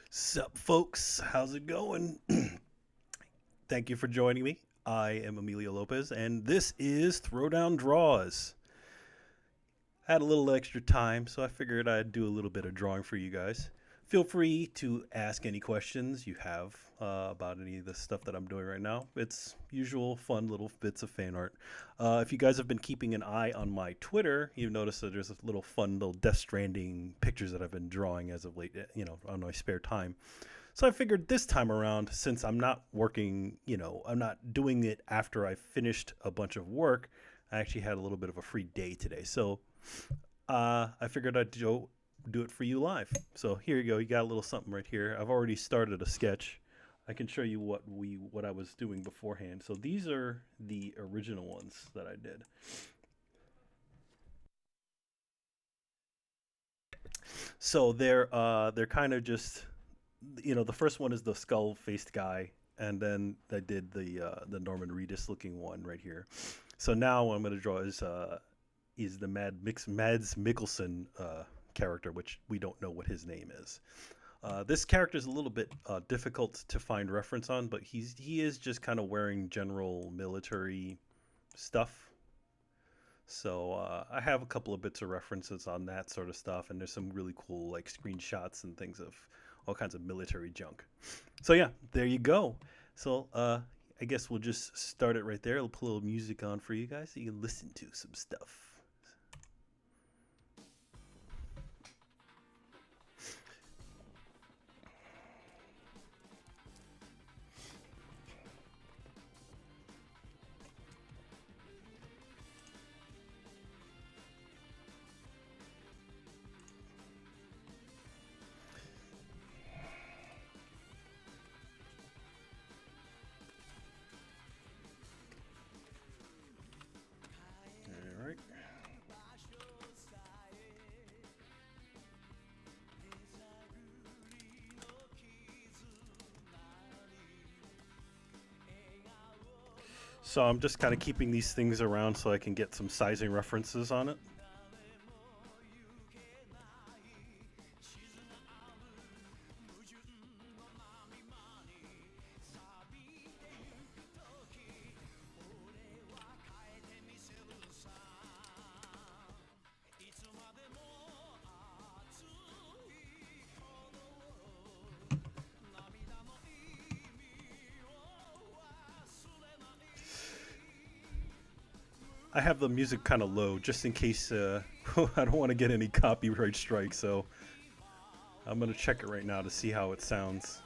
Sup, folks? How's it going? Thank you for joining me. I am Emilio Lopez, and this is Throwdown Draws. I had a little extra time, so I figured I'd do a little bit of drawing for you guys. Feel free to ask any questions you have about any of the stuff that I'm doing right now. It's usual fun little bits of fan art. If you guys have been keeping an eye on my Twitter, you've noticed that there's a little fun little Death Stranding pictures that I've been drawing as of late, on my spare time. So I figured this time around, since I'm not working, I'm not doing it after I finished a bunch of work, I actually had a little bit of a free day today. So I figured I'd do it for you live. So here you go. You got a little something right here. I've already started a sketch. I can show you what I was doing beforehand. So these are the original ones that I did. So they're kind of just the first one is the skull faced guy, and then I did the Norman Reedus looking one right here. So now what I'm going to draw is the Mads Mikkelsen character, which we don't know what his name is. This character is a little bit difficult to find reference on, but he is just kind of wearing general military stuff. So I have a couple of bits of references on that sort of stuff, and there's some really cool like screenshots and things of all kinds of military junk. So yeah, there you go. So I guess we'll just start it right there. I'll put a little music on for you guys so you can listen to some stuff. All right. So I'm just kind of keeping these things around so I can get some sizing references on it. I have the music kind of low just in case I don't want to get any copyright strikes. So I'm gonna check it right now to see how it sounds.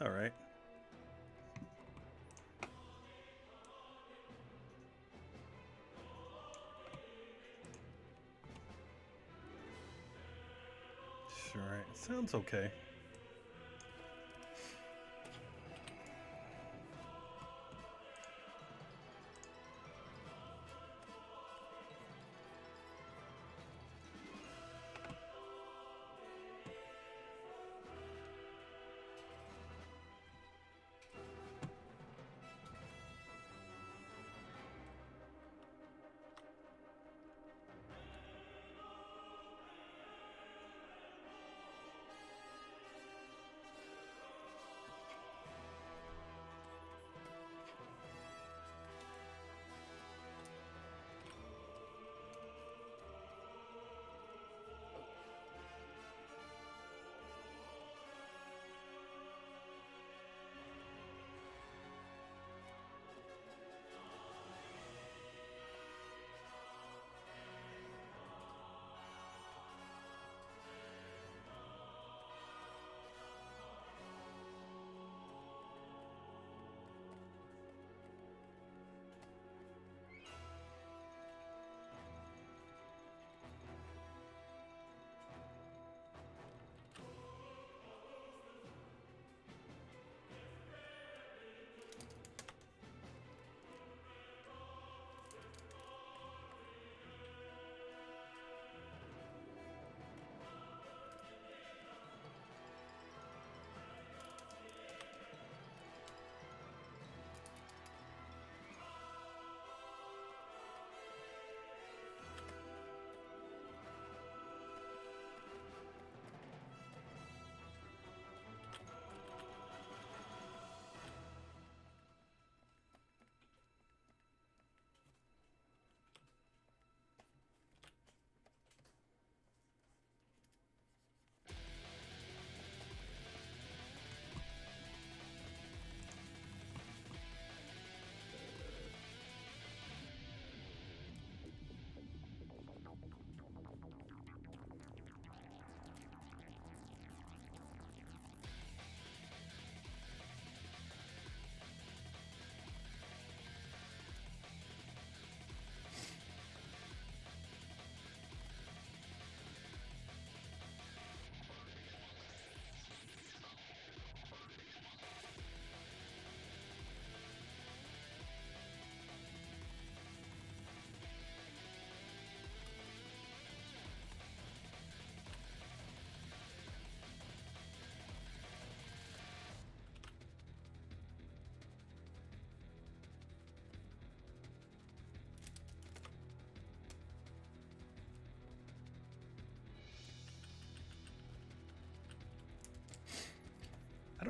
All right. All right. Sounds okay.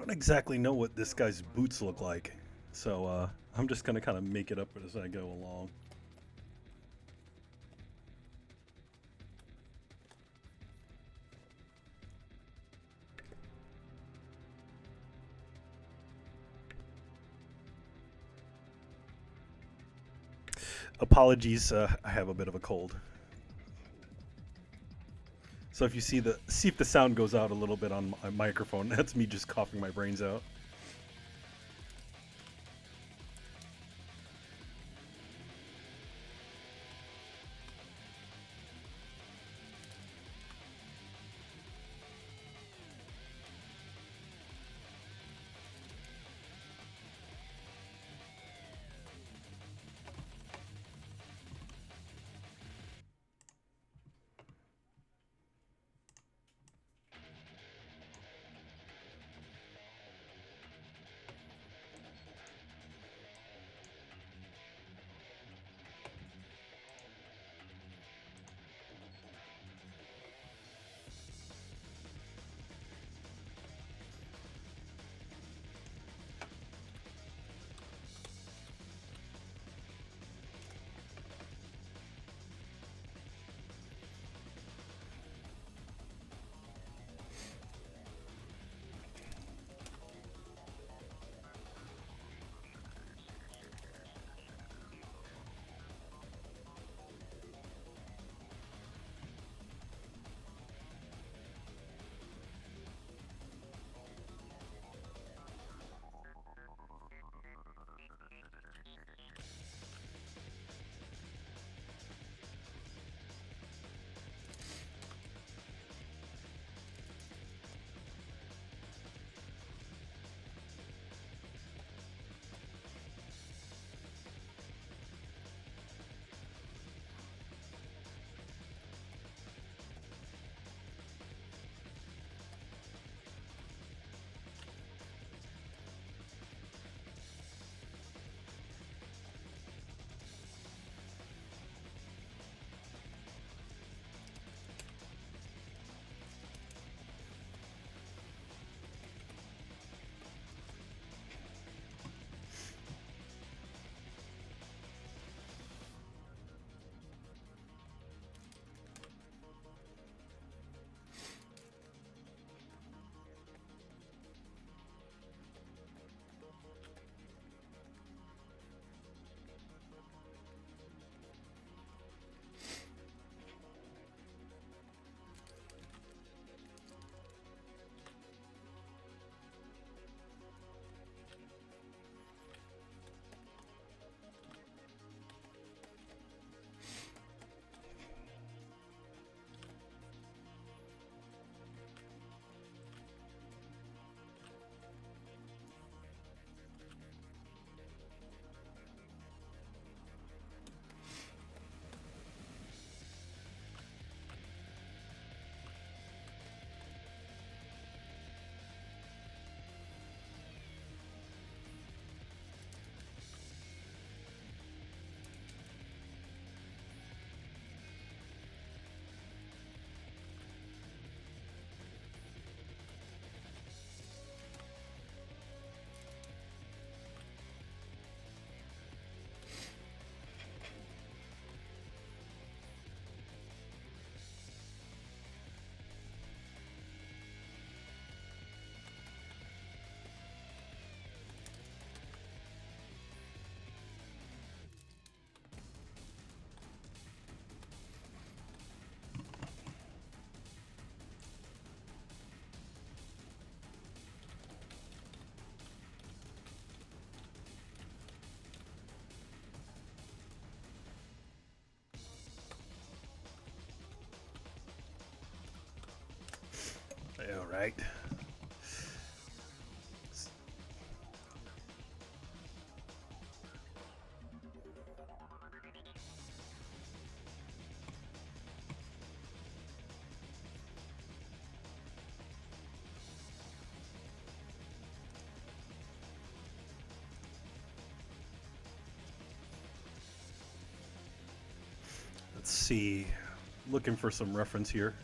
don't exactly know what this guy's boots look like, so I'm just gonna kind of make it up as I go along. Apologies, I have a bit of a cold. So if you see if the sound goes out a little bit on my microphone, that's me just coughing my brains out. All right. Let's see. Looking for some reference here.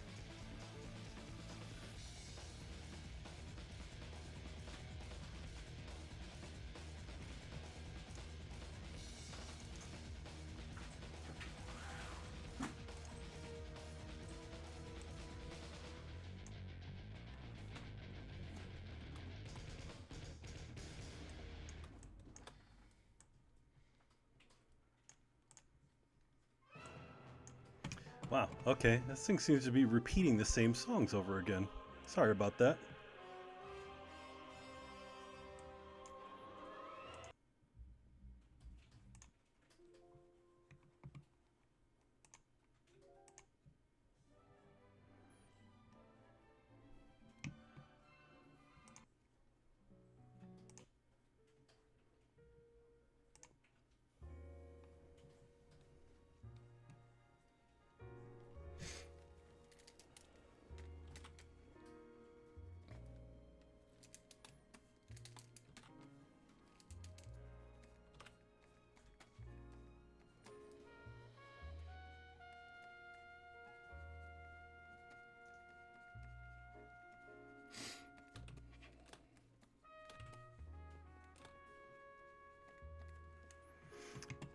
Wow, okay. This thing seems to be repeating the same songs over again. Sorry about that.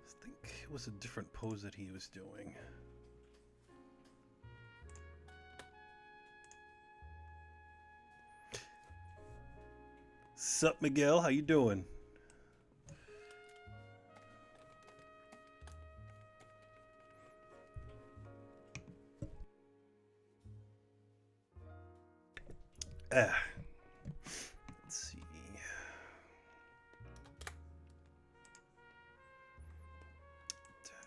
I think it was a different pose that he was doing. Sup, Miguel? How you doing? Ah, let's see.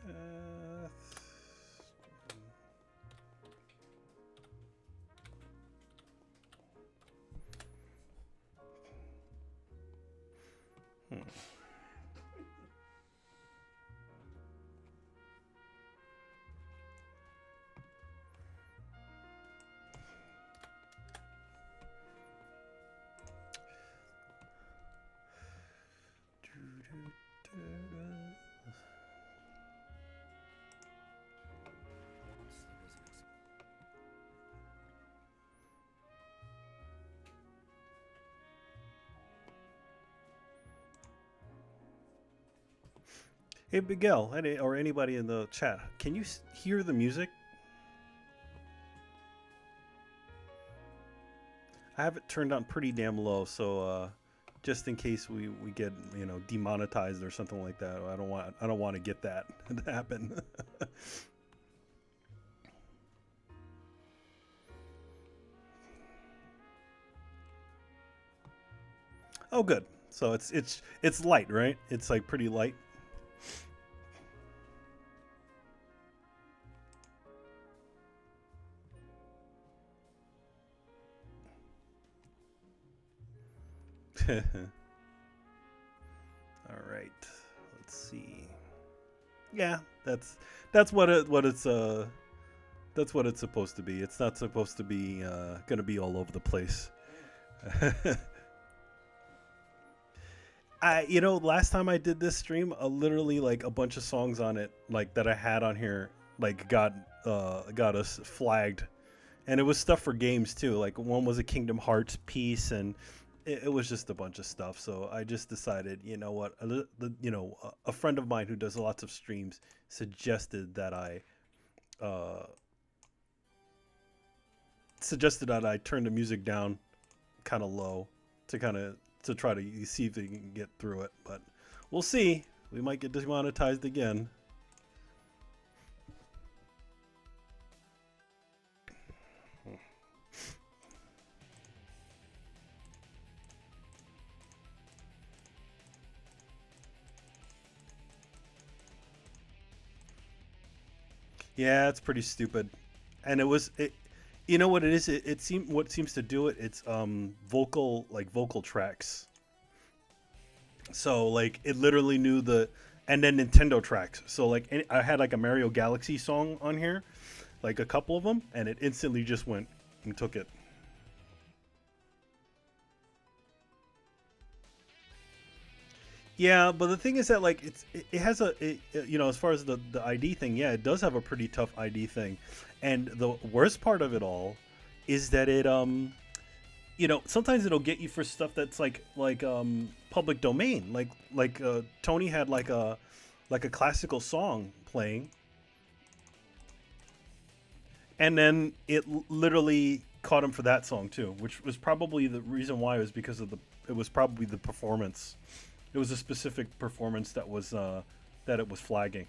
Death. Hmm. Hey, Miguel, or anybody in the chat, can you hear the music? I have it turned on pretty damn low, so just in case we get demonetized or something like that, I don't want to get that to happen. Oh, good. So it's light, right? It's like pretty light. All right. Let's see. Yeah, that's what it's that's what it's supposed to be. It's not supposed to be gonna be all over the place. Last time I did this stream, literally like a bunch of songs on it, like that I had on here, like got us flagged, and it was stuff for games too. Like one was a Kingdom Hearts piece, and it was just a bunch of stuff. So I just decided, you know what, a friend of mine who does lots of streams suggested that uh, I turn the music down, kind of low, to try to see if they can get through it. But we'll see. We might get demonetized again. Yeah, it's pretty stupid. And it. You know what it is? What seems to do it. It's vocal tracks. So like it literally knew and then Nintendo tracks. So like I had like a Mario Galaxy song on here, like a couple of them, and it instantly just went and took it. Yeah, but the thing is that like it has as far as the ID thing, yeah, it does have a pretty tough ID thing, and the worst part of it all is that sometimes it'll get you for stuff that's like public domain, like Tony had like a classical song playing, and then it literally caught him for that song too, which was probably the reason why. It was because of it was probably the performance. It was a specific performance that it was flagging.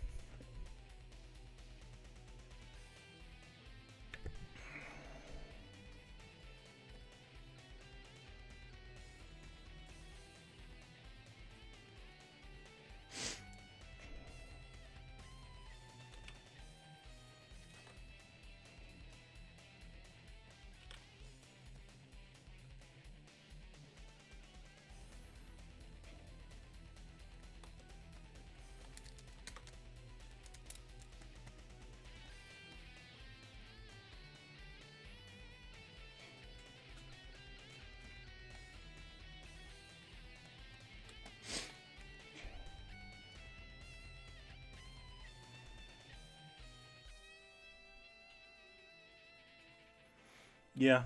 Yeah,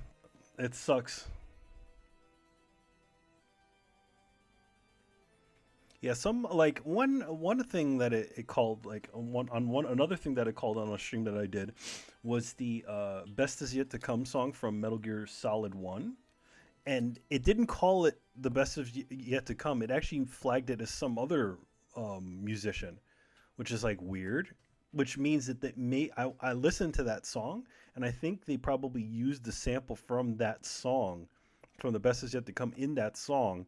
it sucks. Yeah, some like one thing that it called like on one another thing that it called on a stream that I did was the Best Is Yet to Come song from Metal Gear Solid 1. And it didn't call it the Best of Yet to Come. It actually flagged it as some other musician, which is like weird. Which means that I listened to that song, and I think they probably used the sample from that song, from the Best Is Yet to Come in that song,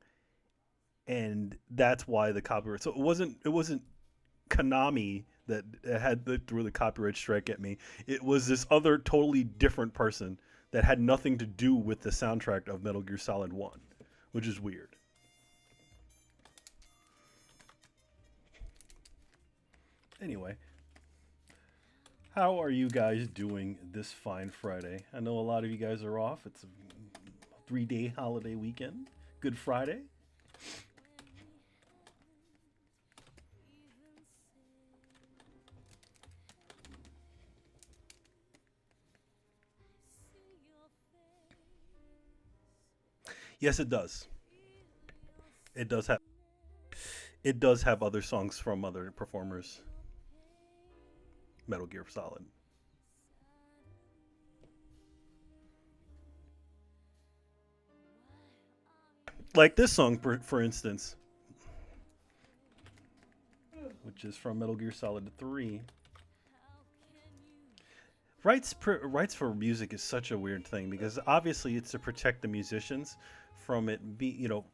and that's why the copyright. So it wasn't Konami that had threw the copyright strike at me. It was this other totally different person that had nothing to do with the soundtrack of Metal Gear Solid 1, which is weird. Anyway, how are you guys doing this fine Friday? I know a lot of you guys are off. It's a 3-day holiday weekend. Good Friday. Yes, it does. It does have other songs from other performers. Metal Gear Solid. Like this song, for instance, which is from Metal Gear Solid 3. Rights for music is such a weird thing because obviously it's to protect the musicians from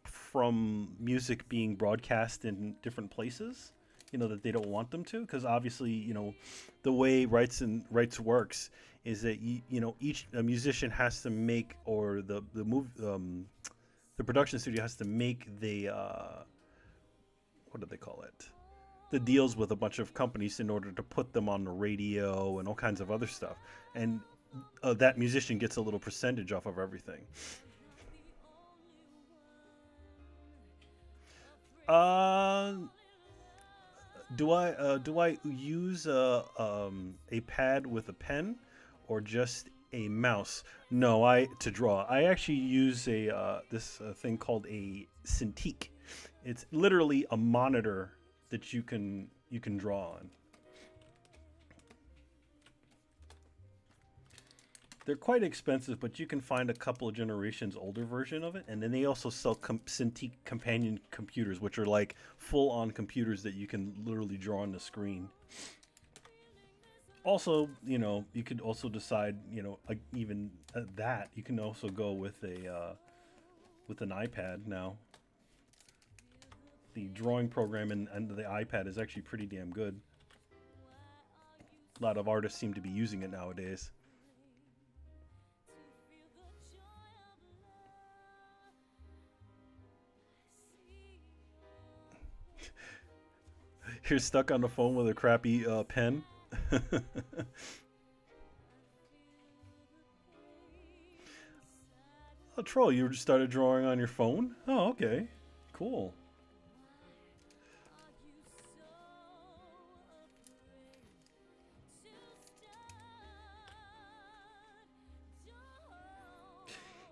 from music being broadcast in different places, that they don't want them to, because obviously, the way rights works is that each a musician has to make, or the production studio has to make the what do they call it, the deals with a bunch of companies in order to put them on the radio and all kinds of other stuff. And that musician gets a little percentage off of everything. Uh, do I use a pad with a pen, or just a mouse? No, I to draw. I actually use a this thing called a Cintiq. It's literally a monitor that you can draw on. They're quite expensive, but you can find a couple of generations older version of it, and then they also sell Cintiq companion computers, which are like full-on computers that you can literally draw on the screen. Also, you could also decide, like even that you can also go with an iPad now. The drawing program and the iPad is actually pretty damn good. A lot of artists seem to be using it nowadays. You're stuck on the phone with a crappy pen. Oh, troll! You just started drawing on your phone. Oh, okay, cool.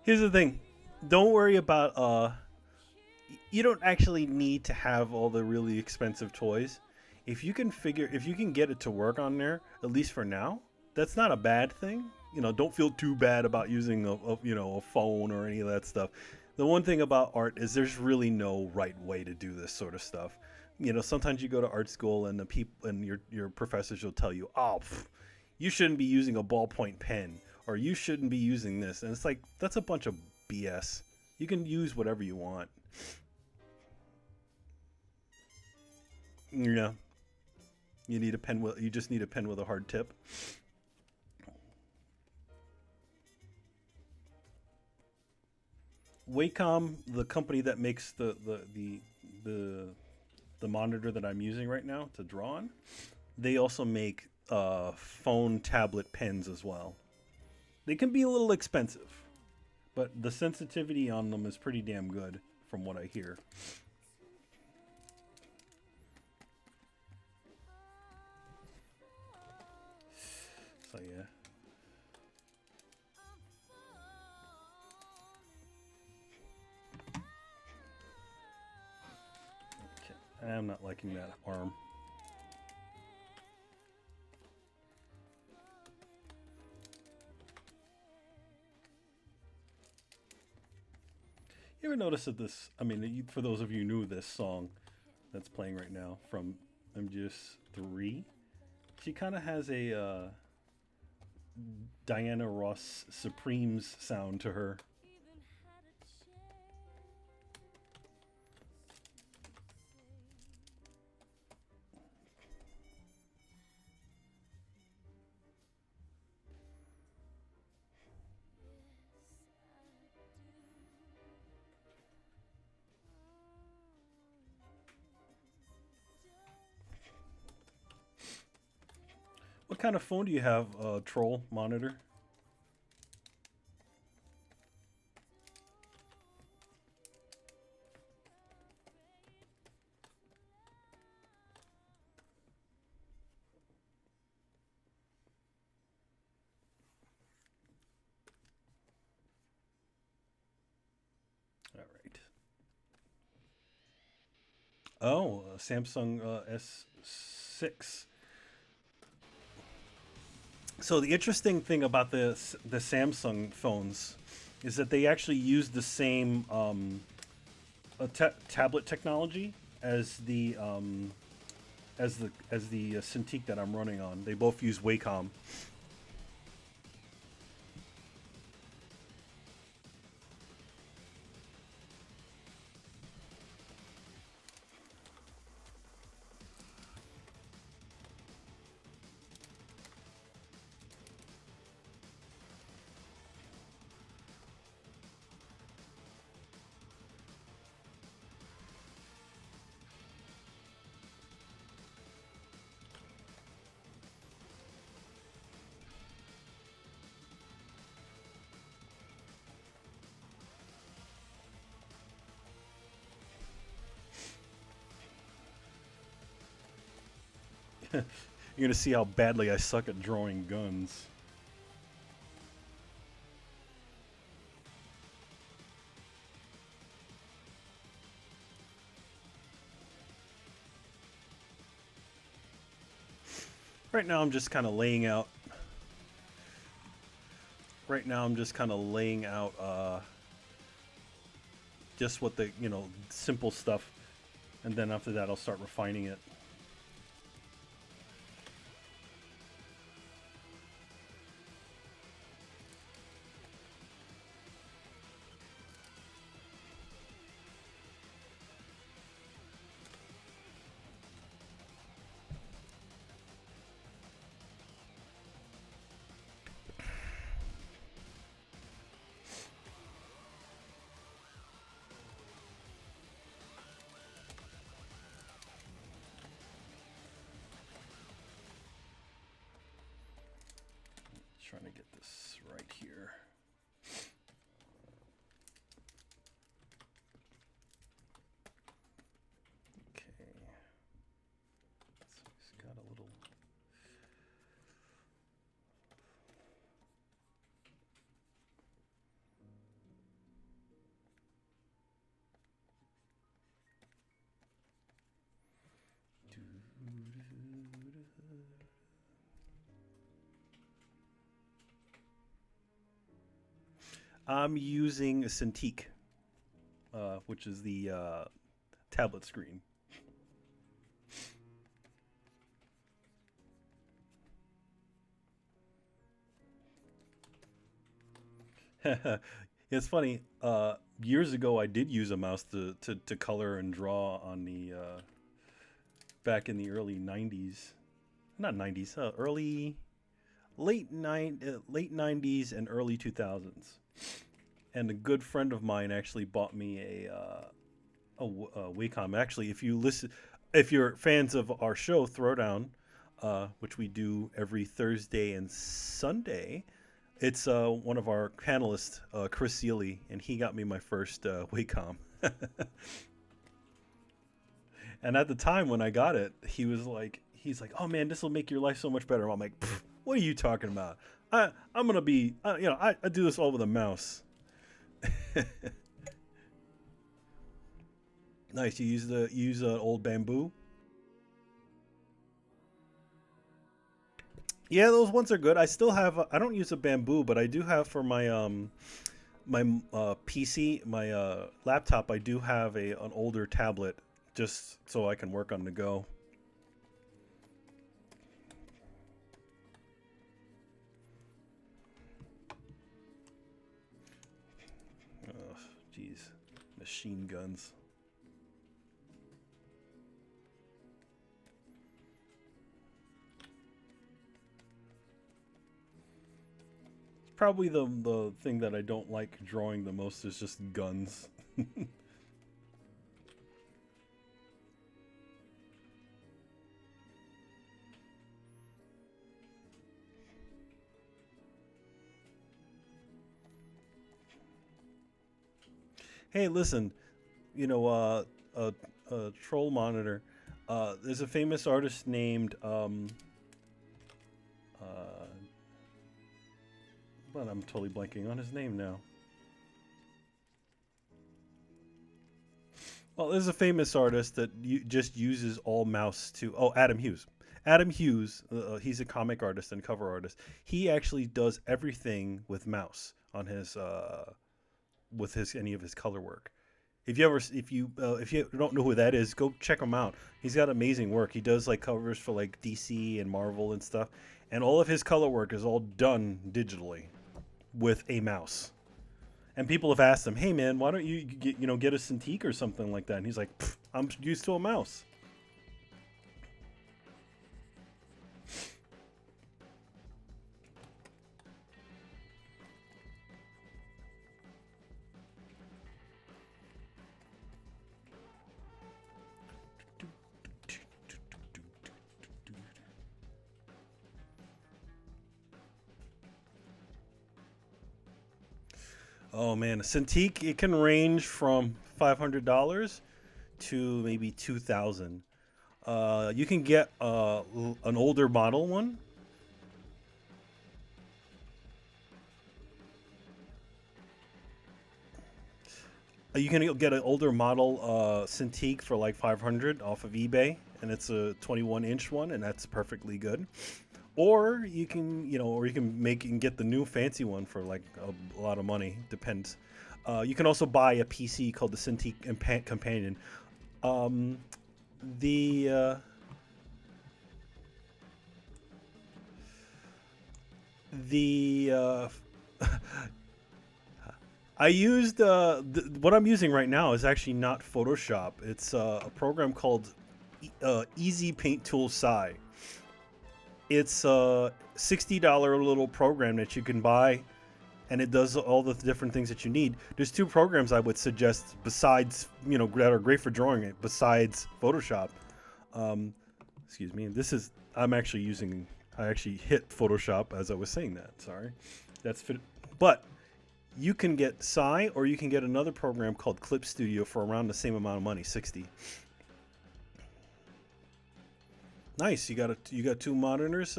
Here's the thing. Don't worry about you don't actually need to have all the really expensive toys. If you can get it to work on there, at least for now, that's not a bad thing. Don't feel too bad about using a phone or any of that stuff. The one thing about art is there's really no right way to do this sort of stuff. Sometimes you go to art school and the people and your professors will tell you, "Oh, you shouldn't be using a ballpoint pen, or you shouldn't be using this." And it's like that's a bunch of BS. You can use whatever you want. Yeah, you just need a pen with a hard tip. Wacom, the company that makes the the monitor that I'm using right now to draw on, they also make phone tablet pens as well. They can be a little expensive, but the sensitivity on them is pretty damn good, from what I hear. So yeah. I'm not liking that arm. You ever notice that this, I mean, for those of you who knew this song that's playing right now from MGS3, she kind of has a Diana Ross Supremes sound to her. What kind of phone do you have, Troll Monitor? All right. Oh, Samsung S6. So the interesting thing about the Samsung phones is that they actually use the same tablet technology as the Cintiq that I'm running on. They both use Wacom. You're gonna see how badly I suck at drawing guns. Right now I'm just kind of laying out. Right now I'm just kind of laying out just what the simple stuff, and then after that I'll start refining it. Trying to get this right here. Okay. So he's got a little. I'm using a Cintiq, which is the tablet screen. It's funny. Years ago, I did use a mouse to color and draw on the back in the early '90s, not '90s, late '90s and early 2000s. And a good friend of mine actually bought me a Wacom. Actually, if you're fans of our show Throwdown, which we do every Thursday and Sunday, it's one of our panelists, Chris Seeley, and he got me my first Wacom. And at the time when I got it, he's like, "Oh man, this will make your life so much better." I'm like, "What are you talking about? I'm gonna be, I do this all with a mouse." Nice. You use old bamboo. Yeah, those ones are good. I still have. I don't use a bamboo, but I do have for my PC, my laptop. I do have a an older tablet, just so I can work on the go. Oh, jeez, machine guns. Probably the thing that I don't like drawing the most is just guns. Hey, listen, you know, troll monitor. There's a famous artist named uh, but I'm totally blanking on his name now. Well, there's a famous artist that just uses all mouse to. Oh, Adam Hughes. Adam Hughes. He's a comic artist and cover artist. He actually does everything with mouse on his with his any of his color work. If you don't know who that is, go check him out. He's got amazing work. He does like covers for like DC and Marvel and stuff, and all of his color work is all done digitally with a mouse. And people have asked him, "Hey man, why don't you get a Cintiq or something like that?" And he's like, "I'm used to a mouse." Oh man, a Cintiq, it can range from $500 to maybe 2,000. You can get an older model one. You can get an older model Cintiq for like 500 off of eBay, and it's a 21-inch one, and that's perfectly good. Or you can, or you can make and get the new fancy one for like a lot of money. Depends. You can also buy a PC called the Cintiq Companion. Um, the the I used what I'm using right now is actually not Photoshop. It's a program called Easy Paint Tool Sci. It's a $60 little program that you can buy, and it does all the different things that you need. There's two programs I would suggest besides, that are great for drawing it, besides Photoshop. Um, Excuse me. I actually hit Photoshop as I was saying that. Sorry. That's fit. But you can get Sci, or you can get another program called Clip Studio for around the same amount of money, 60. Nice. You got two monitors.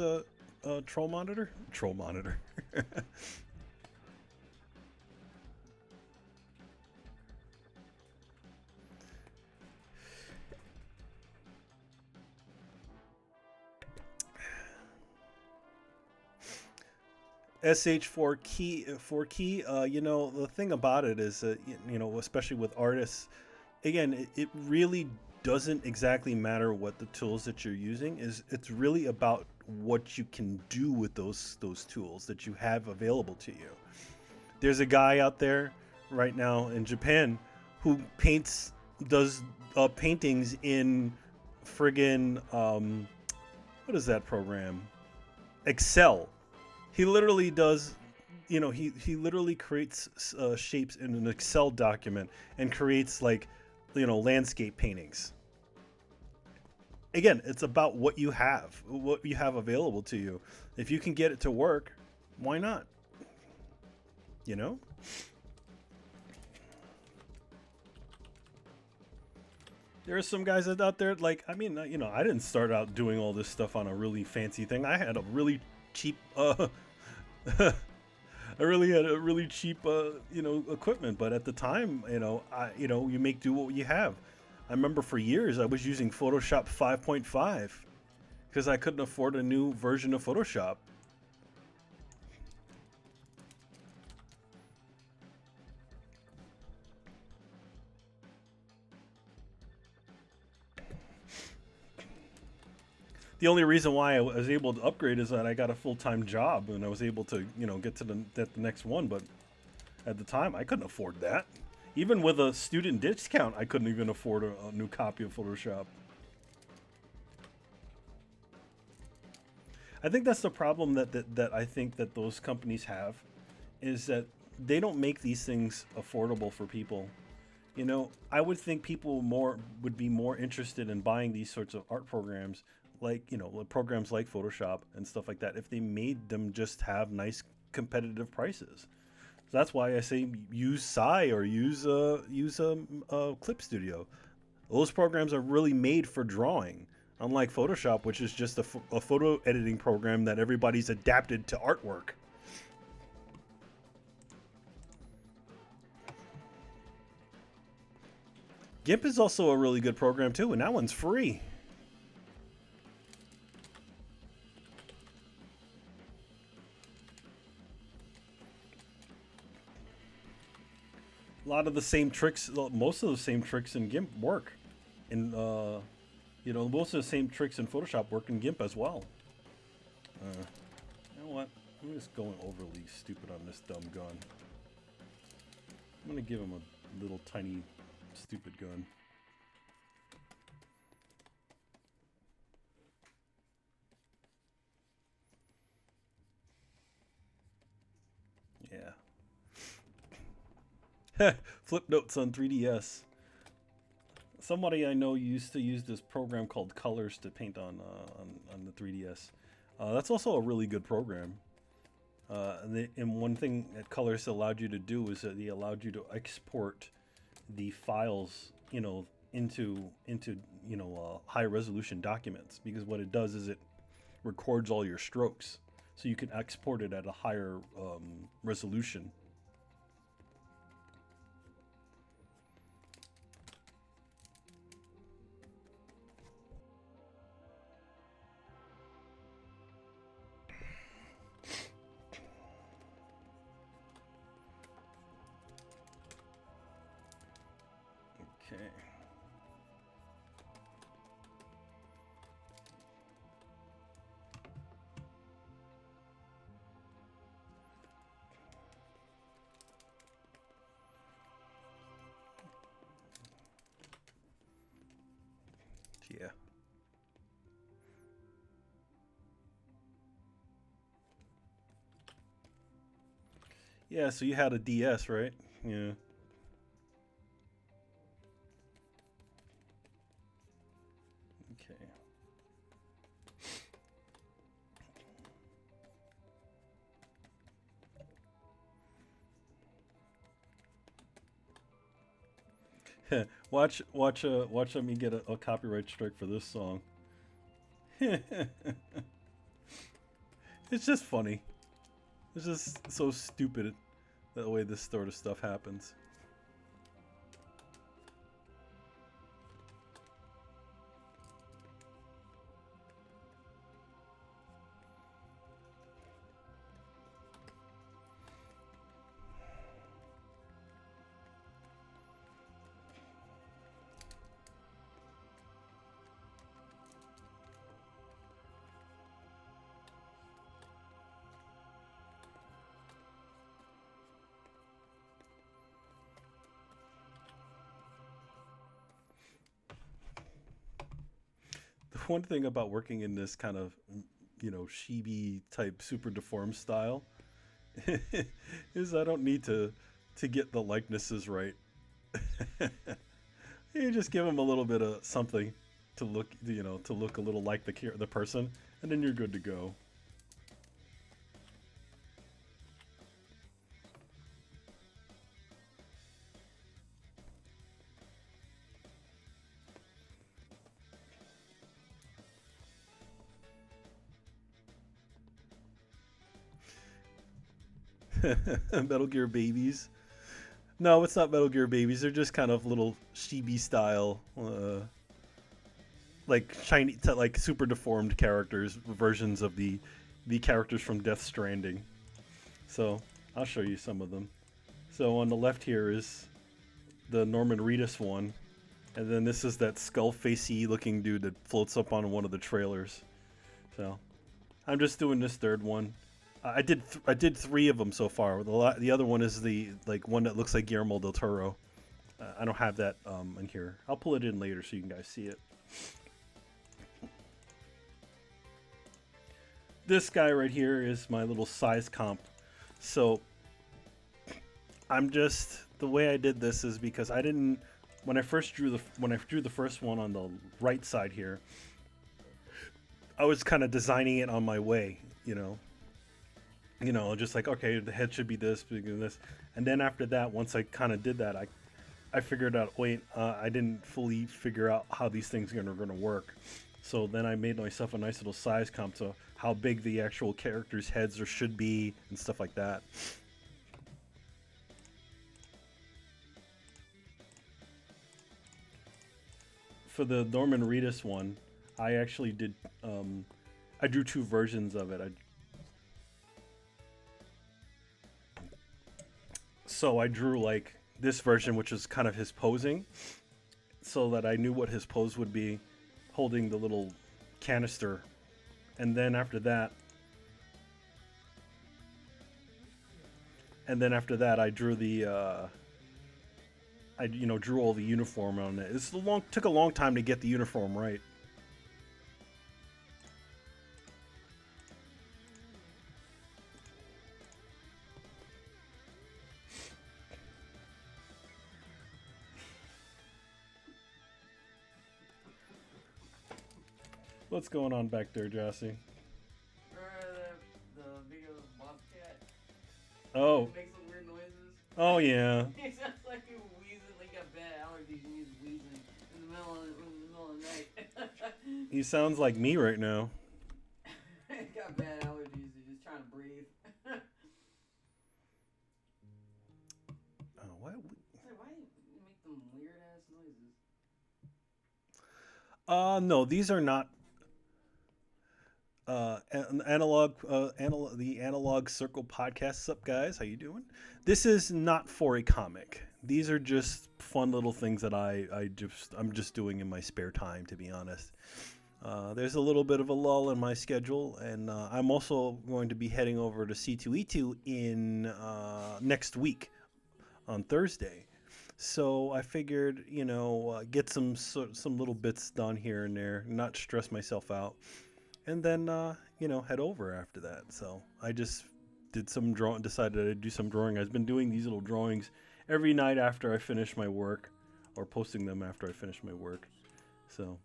Troll monitor. SH4 key, 4 key. The thing about it is that especially with artists, again, it really doesn't exactly matter what the tools that you're using is. It's really about what you can do with those tools that you have available to you. There's a guy out there right now in Japan who does paintings in friggin' what is that program? Excel. He literally does, he literally creates shapes in an Excel document and creates like, landscape paintings. Again, it's about what you have available to you. If you can get it to work, why not? You know? There are some guys out there like, I mean, I didn't start out doing all this stuff on a really fancy thing. I had a really cheap I really had a really cheap equipment, but at the time, you make do what you have. I remember for years I was using Photoshop 5.5 because I couldn't afford a new version of Photoshop. The only reason why I was able to upgrade is that I got a full-time job and I was able to, get to the next one. But at the time, I couldn't afford that. Even with a student discount, I couldn't even afford a new copy of Photoshop. I think that's the problem that I think that those companies have, is that they don't make these things affordable for people. I would think people more would be more interested in buying these sorts of art programs, like programs like Photoshop and stuff like that, if they made them just have nice competitive prices. So that's why I say use Psy or use Clip Studio. Those programs are really made for drawing, unlike Photoshop, which is just a photo editing program that everybody's adapted to artwork. GIMP is also a really good program too, and that one's free. A lot of the same tricks, most of the same tricks in GIMP work. And, most of the same tricks in Photoshop work in GIMP as well. You know what? I'm just going overly stupid on this dumb gun. I'm going to give him a little tiny stupid gun. Yeah. Flip notes on 3DS. Somebody I know used to use this program called Colors to paint on the 3DS. That's also a really good program. And one thing that Colors allowed you to do is that they allowed you to export the files, into high resolution documents, because what it does is it records all your strokes, so you can export it at a higher resolution. Okay. Yeah. Yeah, so you had a DS, right? Yeah. Okay. Watch me get a copyright strike for this song. It's just funny. It's just so stupid the way this sort of stuff happens. The one thing about working in this kind of, chibi type super deformed style is I don't need to get the likenesses right. You just give them a little bit of something to look a little like the person, and then you're good to go. Metal Gear babies. No, it's not Metal Gear babies. They're just kind of little chibi style, like shiny, like super deformed characters, versions of the characters from Death Stranding. So I'll show you some of them. So on the left here is the Norman Reedus one, and then this is that skull facey looking dude that floats up on one of the trailers. So I'm just doing this third one. I did three of them so far. The other one is the like one that looks like Guillermo del Toro. I don't have that in here. I'll pull it in later so you can guys see it. This guy right here is my little size comp. So I'm just the way I did this is because I didn't when I drew the first one on the right side here. I was kind of designing it on my way, just like okay, the head should be this, bigger than this, and then after that, once I kind of did that, I figured out wait, I didn't fully figure out how these things are gonna work. So then I made myself a nice little size comp to how big the actual characters' heads or should be and stuff like that. For the Norman Reedus one, I actually did. I drew two versions of it. So I drew like this version, which is kind of his posing, so that I knew what his pose would be, holding the little canister, and then after that, I drew drew all the uniform on it. Took a long time to get the uniform right. What's going on back there, Jossie? The video of Bobcat. Oh. It makes some weird noises. Oh yeah. He sounds like he's wheezing, like he got bad allergies and he's wheezing in the middle of the night. He sounds like me right now. He got bad allergies. He's just trying to breathe. Why do you make them weird ass noises? No, these are not the analog circle podcast. Sup guys, how you doing? This is not for a comic. These are just fun little things that I'm just doing in my spare time, to be honest. There's a little bit of a lull in my schedule, and I'm also going to be heading over to C2E2 in next week on Thursday. So I figured, get some little bits done here and there, not stress myself out, and then head over after that. So I just did some decided I'd do some drawing. I've been doing these little drawings every night after I finish my work, or posting them after I finish my work. So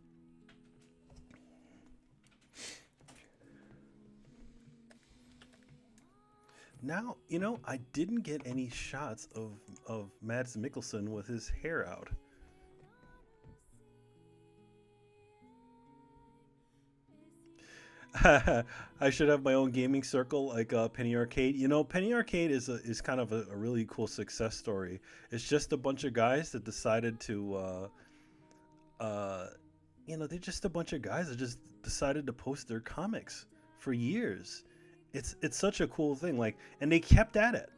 now, I didn't get any shots of Mads Mikkelsen with his hair out. I should have my own gaming circle like Penny Arcade. Penny Arcade is kind of a really cool success story. It's just a bunch of guys that decided to, they're just a bunch of guys that just decided to post their comics for years. It's such a cool thing. Like, and they kept at it.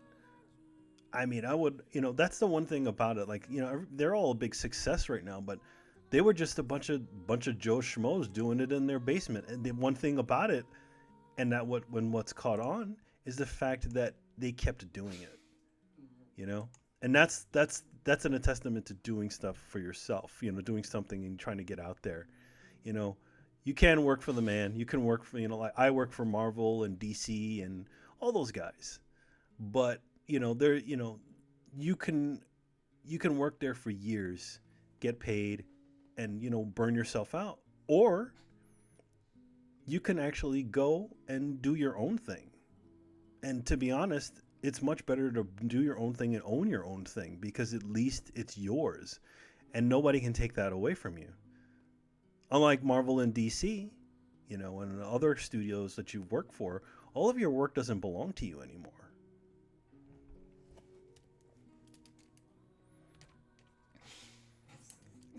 I mean, I would, that's the one thing about it. Like, they're all a big success right now, but they were just a bunch of Joe Schmoes doing it in their basement. And the one thing about it, and what's caught on is the fact that they kept doing it. And that's a testament to doing stuff for yourself. Doing something and trying to get out there. You can work for the man. You can work for like I work for Marvel and DC and all those guys, but there you can work there for years, get paid, and burn yourself out, or you can actually go and do your own thing. And to be honest, it's much better to do your own thing and own your own thing, because at least it's yours and nobody can take that away from you. Unlike Marvel and DC, and other studios that you work for, all of your work doesn't belong to you anymore.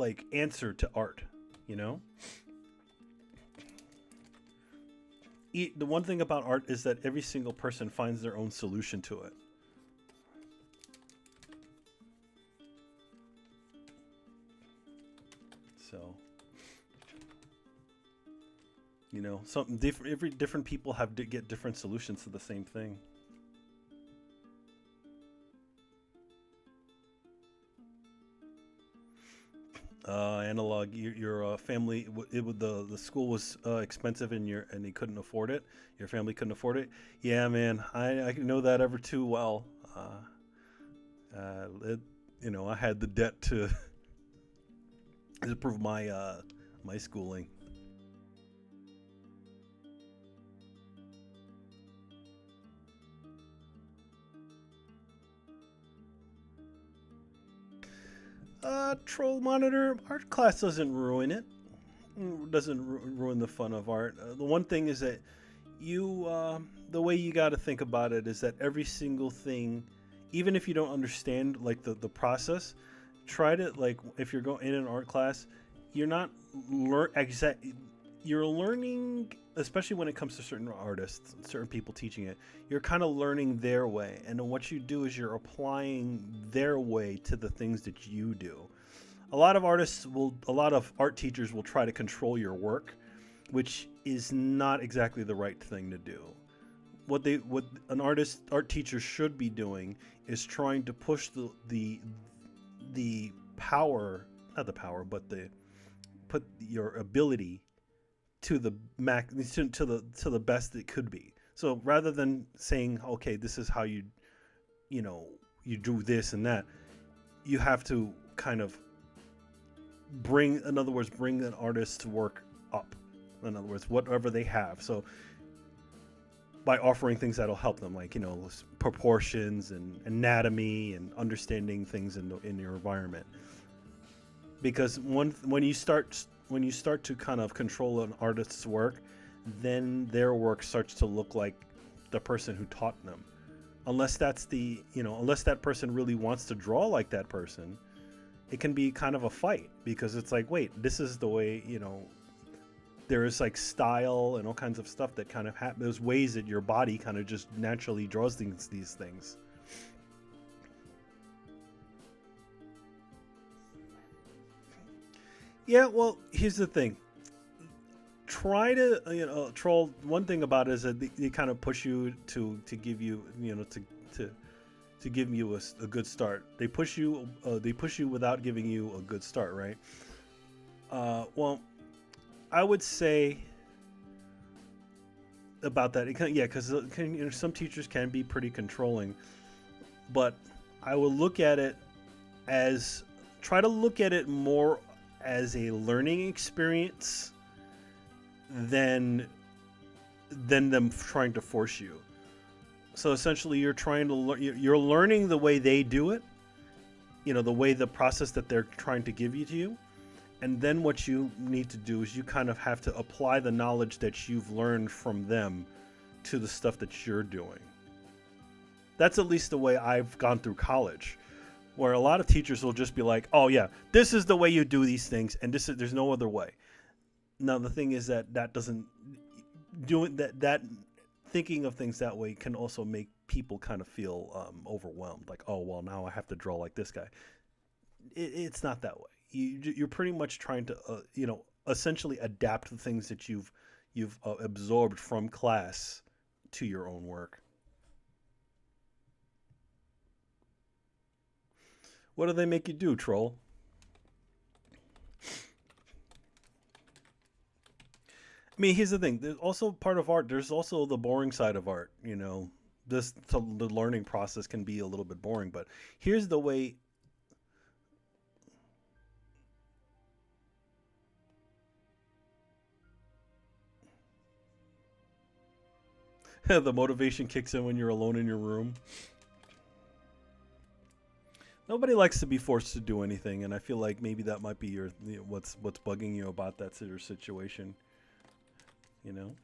like answer to art, you know? The one thing about art is that every single person finds their own solution to it. So, you know, something different. Every different people have to get different solutions to the same thing. Analog, your family, the school was expensive and you couldn't afford it. Your family couldn't afford it. Yeah, man, I know that ever too well. It, you know, I had the debt to to prove my my schooling. Troll monitor art class doesn't ruin it. Doesn't ruin the fun of art. The one thing is that the way you got to think about it is that every single thing, even if you don't understand like the process, try to like if you're going in an art class, you're not you're learning, especially when it comes to certain artists, certain people teaching it, you're kind of learning their way. And then what you do is you're applying their way to the things that you do. A lot of art teachers will try to control your work, which is not exactly the right thing to do. What an art teacher should be doing is trying to push the power, not the power, but the put your ability to the max to the best it could be. So rather than saying, okay, this is how you know you do this and that, you have to kind of in other words, bring an artist's work up. In other words, whatever they have. So by offering things that'll help them, like you know proportions and anatomy and understanding things in your environment. Because when you start to kind of control an artist's work, then their work starts to look like the person who taught them. Unless that person really wants to draw like that person, it can be kind of a fight because it's like, wait, this is the way, there is like style and all kinds of stuff that kind of happen. There's ways that your body kind of just naturally draws these things. Yeah, well, here's the thing. Try to, troll. One thing about it is that they kind of push you to give you, to to give you a good start. They push you without giving you a good start, right? Well, I would say about that. Yeah, because some teachers can be pretty controlling, but I will look at it as try to look at it more as a learning experience than them trying to force you. So essentially, you're learning the way they do it, the way the process that they're trying to give you to you, and then what you need to do is you kind of have to apply the knowledge that you've learned from them to the stuff that you're doing. That's at least the way I've gone through college, where a lot of teachers will just be like, "Oh yeah, this is the way you do these things, and there's no other way." Now the thing is that doesn't doing that thinking of things that way can also make people kind of feel overwhelmed. Like, oh well, now I have to draw like this guy. It's not that way. You're pretty much trying to essentially adapt the things that you've absorbed from class to your own work. What do they make you do, troll? I mean, here's the thing. There's also part of art. There's also the boring side of art. The learning process can be a little bit boring. But here's the way. The motivation kicks in when you're alone in your room. Nobody likes to be forced to do anything, and I feel like maybe that might be what's bugging you about that sort of situation. You know.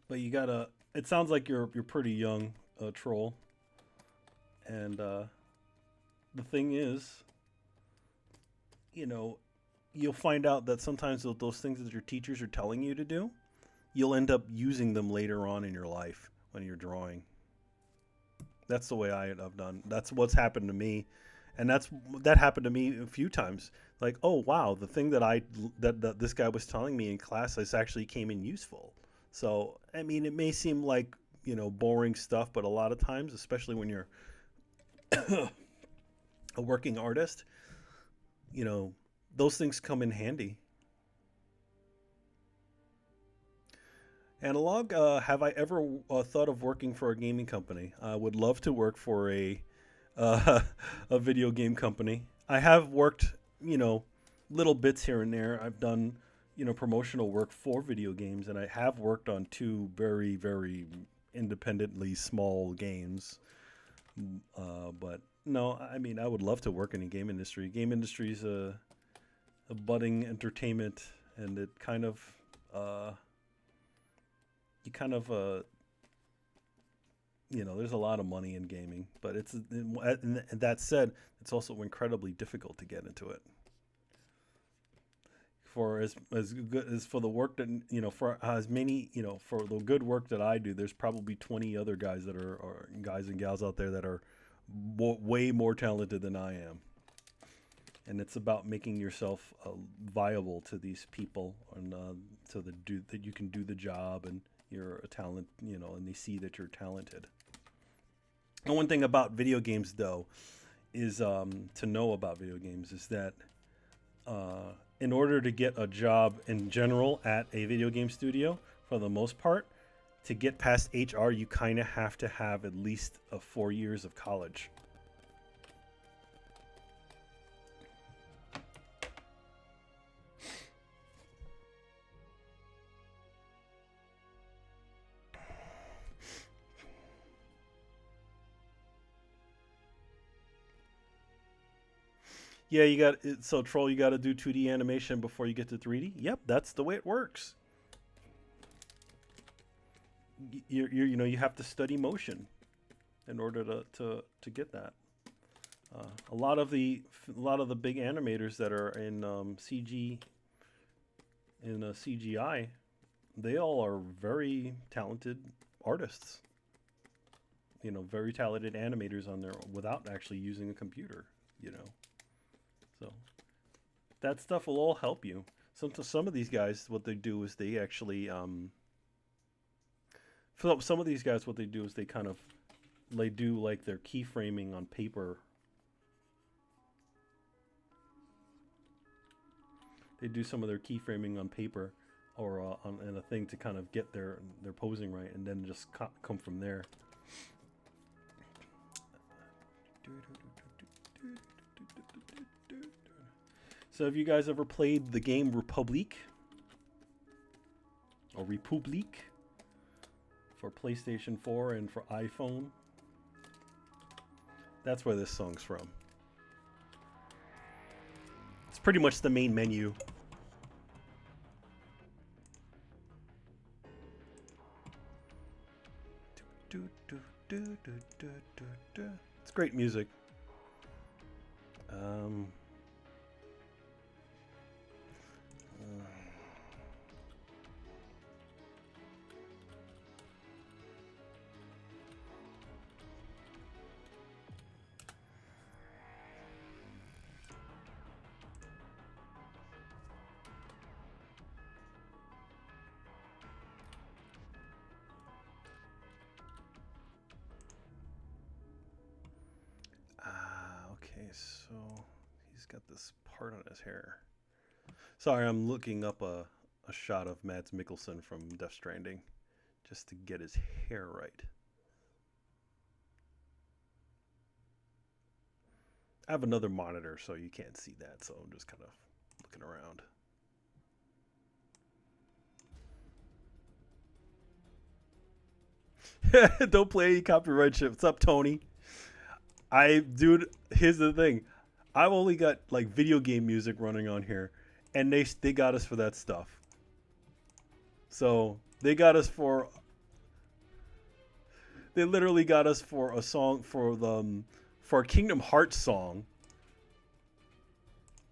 But you gotta. It sounds like you're pretty young, troll. And the thing is, you know, you'll find out that sometimes those things that your teachers are telling you to do, you'll end up using them later on in your life when you're drawing. That's the way I've done. That's what's happened to me, and that happened to me a few times. Like, oh wow, the thing that this guy was telling me in class this actually came in useful. So I mean, it may seem like boring stuff, but a lot of times, especially when you're a working artist, you know, those things come in handy. Analog, have I ever thought of working for a gaming company? I would love to work for uh, a video game company. I have worked, you know, little bits here and there. I've done, promotional work for video games, and I have worked on two very, very independently small games. But no, I mean, I would love to work in the game industry. Game industry is a budding entertainment, and it kind of, you kind of there's a lot of money in gaming, but and that said, it's also incredibly difficult to get into it. For as good as for the work that for as many for the good work that I do, there's probably 20 other guys that are guys and gals out there that are way more talented than I am, and it's about making yourself viable to these people, and so that you can do the job, and you're a talent, and they see that you're talented. And one thing about video games, though, is to know about video games is that in order to get a job in general at a video game studio, for the most part, to get past HR, you kind of have to have at least 4 years of college. Yeah, so Troll, you got to do 2D animation before you get to 3D. Yep, that's the way it works. You have to study motion in order to get that. A lot of the big animators that are in CGI, they all are very talented artists. Very talented animators on there without actually using a computer. So that stuff will all help you. Some of these guys, what they do is they actually for some of these guys, what they do is they do like their keyframing on paper. They do some of their keyframing on paper or on a thing to kind of get their posing right, and then just come from there. So have you guys ever played the game Republique? Or Republique? For PlayStation 4 and for iPhone? That's where this song's from. It's pretty much the main menu. It's great music. Okay, so he's got this part on his hair. Sorry, I'm looking up a shot of Mads Mikkelsen from Death Stranding just to get his hair right. I have another monitor, so you can't see that, so I'm just kind of looking around. Don't play any copyright shit. What's up, Tony? Dude, here's the thing. I've only got like video game music running on here, and they got us for that stuff. So they got us for They literally got us for a song for a Kingdom Hearts song,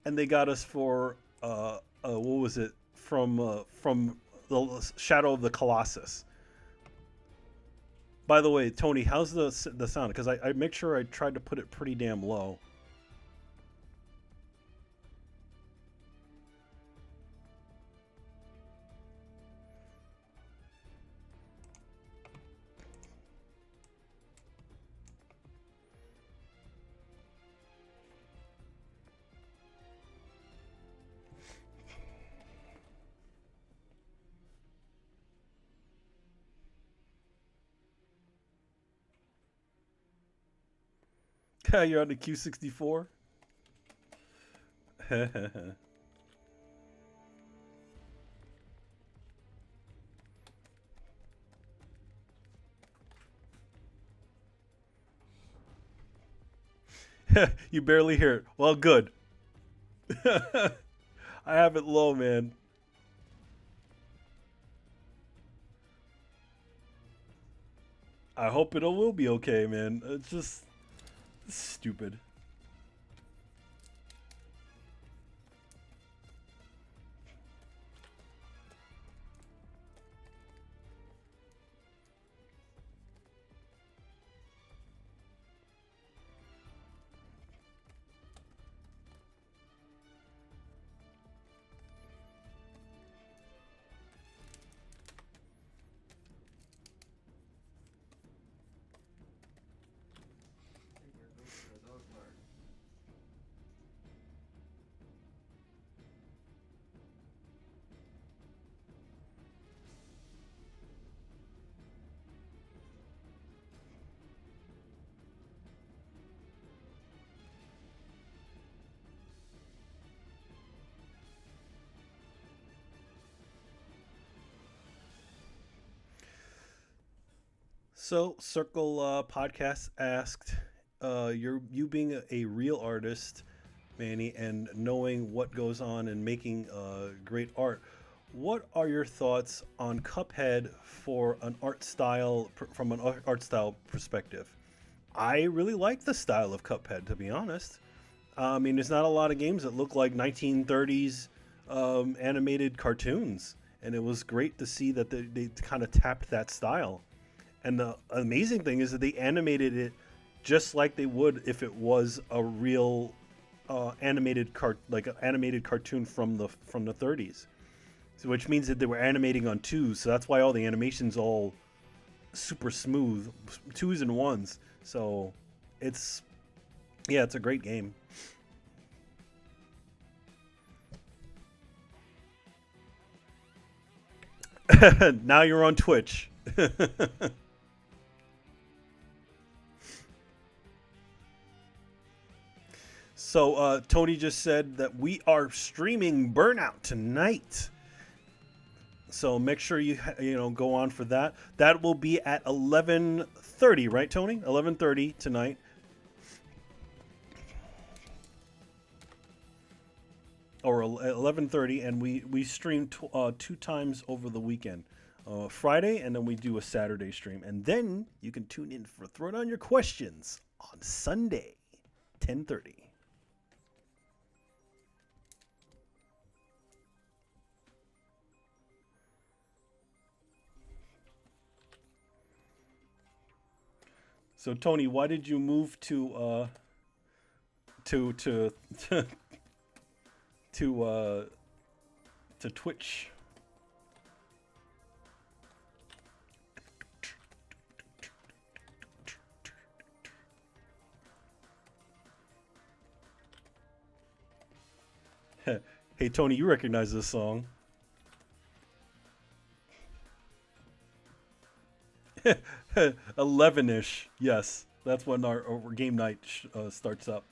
and they got us for what was it from the Shadow of the Colossus. By the way, Tony, how's the sound? Because I make sure I tried to put it pretty damn low. You're on the Q64. You barely hear it. Well, good. I have it low, man. I hope it will be okay, man. It's just stupid. So, Circle Podcast asked, you being a real artist, Manny, and knowing what goes on in making great art, what are your thoughts on Cuphead for an art style from an art style perspective? I really like the style of Cuphead, to be honest. I mean, there's not a lot of games that look like 1930s animated cartoons, and it was great to see that they kind of tapped that style. And the amazing thing is that they animated it just like they would if it was a real like an animated cartoon from the 30s. So, which means that they were animating on twos. So that's why all the animations all super smooth, twos and ones. So it's yeah, it's a great game. Now you're on Twitch. So Tony just said that we are streaming Burnout tonight. So make sure you go on for that. That will be at 11:30, right, Tony? 11:30 tonight. Or 11:30, and we stream two times over the weekend. Friday, and then we do a Saturday stream. And then you can tune in for Throw Down Your Questions on Sunday, 10:30. So Tony, why did you move to to uh to Twitch? Hey Tony, you recognize this song? 11ish. Yes, that's when our game night starts up.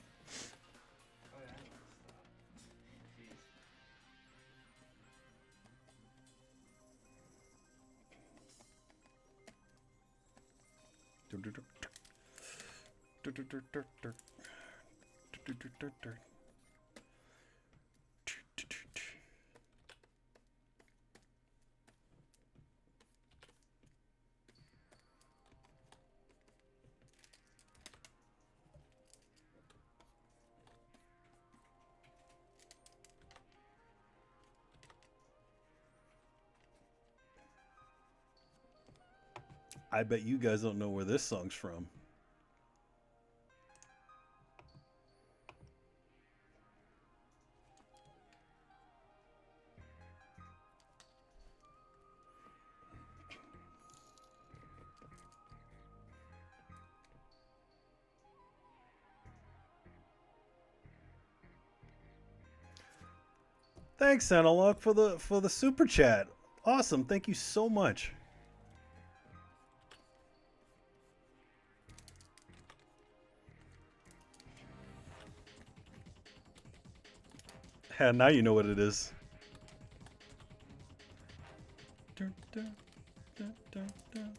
I bet you guys don't know where this song's from. Thanks, Analog, for the super chat. Awesome. Thank you so much. Now you know what it is. Dun, dun, dun, dun, dun.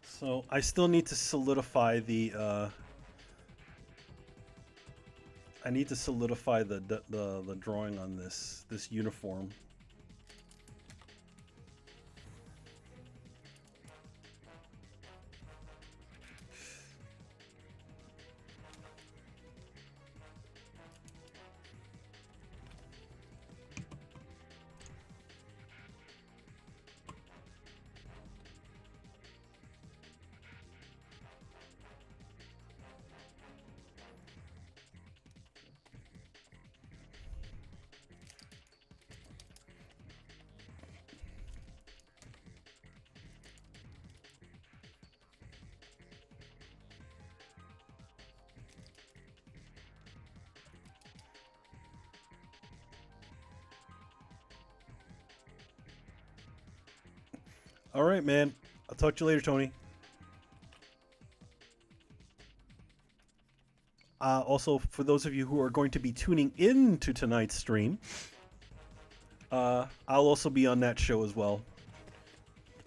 So I still need to solidify the. I need to solidify the drawing on this uniform. All right, man. I'll talk to you later, Tony. Also, for those of you who are going to be tuning in to tonight's stream, I'll also be on that show as well.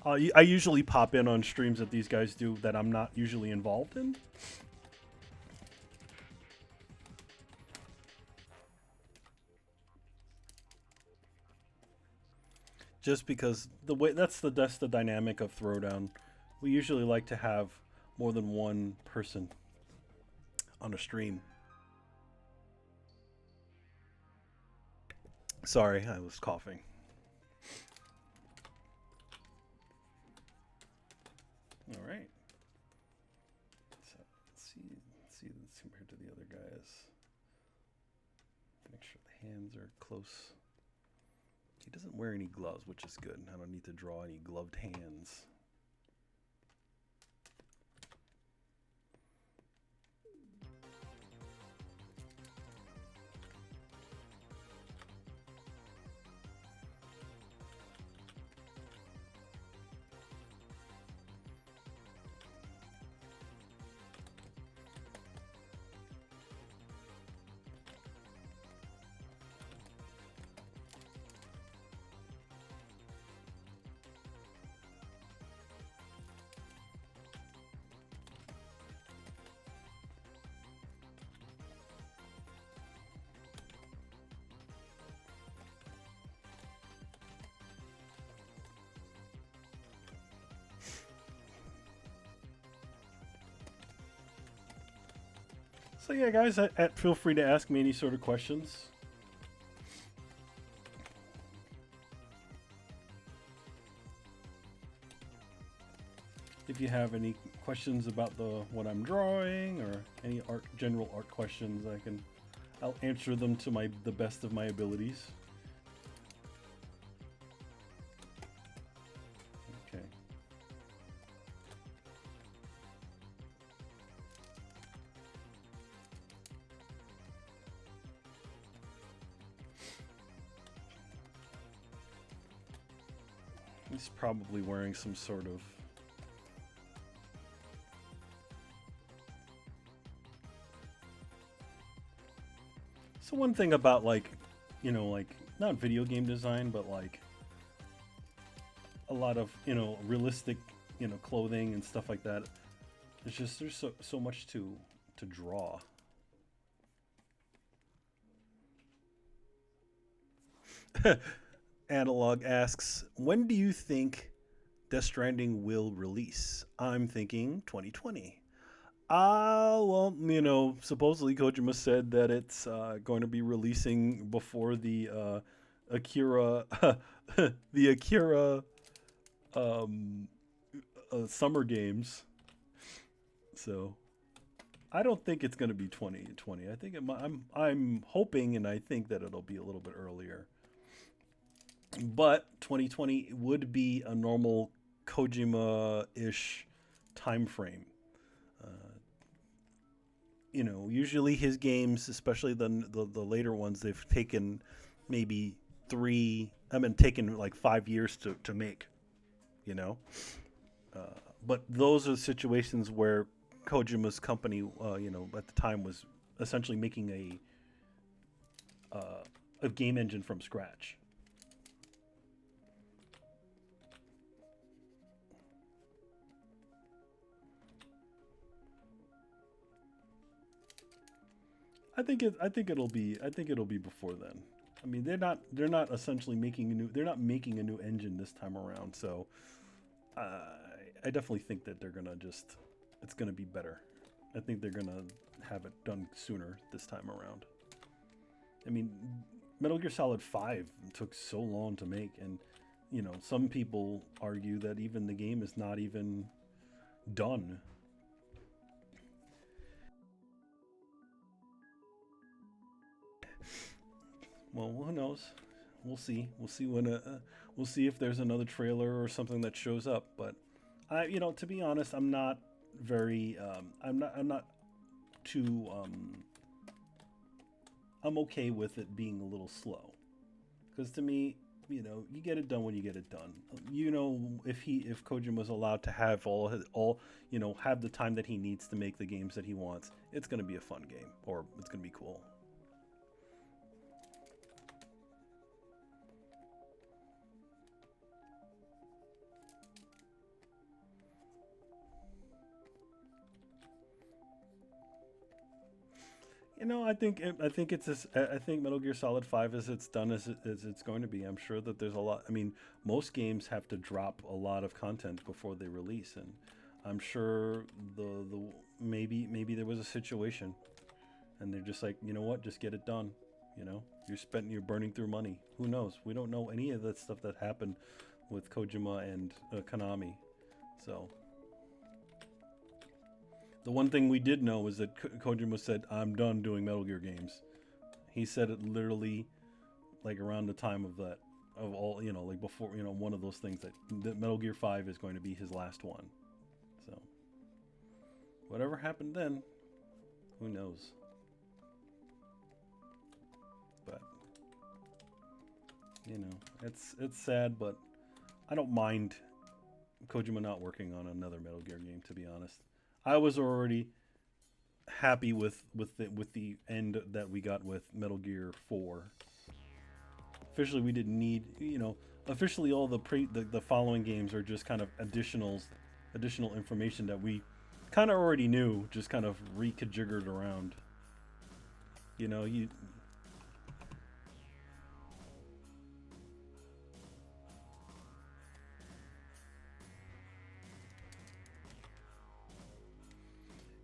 I usually pop in on streams that these guys do that I'm not usually involved in. Just because that's the dynamic of Throwdown. We usually like to have more than one person on a stream. Sorry, I was coughing. All right. So let's see this compared to the other guys. Make sure the hands are close. He doesn't wear any gloves, which is good. I don't need to draw any gloved hands. So yeah, guys, feel free to ask me any sort of questions. If you have any questions about what I'm drawing or any general art questions, I'll answer them to the best of my abilities. Okay. He's probably wearing some sort of So one thing about like not video game design, but like a lot of, realistic, clothing and stuff like that. There's so much to draw. Analog asks, when do you think Death Stranding will release? I'm thinking 2020. Well, supposedly Kojima said that it's going to be releasing before the Akira, the Akira um, summer games. So I don't think it's going to be 2020. I think I'm hoping and I think that it'll be a little bit earlier. But 2020 would be a normal Kojima-ish time frame. Uh, usually his games, especially the later ones, they've taken maybe taken like 5 years to make. You know, but those are situations where Kojima's company, at the time was essentially making a game engine from scratch. I think it'll be before then. I mean, they're not essentially making a new they're not making a new engine this time around. So uh, I definitely think that they're gonna just it's gonna be better. I think they're gonna have it done sooner this time around. I mean, Metal Gear Solid 5 took so long to make, and some people argue that even the game is not even done. Well, who knows? We'll see. We'll see if there's another trailer or something that shows up. But to be honest, I'm not very. I'm not too. I'm okay with it being a little slow, because to me, you get it done when you get it done. If Kojima was allowed to have all have the time that he needs to make the games that he wants, it's gonna be a fun game, or it's gonna be cool. I think I think Metal Gear Solid 5 is it's done as it's going to be. I'm sure that there's a lot. I mean, most games have to drop a lot of content before they release, and I'm sure the maybe there was a situation, and they're just like, you know what, just get it done. You're burning through money. Who knows? We don't know any of that stuff that happened with Kojima and Konami. So the one thing we did know is that Kojima said, "I'm done doing Metal Gear games." He said it literally like around the time of that of all like before one of those things that Metal Gear 5 is going to be his last one. So whatever happened then, who knows? But it's sad, but I don't mind Kojima not working on another Metal Gear game. To be honest, I was already happy with the end that we got with Metal Gear 4. Officially, we didn't need officially all the following games are just kind of additional information that we kind of already knew, just kind of reconfigured around. You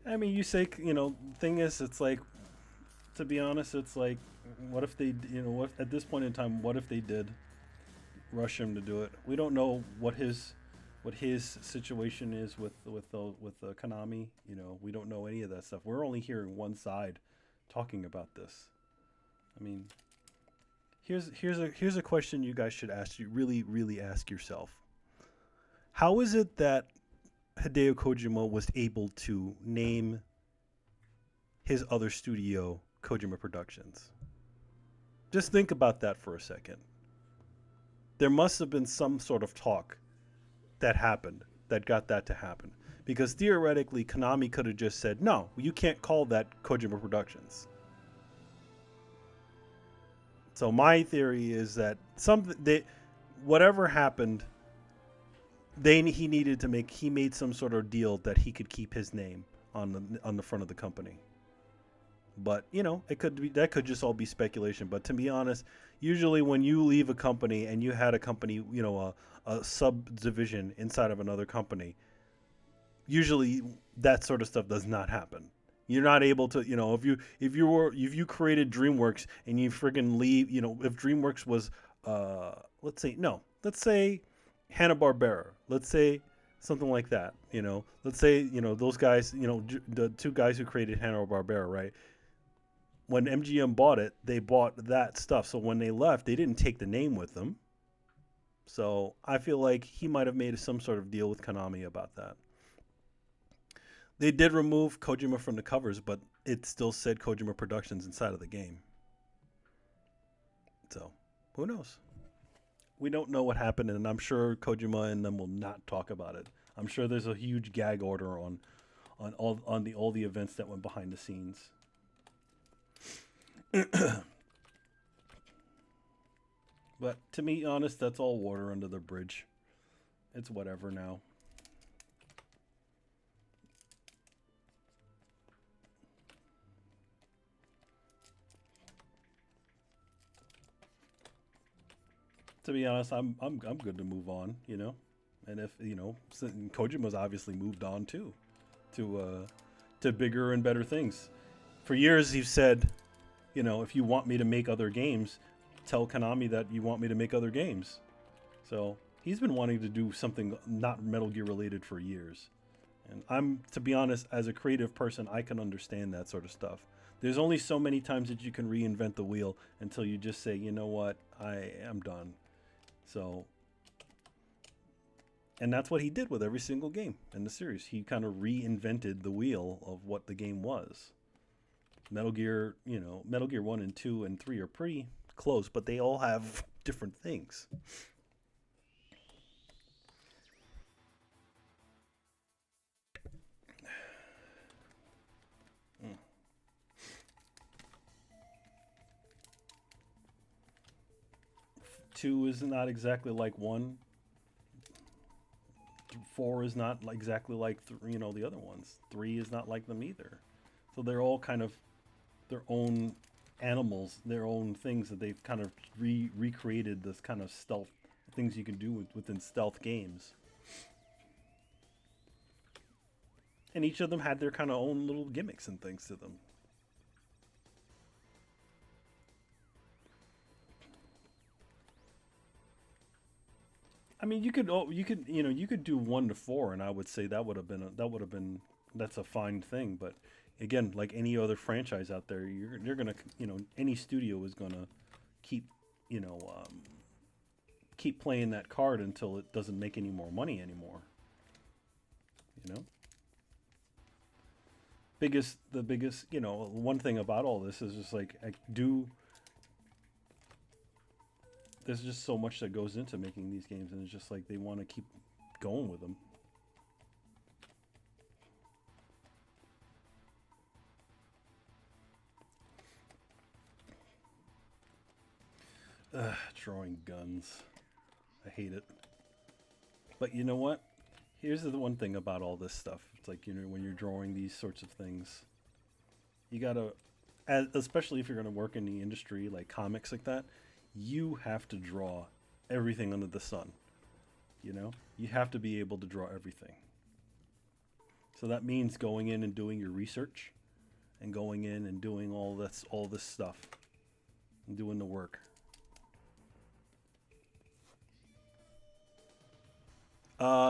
I mean, you say thing is, it's like, to be honest, it's like, what if they, what at this point in time, what if they did rush him to do it? We don't know what his situation is with Konami. We don't know any of that stuff. We're only hearing one side talking about this. I mean, here's a question you guys should ask. You really ask yourself. How is it that Hideo Kojima was able to name his other studio Kojima Productions? Just think about that for a second. There must have been some sort of talk that happened that got that to happen. Because theoretically, Konami could have just said, no, you can't call that Kojima Productions. So my theory is that whatever happened, he needed to he made some sort of deal that he could keep his name on the front of the company. But it could be that could just all be speculation. But to be honest, usually when you leave a company and you had a company, a subdivision inside of another company, usually that sort of stuff does not happen. You're not able to, if you created DreamWorks and you friggin' leave, if DreamWorks was, let's say no, let's say Hanna Barbera, let's say something like that, let's say those guys, the two guys who created Hanna Barbera, right? When MGM bought it, they bought that stuff. So when they left, they didn't take the name with them. So I feel like he might have made some sort of deal with Konami about that. They did remove Kojima from the covers, but it still said Kojima Productions inside of the game. So who knows? We don't know what happened, and I'm sure Kojima and them will not talk about it. I'm sure there's a huge gag order on all the events that went behind the scenes. But to be honest, that's all water under the bridge. It's whatever now. To be honest, I'm good to move on, And if Kojima's obviously moved on too, to bigger and better things. For years, he's said, if you want me to make other games, tell Konami that you want me to make other games. So he's been wanting to do something not Metal Gear related for years. And to be honest, as a creative person, I can understand that sort of stuff. There's only so many times that you can reinvent the wheel until you just say, you know what, I am done. So, and that's what he did with every single game in the series. He kind of reinvented the wheel of what the game was. Metal Gear, Metal Gear 1 and 2 and 3 are pretty close, but they all have different things. Two is not exactly like one. Four is not exactly like the other ones. Three is not like them either. So they're all kind of their own animals, their own things that they've kind of recreated this kind of stealth things you can do within stealth games. And each of them had their kind of own little gimmicks and things to them. I mean, you could do 1 to 4, and I would say that's a fine thing. But again, like any other franchise out there, you're gonna any studio is gonna keep keep playing that card until it doesn't make any more money anymore. You know, the biggest one thing about all this is just like there's just so much that goes into making these games, and it's just like they want to keep going with them. Drawing guns. I hate it. But you know what? Here's the one thing about all this stuff. It's like, when you're drawing these sorts of things, you gotta, especially if you're gonna work in the industry like comics like that, you have to draw everything under the sun. You have to be able to draw everything. So that means going in and doing your research, and going in and doing all this stuff, and doing the work.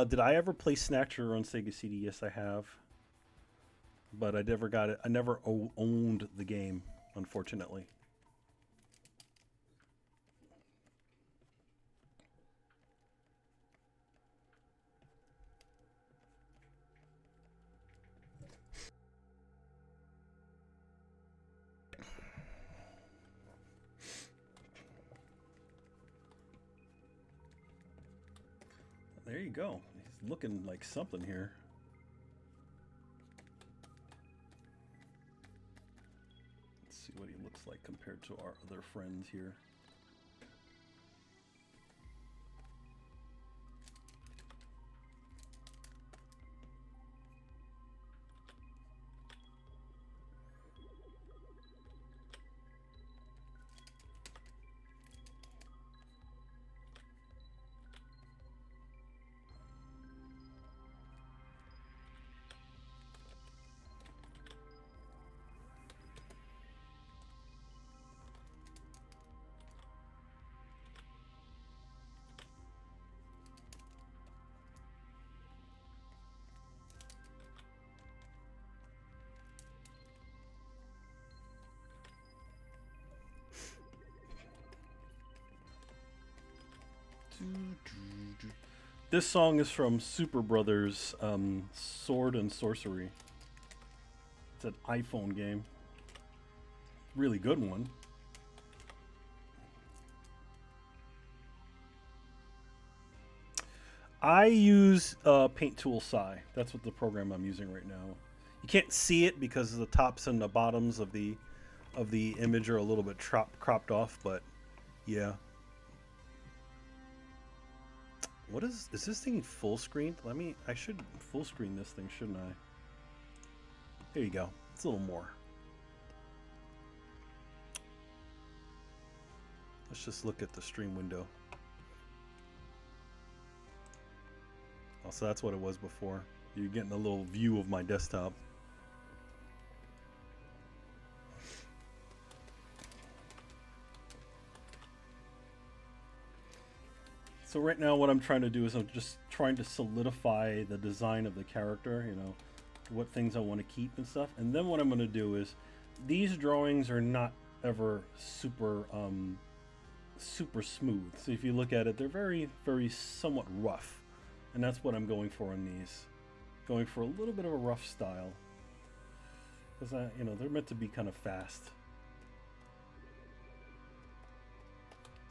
Did I ever play Snatcher on Sega CD? Yes, I have. But I never got it. I never owned the game, unfortunately. There you go. He's looking like something here. Let's see what he looks like compared to our other friends here. This song is from Super Brothers Sword and Sorcery. It's an iPhone game. Really good one. I use Paint Tool Psi. That's what the program I'm using right now. You can't see it because the tops and the bottoms of the image are a little bit cropped off, but yeah. What is this thing full screen? I should full screen this thing, shouldn't I? There you go. It's a little more. Let's just look at the stream window. Oh, so that's what it was before. You're getting a little view of my desktop. So right now what I'm trying to do is I'm just trying to solidify the design of the character, you know, what things I want to keep and stuff. And then what I'm going to do is, these drawings are not ever super super smooth. So if you look at it, they're very, very somewhat rough. And that's what I'm going for in these. Going for a little bit of a rough style. Because, you know, they're meant to be kind of fast.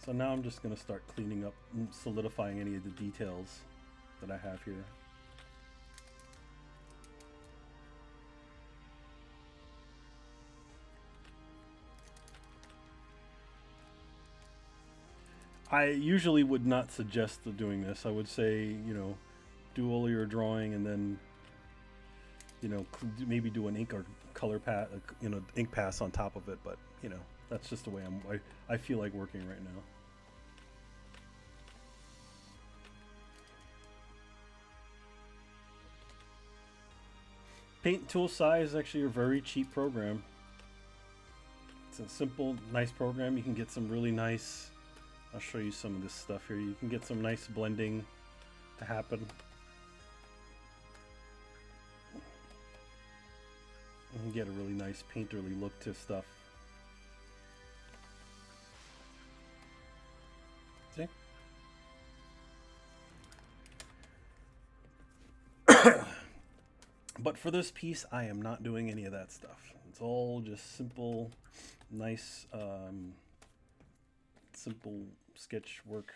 So now I'm just going to start cleaning up and solidifying any of the details that I have here. I usually would not suggest doing this. I would say, you know, do all your drawing and then, you know, maybe do an ink or color pass, you know, ink pass on top of it. But, you know, that's just the way I feel like working right now. Paint Tool Psi is actually a very cheap program. It's a simple, nice program. You can get some really nice, I'll show you some of this stuff here. You can get some nice blending to happen. You can get a really nice painterly look to stuff. See? But for this piece, I am not doing any of that stuff. It's all just simple, nice, simple sketch work.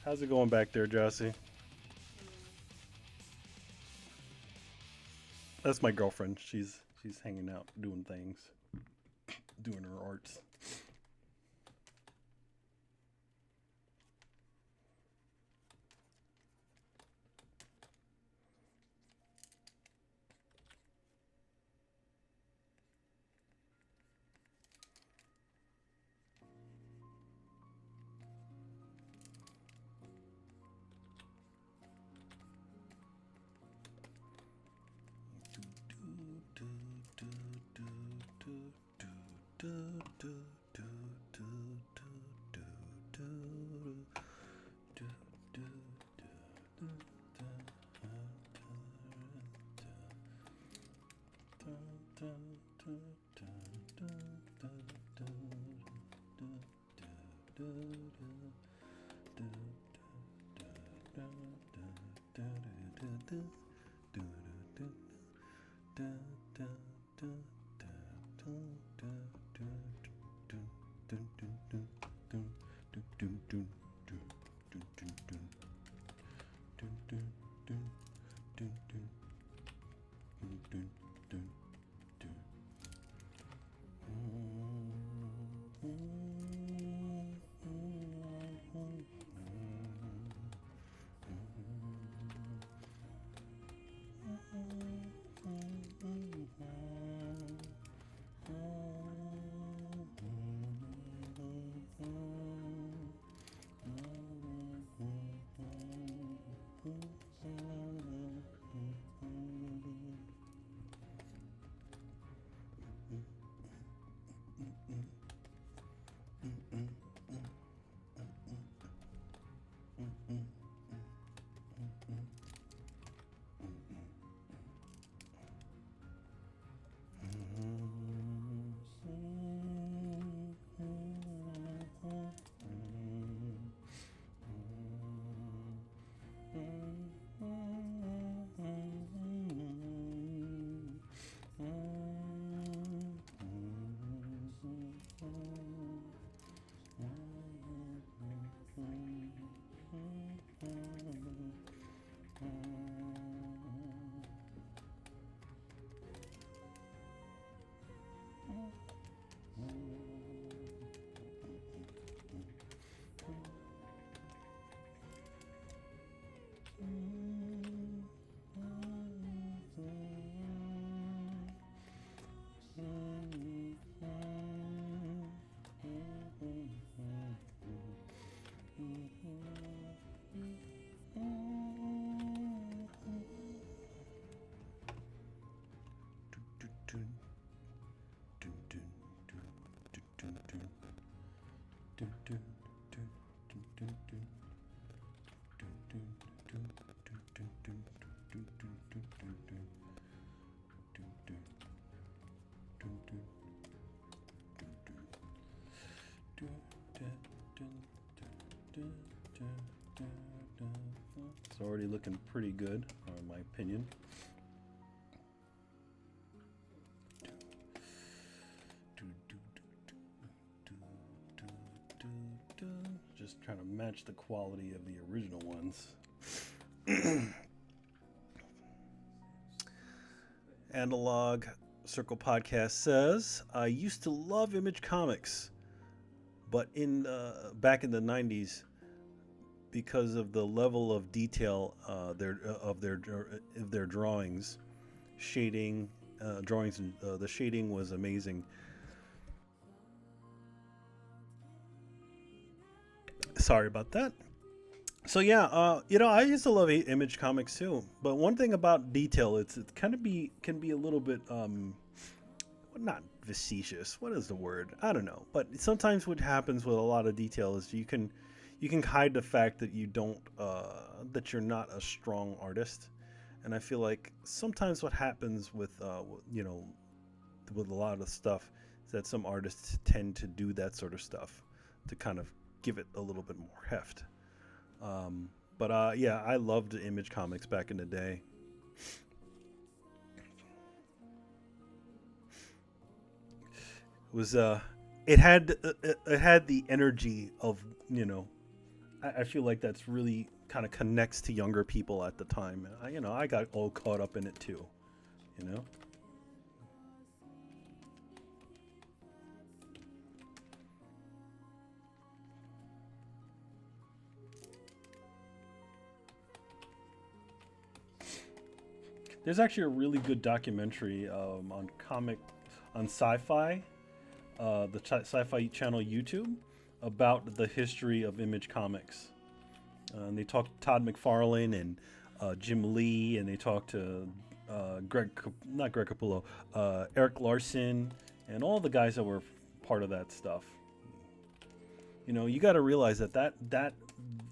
How's it going back there, Jossie? That's my girlfriend. She's hanging out, doing things, doing her arts. already looking pretty good, in my opinion. Just trying to match the quality of the original ones. Analog Circle Podcast says, I used to love Image Comics, but back in the 90s, because of the level of detail of their drawings, shading, the shading was amazing. Sorry about that. So yeah, I used to love Image Comics too. But one thing about detail, it kind of can be a little bit not facetious. What is the word? I don't know. But sometimes what happens with a lot of detail is you can hide the fact that that you're not a strong artist. And I feel like sometimes what happens with with a lot of stuff is that some artists tend to do that sort of stuff to kind of give it a little bit more heft. But yeah, I loved Image Comics back in the day. It was it had the energy of, I feel like that's really kind of connects to younger people at the time. I got all caught up in it too, you know. There's actually a really good documentary on sci-fi, sci-fi channel YouTube, about the history of Image Comics. And they talked to Todd McFarlane and Jim Lee, and they talked to not Greg Capullo, Eric Larson, and all the guys that were part of that stuff. You got to realize that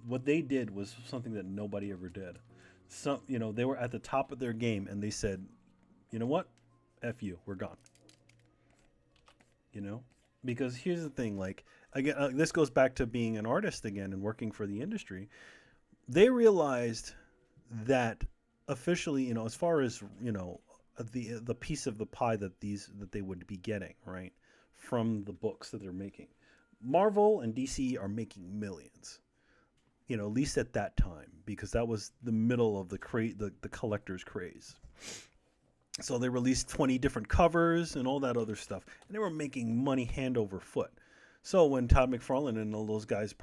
what they did was something that nobody ever did. They were at the top of their game, and they said, you know what, F you, we're gone. Because here's the thing, like, again, this goes back to being an artist again and working for the industry. They realized that officially, as far as, the piece of the pie that they would be getting, right, from the books that they're making, Marvel and DC are making millions. At least at that time, because that was the middle of the collector's craze. So they released 20 different covers and all that other stuff, and they were making money hand over foot. So when Todd McFarlane and all those guys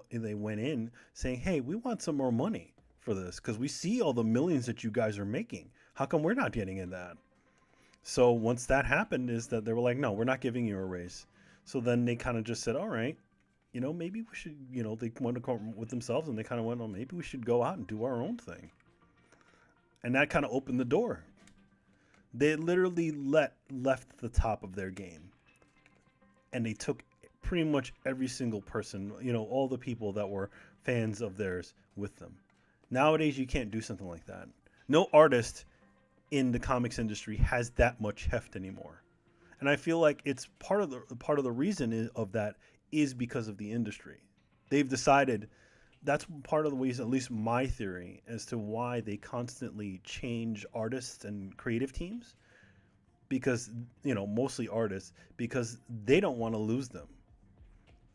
they went in saying, "Hey, we want some more money for this because we see all the millions that you guys are making. How come we're not getting in that?" So once that happened, is that they were like, "No, we're not giving you a raise." So then they kind of just said, "All right. Maybe we should," they went to come with themselves and they kind of went, "Oh, maybe we should go out and do our own thing." And that kind of opened the door. They literally left the top of their game. And they took pretty much every single person, all the people that were fans of theirs with them. Nowadays, you can't do something like that. No artist in the comics industry has that much heft anymore. And I feel like it's part of the reason of that is because of the industry. They've decided that's part of the reason, at least my theory, as to why they constantly change artists and creative teams. Because, mostly artists, because they don't want to lose them.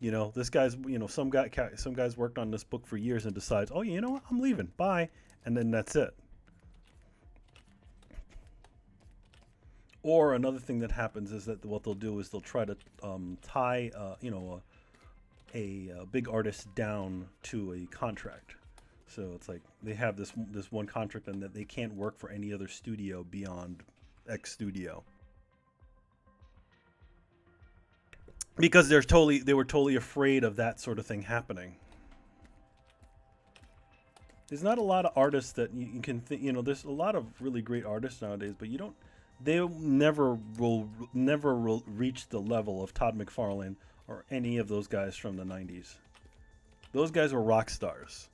This guy's, some guys worked on this book for years and decides, "Oh, you know what? I'm leaving. Bye." And then that's it. Or another thing that happens is that what they'll do is they'll try to tie, a big artist down to a contract. So it's like they have this one contract and that they can't work for any other studio beyond X studio. Because they were totally afraid of that sort of thing happening. There's not a lot of artists that you can think, there's a lot of really great artists nowadays, but they never will reach the level of Todd McFarlane or any of those guys from the 90s. Those guys were rock stars.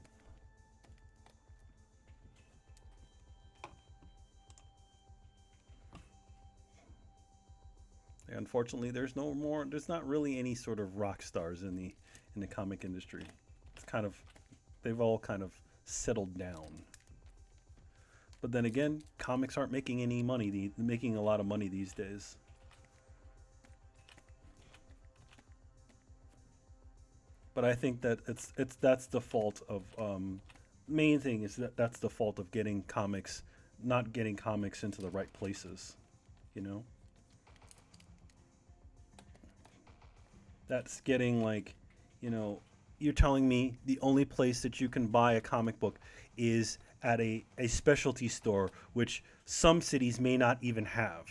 And unfortunately, there's not really any sort of rock stars in the comic industry. It's they've all kind of settled down. But then again, comics aren't making any money. Making a lot of money these days. But I think that that's the fault of main thing is that that's the fault of getting comics, not getting comics into the right places. You know, that's getting like, you know, you're telling me the only place that you can buy a comic book is at a specialty store, which some cities may not even have.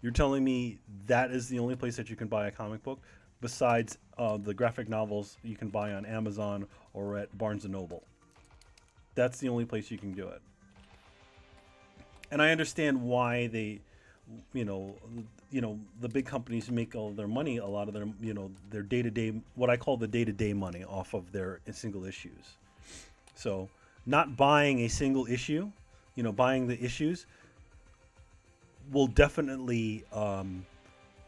You're telling me that is the only place that you can buy a comic book besides the graphic novels you can buy on Amazon or at Barnes and Noble. That's the only place you can do it. And I understand why they, you know, the big companies make all their money, a lot of their, their day to day, what I call the day to day money off of their single issues. So, not buying a single issue, buying the issues will definitely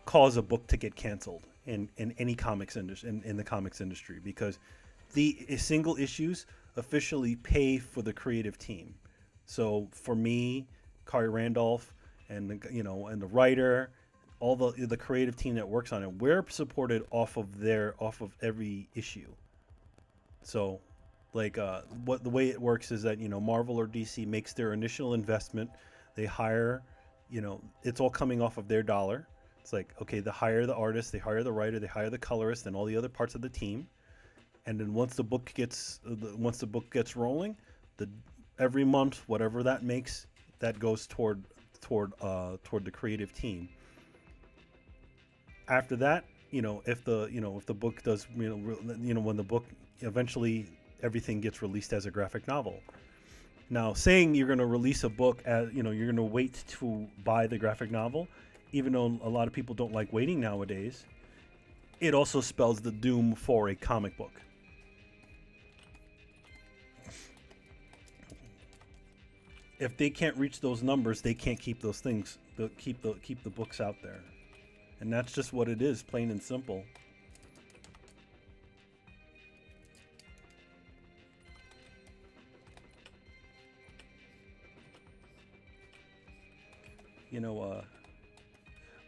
cause a book to get canceled in any comics industry in the comics industry because the single issues officially pay for the creative team. So for me, Kari Randolph, and and the writer, all the creative team that works on it, we're supported off of every issue. So, like, what the way it works is that Marvel or DC makes their initial investment, they hire, it's all coming off of their dollar. It's like, okay, they hire the artist, they hire the writer, they hire the colorist, and all the other parts of the team. And then once the book gets rolling, the every month whatever that makes, that goes toward the creative team. After that, if the book does, when the book eventually everything gets released as a graphic novel. Now, saying you're going to release a book as, you're going to wait to buy the graphic novel, even though a lot of people don't like waiting nowadays, it also spells the doom for a comic book. If they can't reach those numbers, they can't keep those things, keep the books out there. And that's just what it is, plain and simple.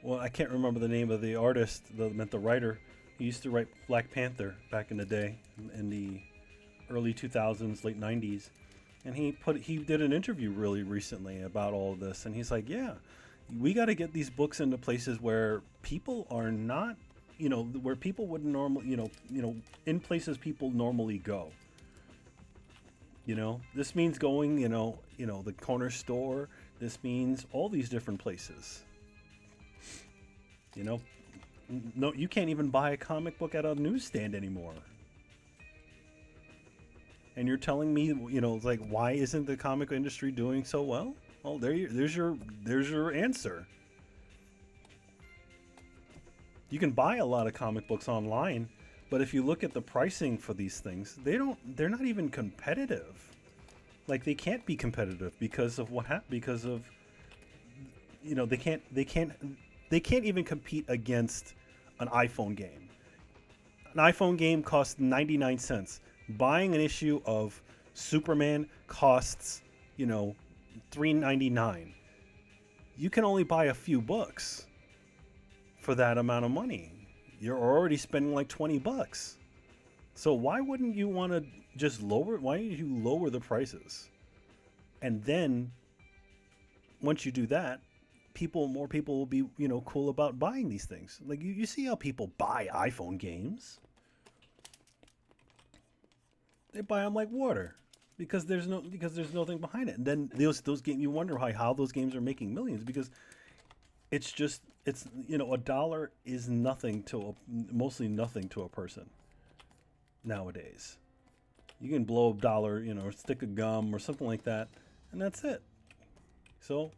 Well, I can't remember the name of the artist, the writer. He used to write Black Panther back in the day, in the early 2000s, late 90s. And he did an interview really recently about all of this, and he's like, yeah, we got to get these books into places where people are not, where people would normally, in places people normally go. This means going, the corner store. This means all these different places. No, you can't even buy a comic book at a newsstand anymore. And you're telling me, it's like, why isn't the comic industry doing so well? Well, there's your answer. You can buy a lot of comic books online, but if you look at the pricing for these things, they're not even competitive. Like, they can't be competitive because of because of they can't even compete against an iPhone game. An iPhone game costs 99 cents. Buying an issue of Superman costs, $3.99. You can only buy a few books for that amount of money. You're already spending like $20. So why wouldn't you want to just why don't you lower the prices? And then once you do that, more people will be, cool about buying these things. Like you see how people buy iPhone games. They buy them like water because there's nothing behind it. And then those games, you wonder how those games are making millions because it's a dollar is mostly nothing to a person nowadays. You can blow a dollar, or stick of gum or something like that, and that's it. So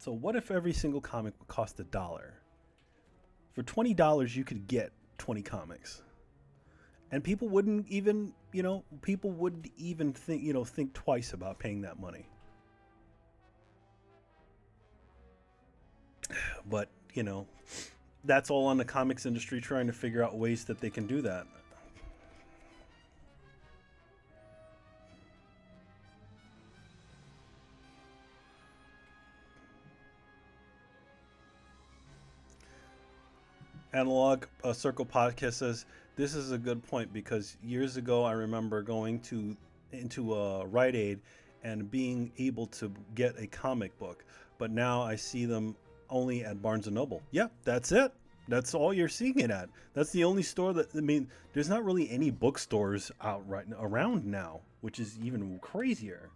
what if every single comic would cost $1? For $20, you could get 20 comics, and people wouldn't even think twice about paying that money. But that's all on the comics industry trying to figure out ways that they can do that. Analog Circle Podcast says this is a good point because years ago I remember going to into a Rite Aid and being able to get a comic book, but now I see them only at Barnes and Noble. Yeah, that's it. That's all you're seeing it at. That's the only store that I mean. There's not really any bookstores out right around now, which is even crazier.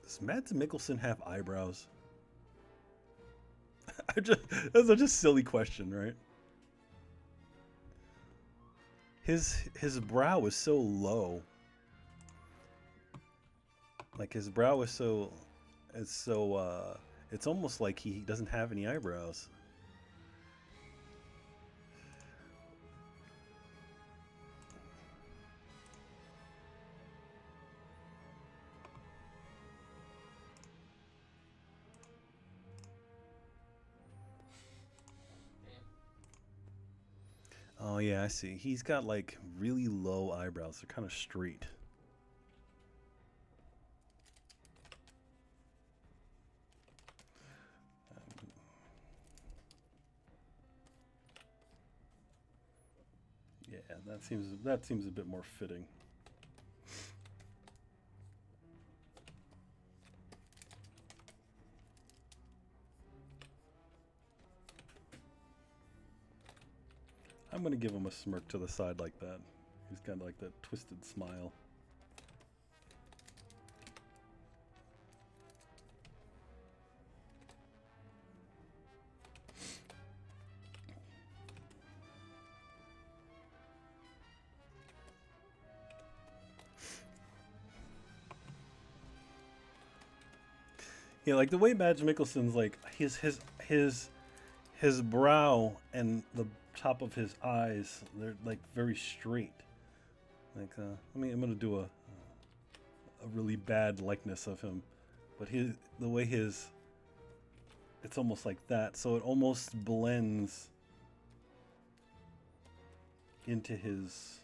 Does Mads Mikkelsen have eyebrows? That's such a silly question, right? His brow is so low. Like his brow is so, it's almost like he doesn't have any eyebrows. Oh yeah, I see. He's got like really low eyebrows. They're kind of straight. Yeah, that seems a bit more fitting. I'm gonna give him a smirk to the side like that. He's got like that twisted smile. Yeah, like the way Mads Mikkelsen's like his brow and the top of his eyes, they're like very straight. Like I'm gonna do a really bad likeness of him, but the way it's almost like that, so it almost blends into his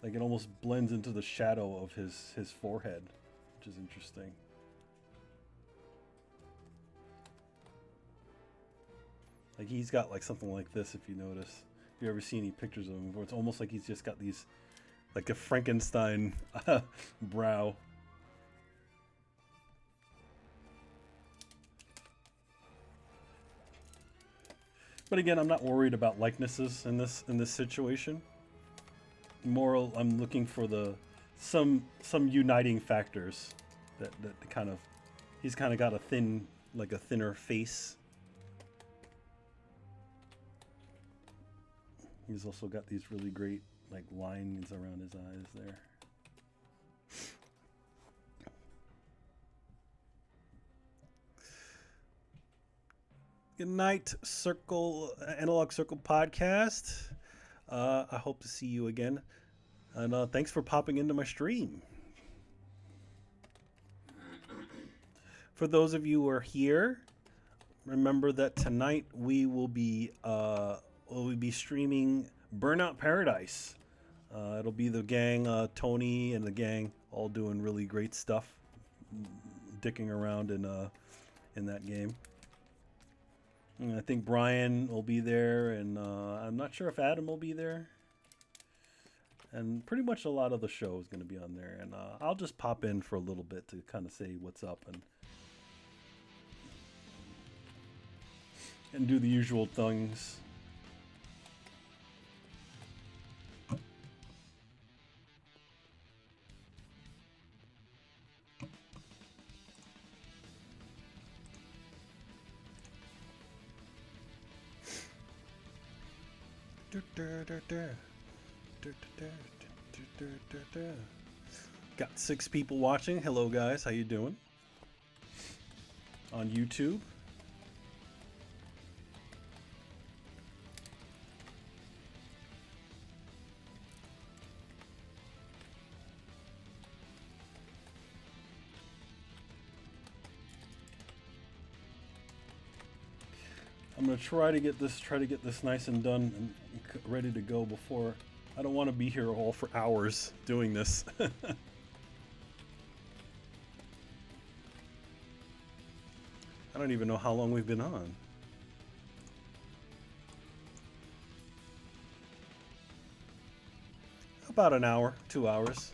like it almost blends into the shadow of his forehead, which is interesting. Like he's got like something like this, if you notice. If you ever see any pictures of him, where it's almost like he's just got these, like a Frankenstein brow. But again, I'm not worried about likenesses in this situation. More, I'm looking for some uniting factors that kind of, he's kind of got a thinner face. He's also got these really great like lines around his eyes there. Good night, Analog Circle Podcast. I hope to see you again, and thanks for popping into my stream. For those of you who are here, remember that tonight we'll be streaming Burnout Paradise. It'll be the gang, Tony and the gang, all doing really great stuff, dicking around in that game. And I think Brian will be there, and I'm not sure if Adam will be there. And pretty much a lot of the show is going to be on there, and I'll just pop in for a little bit to kind of say what's up and do the usual things. Got 6 people watching. Hello guys, how you doing? On YouTube. I'm gonna try to get this nice and done and ready to go before I don't want to be here all for hours doing this. I don't even know how long we've been on. About an hour, 2 hours.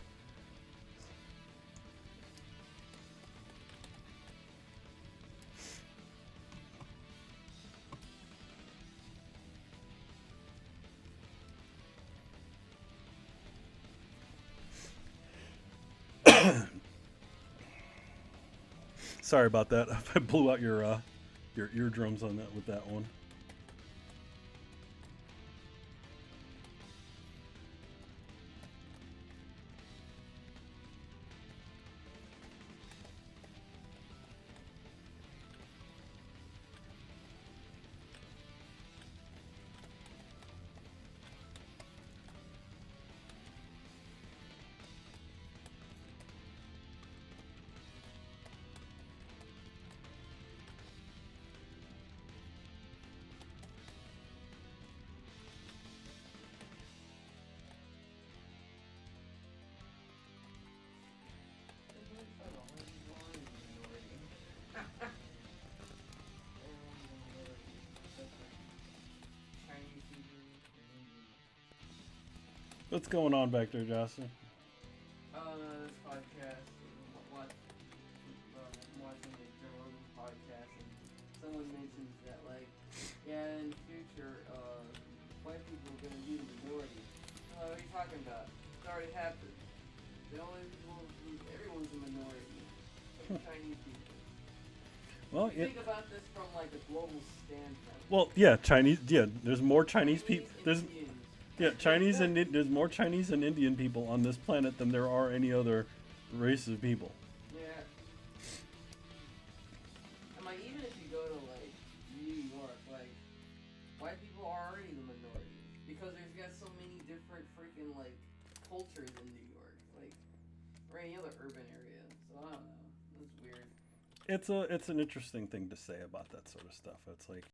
Sorry about that. I blew out your eardrums on that with that one. What's going on back there, Jocelyn? This podcast, watching the Joe Rogan podcast, and someone mentions that, like, yeah, in the future, white people are going to be the minority. What are you talking about? It's already happened. The only people, everyone's a minority. Like Chinese people. Well, If you think about this from, like, a global standpoint. well, yeah, Chinese. Yeah, there's more Chinese people. There's Indians. Chinese and there's more Chinese and Indian people on this planet than there are any other race of people. Yeah. And like even if you go to like New York, like white people are already the minority because there's got so many different freaking like cultures in New York, like or any other urban area. So I don't know. That's weird. It's an interesting thing to say about that sort of stuff. It's like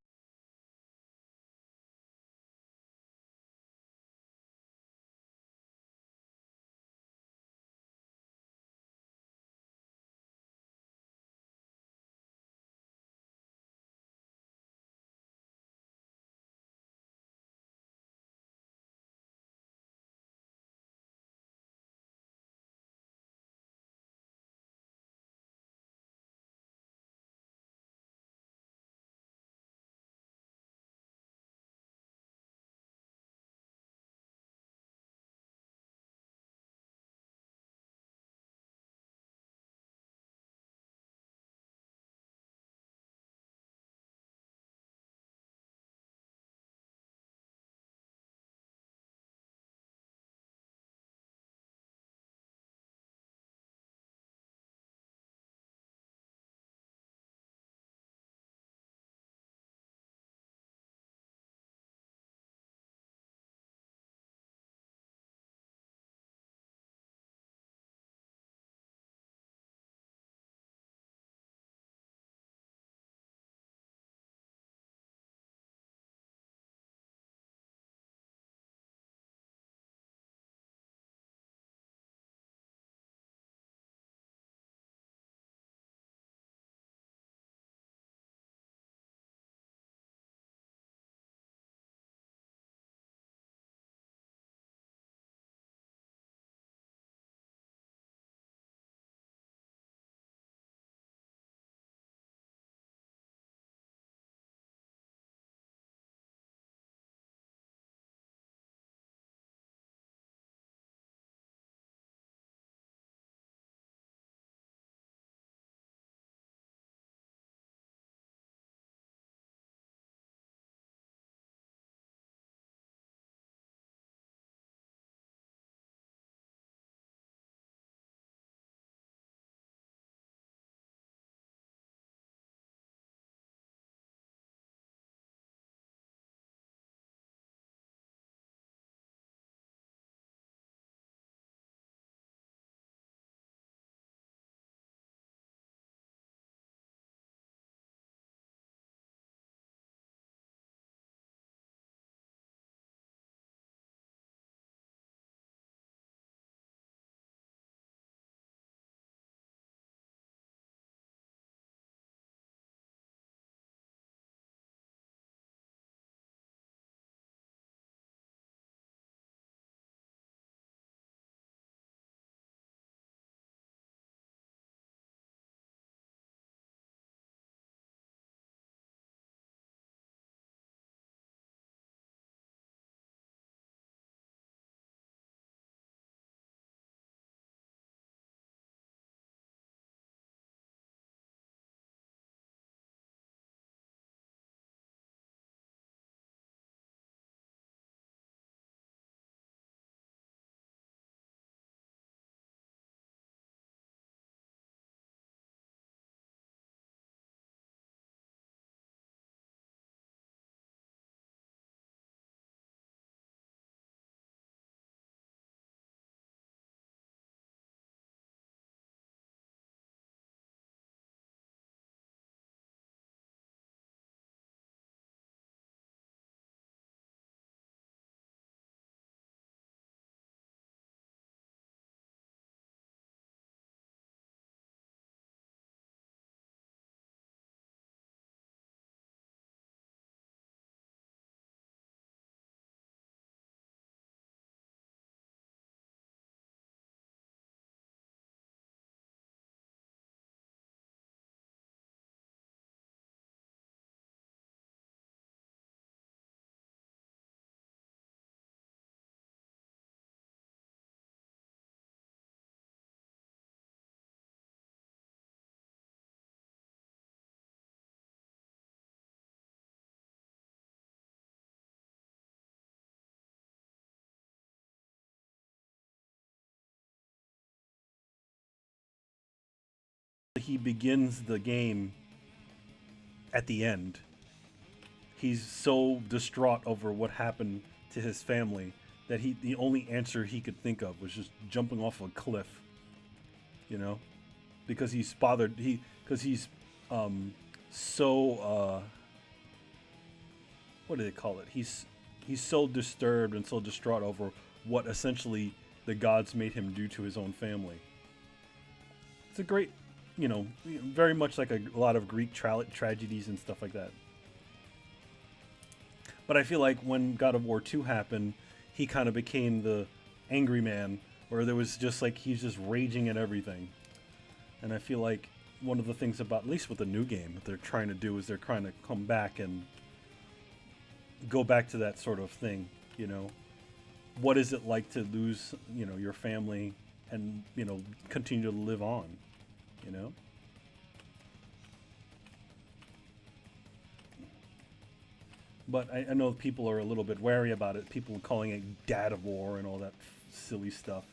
he begins the game at the end, he's so distraught over what happened to his family that the only answer he could think of was just jumping off a cliff, you know, because he's bothered. Because he's so what do they call it? He's so disturbed and so distraught over what essentially the gods made him do to his own family. It's a great, you know, very much like a lot of Greek tragedies and stuff like that. But I feel like when God of War 2 happened, he kind of became the angry man, where there was just like he's just raging at everything. And I feel like one of the things about, at least with the new game, that they're trying to do is they're trying to come back and go back to that sort of thing, you know. What is it like to lose, you know, your family and, you know, continue to live on, you know? But I know people are a little bit wary about it. People calling it Dad of War and all that silly stuff.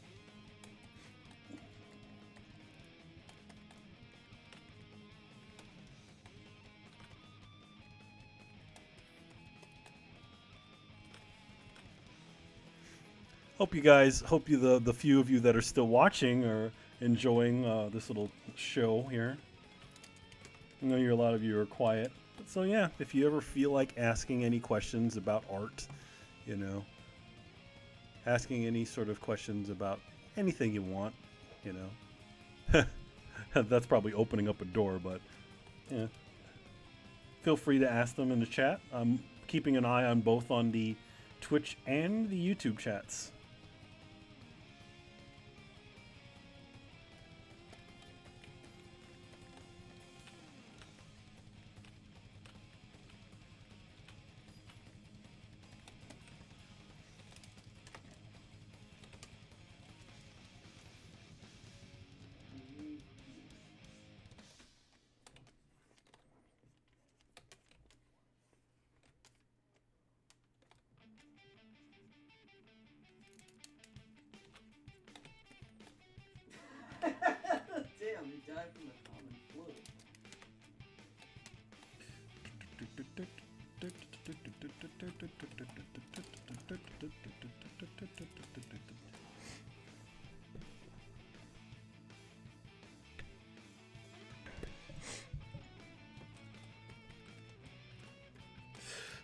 Hope the few of you that are still watching are enjoying this little show here. I know a lot of you are quiet. So yeah, if you ever feel like asking any questions about art, you know, asking any sort of questions about anything you want, you know, that's probably opening up a door, but yeah, feel free to ask them in the chat. I'm keeping an eye on both on the Twitch and the YouTube chats. Damn, he died from the common flu.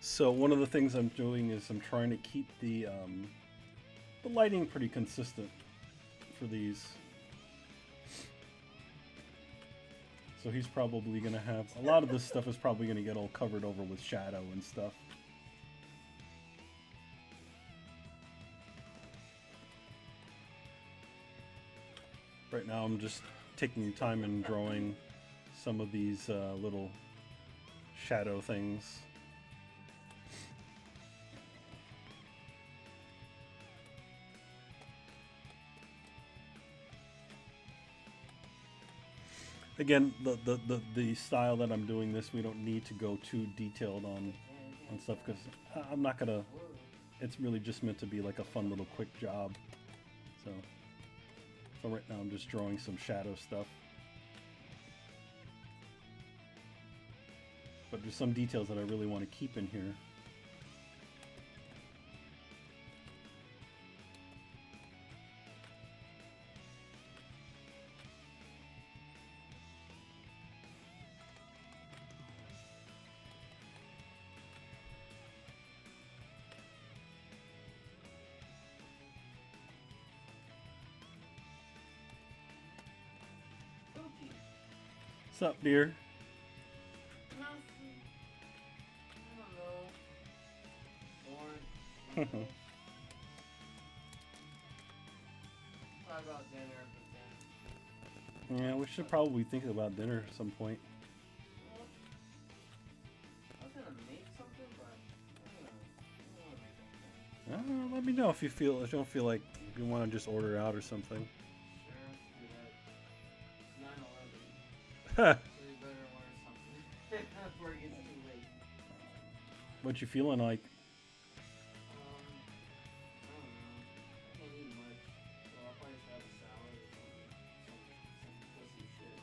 So one of the things I'm doing is I'm trying to keep the lighting pretty consistent for these. So he's probably going to have, a lot of this stuff is probably going to get all covered over with shadow and stuff. Right now I'm just taking time and drawing some of these little shadow things. Again, the style that I'm doing this, we don't need to go too detailed on stuff because I'm not gonna. It's really just meant to be like a fun little quick job. So right now I'm just drawing some shadow stuff. But there's some details that I really want to keep in here. What's up, dear? Nothing. I don't know. Bored. Talk about dinner, but then. Yeah, we should probably think about dinner at some point. Well, I was gonna make something, but I don't wanna make something. Let me know if you don't feel like you want to just order out or something. Sure, let's do that. 9/11. Huh. So you better order something before it gets too late. What you feeling like? I don't know. I can't eat much. Well, I'll probably just have a salad or some pussy shit.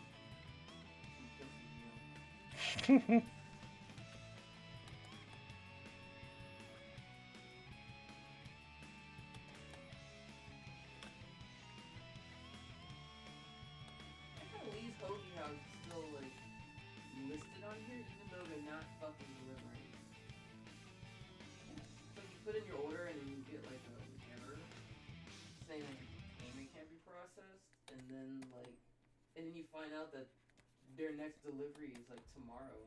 on here even though they're not fucking delivering. So you put in your order and then you get like an error saying like payment can't be processed, and then you find out that their next delivery is like tomorrow.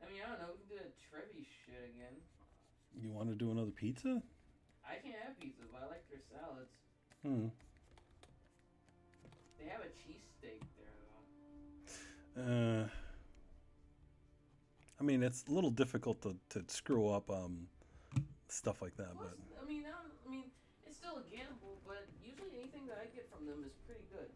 I mean, I don't know, we can do that Trevi shit again. You want to do another pizza? I can't have pizza, but I like their salads. They have a cheesesteak there, though. I mean, it's a little difficult to screw up stuff like that, Plus, but I mean, it's still a gamble, but usually anything that I get from them is pretty good.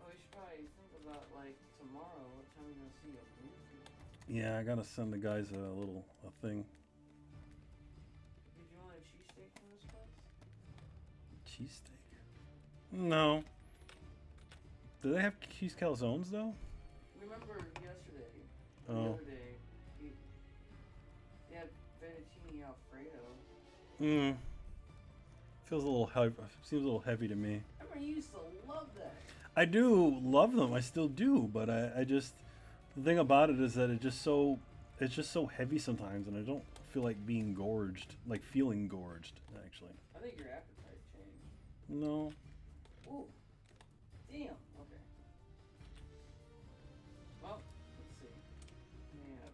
We should probably think about like tomorrow what time we're gonna see a movie. yeah, I gotta send the guys a thing. Did you want a cheesesteak from this place? Cheesesteak? No. Do they have cheese calzones though? Remember yesterday? Oh. The other day, they had fettuccine alfredo. Feels a little heavy. Seems a little heavy to me. I remember you used to love that. I do love them. I still do, but I just the thing about it is that it's just so heavy sometimes, and I don't feel like being gorged, like feeling gorged. Actually, I think your appetite changed. no. Ooh, damn. Okay. Well, let's see. Yeah.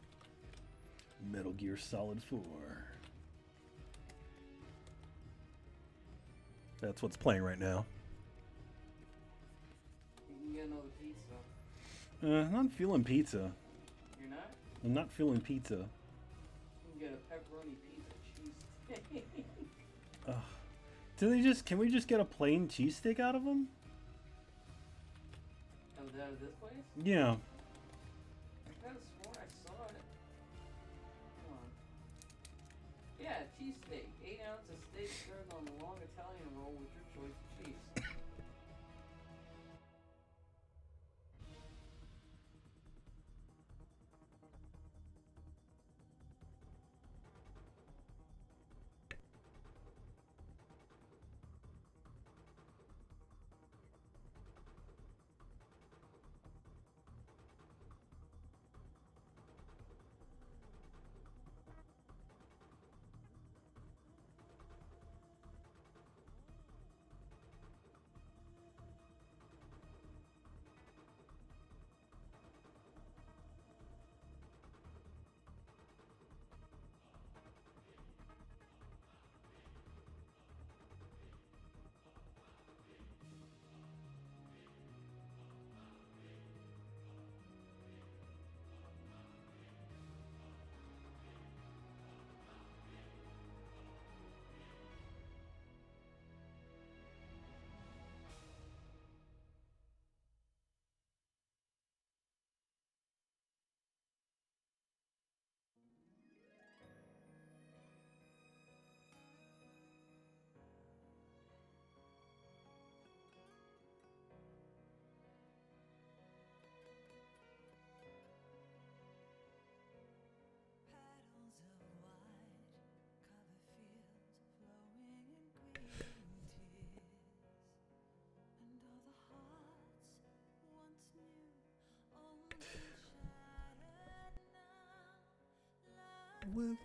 Metal Gear Solid 4. That's what's playing right now. You can get another pizza. I'm not feeling pizza. You're not? I'm not feeling pizza. You can get a pepperoni pizza cheesesteak. Can we just get a plain cheesesteak out of them? Oh, that of this place? Yeah. I could have sworn I saw it. Come on. Yeah, cheesesteak. 8 ounces of steak served on the long Italian roll with your choice of cheese. With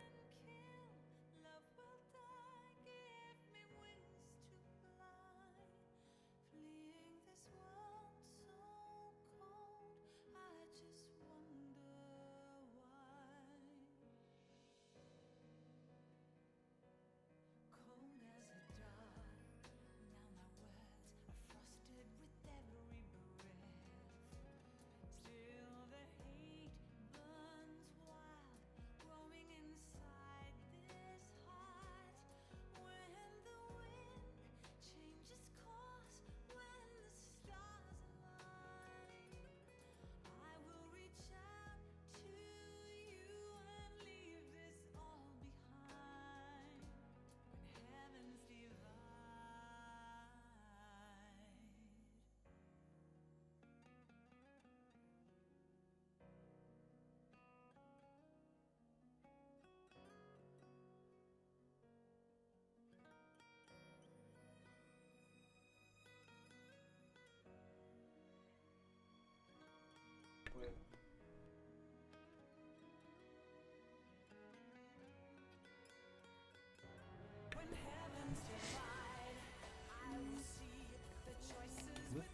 Still the hate burns wild, growing inside.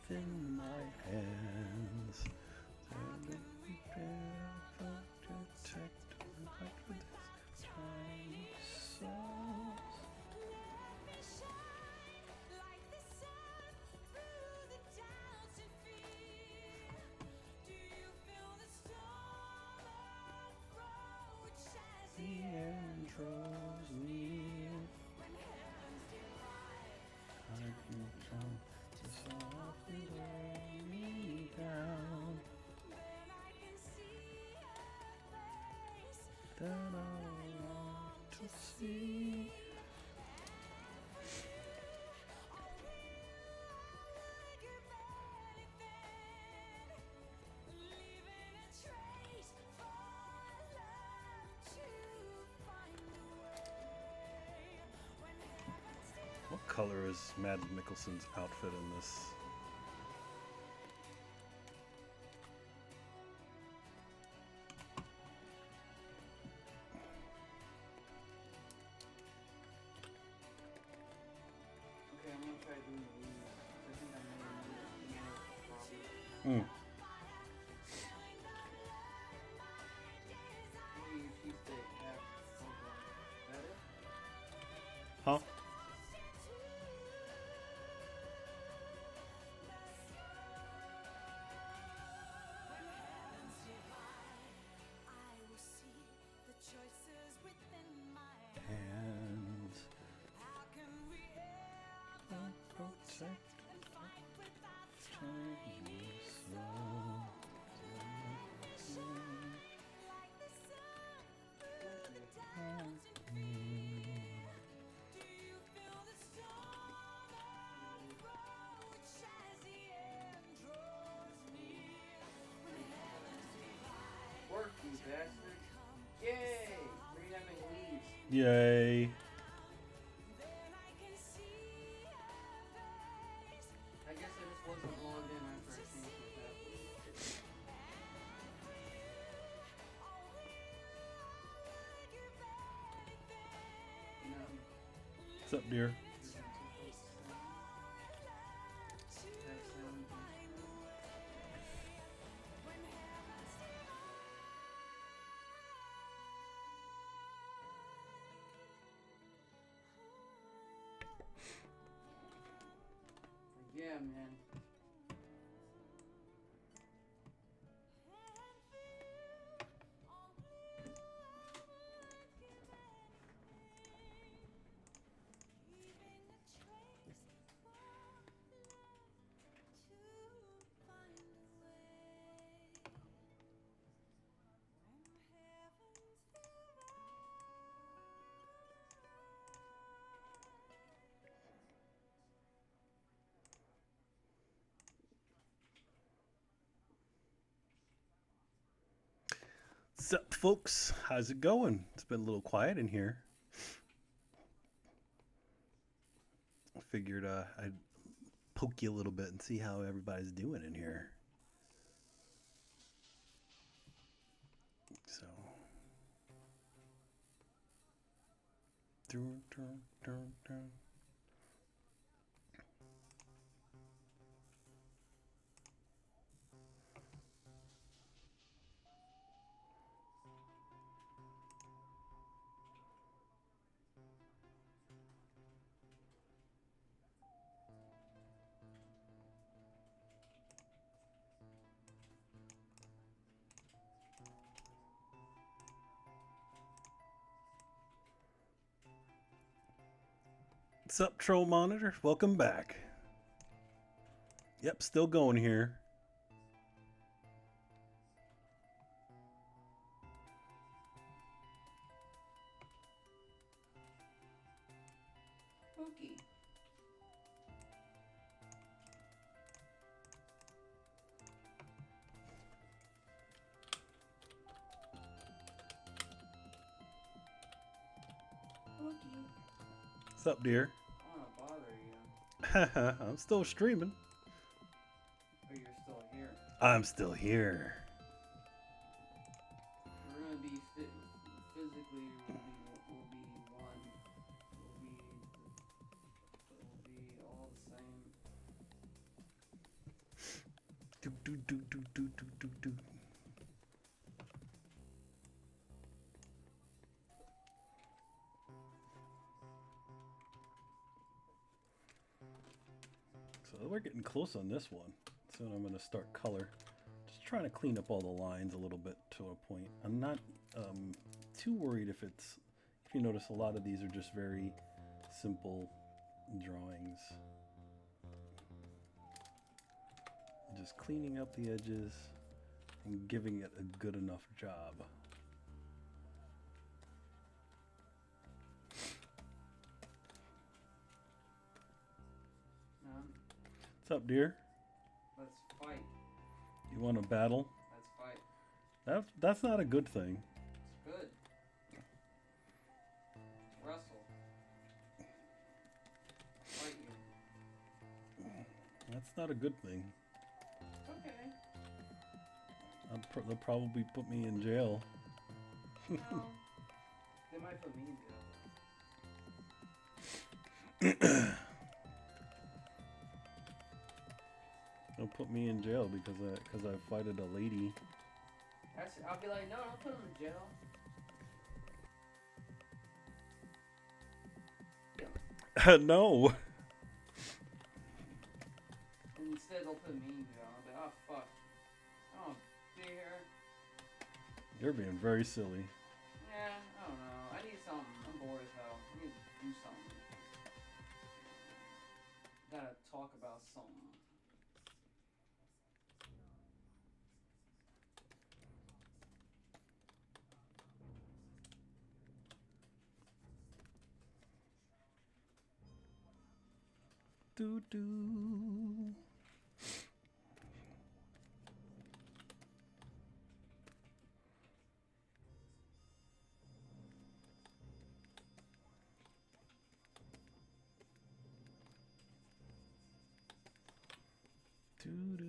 within my hands. Protect my life with this tiny soul. The end draws near. I can come to softly lay me down. That I want to see. What color is Mads Mikkelsen's outfit in this? Okay, I'm gonna try doing the leaves. I think I may have nailed the problem. Maybe your cheesesteak have something better? Huh? Hands. Protect tiny soul. Work, you bastard. Yay! Rehemming leaves. Yay. I guess I just wasn't logged in after I changed my password. No. What's up, dear? Yeah, man. What's up, folks? How's it going? It's been a little quiet in here. I figured I'd poke you a little bit and see how everybody's doing in here. So, dun, dun, dun, dun. What's up, Troll Monitor? Welcome back. Yep, still going here. Spooky. Spooky. What's up, dear? I don't wanna bother you. I'm still streaming. But you're still here. I'm still here. We're gonna be physically. We'll be one. We'll be all the same. getting close on this one. So I'm going to start color. Just trying to clean up all the lines a little bit to a point. I'm not too worried if you notice a lot of these are just very simple drawings. Just cleaning up the edges and giving it a good enough job. What's up, dear? Let's fight. You want to battle? Let's fight. That's not a good thing. It's good. Wrestle. Fight you. That's not a good thing. Okay. They'll probably put me in jail. No. They might put me in jail. They'll put me in jail because I fighted a lady. I'll be like, no, don't put him in jail. No. And instead, they'll put me in jail. I'll be like, oh, fuck. I don't be here. You're being very silly. Yeah, I don't know. I need something. I'm bored as hell. I need to do something. Gotta talk about something. Doo doo. Doo doo.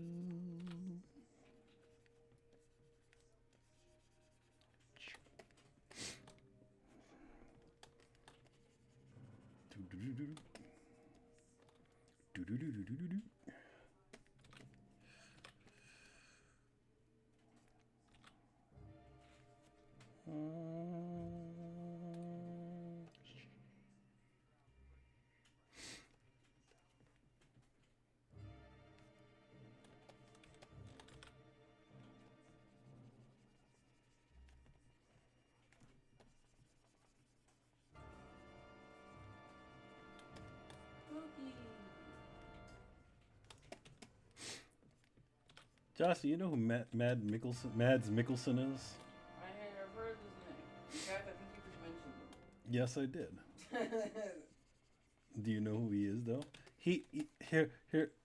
Doo doo doo doo. Do do do do do do do. Josh, do you know who Mads Mikkelsen is? I have heard his name. In fact, I think you just mentioned him. Yes, I did. Do you know who he is, though? Here,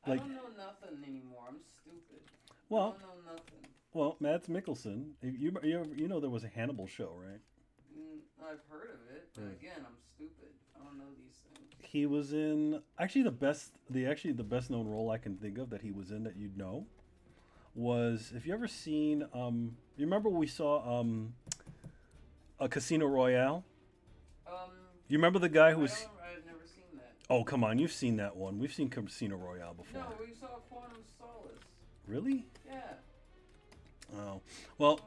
like. I don't know nothing anymore. I'm stupid. Well, I don't know nothing. Well, Mads Mikkelsen. You know there was a Hannibal show, right? I've heard of it, but again, I'm stupid. I don't know these things. He was in the best known role I can think of that he was in that you'd know was, if you ever seen you remember we saw a Casino Royale? You remember the guy who was I've never seen that. Oh, come on, you've seen that one. We've seen Casino Royale before. No, we saw Quantum Solace. Really? Yeah. Oh. Well,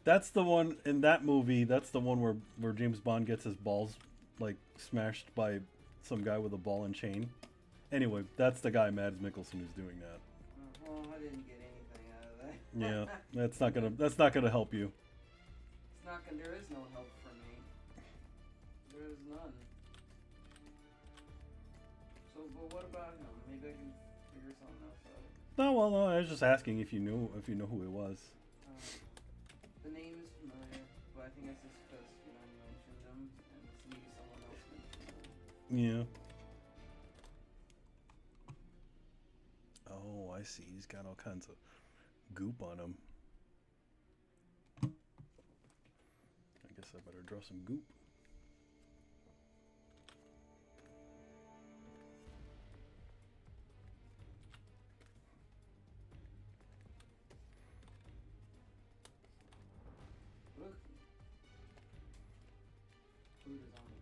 that's the one in that movie. That's the one where James Bond gets his balls like smashed by some guy with a ball and chain. Anyway, that's the guy Mads Mikkelsen who's doing that. Well, I didn't get anything out of that. Yeah, that's not gonna help you. It's not gonna. There is no help for me. There is none. So, but what about him? Maybe I can figure something else out. No, I was just asking if you know who it was. The name is familiar, but I think that's just because you mentioned them, and it's maybe someone else mentioned them. Yeah. Oh, I see. He's got all kinds of goop on him. I guess I better draw some goop. Look. Food is on it.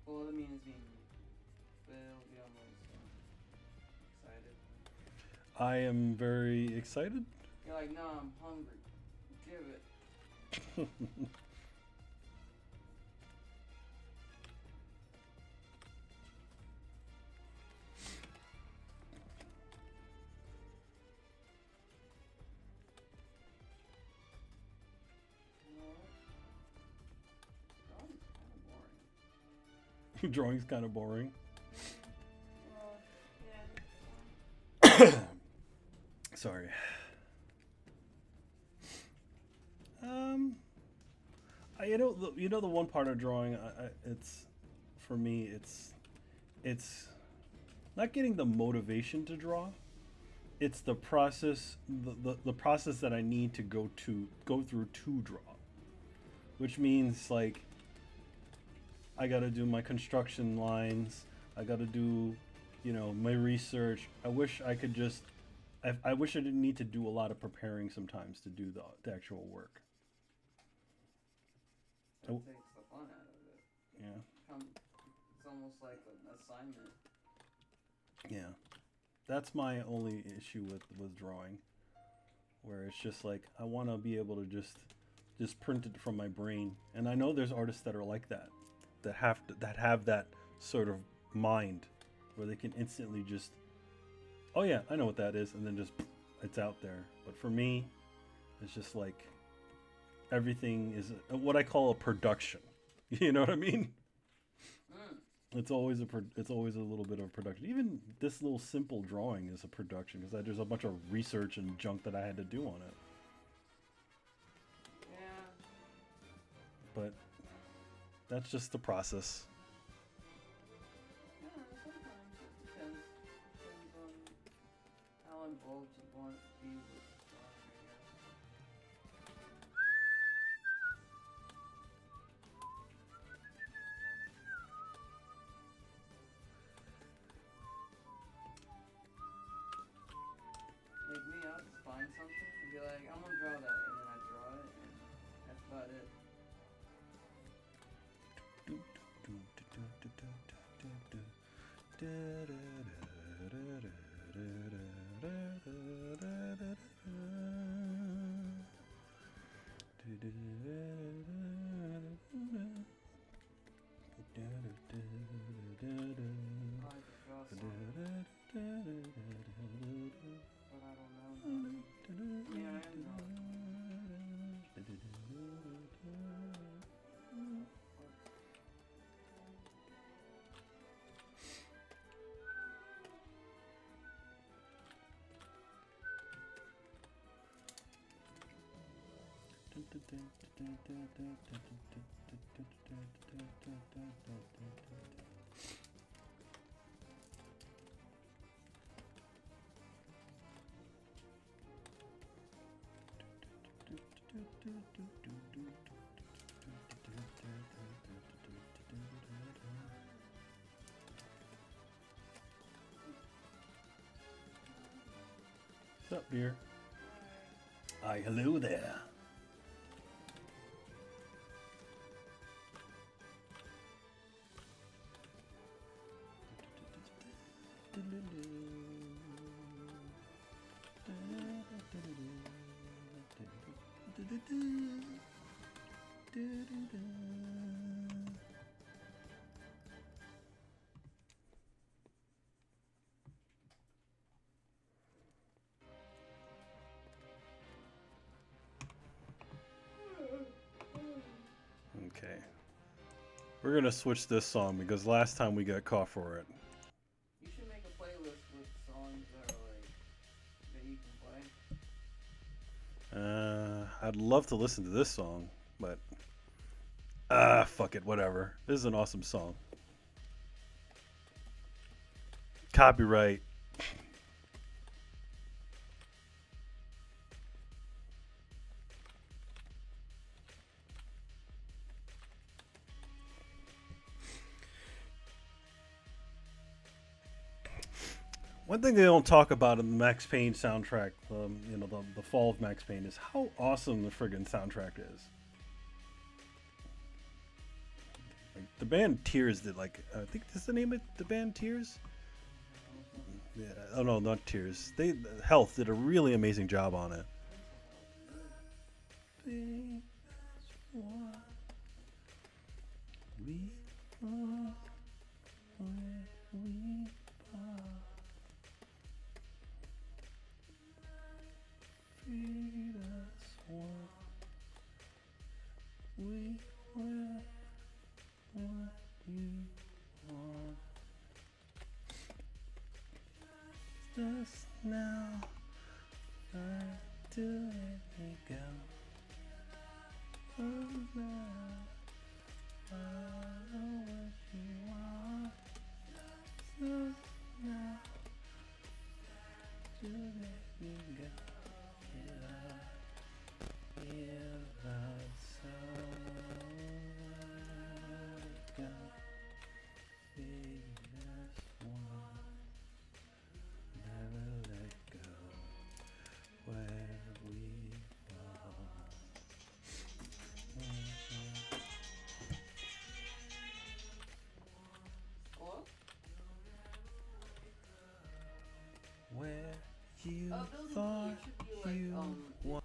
Well, that means being will be on my excited. I am very excited. You're like, no, I'm hungry. Give it. Drawing's kind of boring. Well, Sorry. Um, the one part of drawing, it's for me, it's not getting the motivation to draw. It's the process, the process that I need to go through to draw, which means like I got to do my construction lines. I got to do, my research. I wish I could just. I wish I didn't need to do a lot of preparing sometimes to do the actual work. that takes the fun out of it. Yeah. It's almost like an assignment. Yeah. That's my only issue with drawing, where it's just like I want to be able to just print it from my brain. And I know there's artists that are like that, that have that sort of mind, where they can instantly just, oh yeah, I know what that is, and then just it's out there. But for me, it's just like everything is what I call a production. You know what I mean? Mm. It's always a little bit of production. Even this little simple drawing is a production because there's a bunch of research and junk that I had to do on it. Yeah. But that's just the process. Yeah, sometimes it depends on how involved you want to be with drawing, I guess. Like me, I'll just find something and be like, I'm gonna draw that, and then I draw it, and that's about it. I like to draw songs, but I don't know nothing. Yeah, I am drawing. What's up, dear? Hi, hello there. Okay. We're gonna switch this song because last time we got caught for it. You should make a playlist with songs that are like that you can play. I'd love to listen to this song, but fuck it, whatever. This is an awesome song. Copyright. One thing they don't talk about in the Max Payne soundtrack, the fall of Max Payne, is how awesome the friggin' soundtrack is. Like, the band Tears did, I think that's the name of the band, Tears? Yeah, oh no, not Tears. Health did a really amazing job on it. We are where we are. Feed us what we want you Just now, where do we go? Oh, now, I know what you are. Just now, do we go? Hear that sound. Go, be this one. Never let go. Where we belong. Hello? Where you Building thought E, it should be like, you want.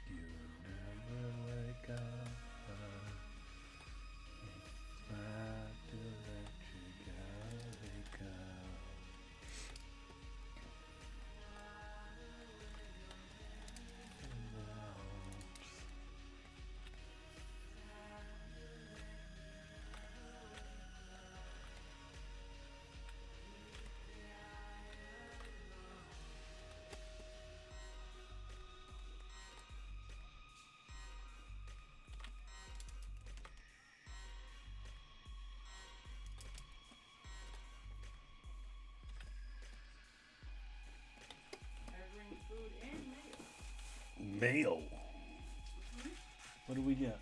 You never let go. Not to let you go, let go. I bring food and mail. Mail. What do we get?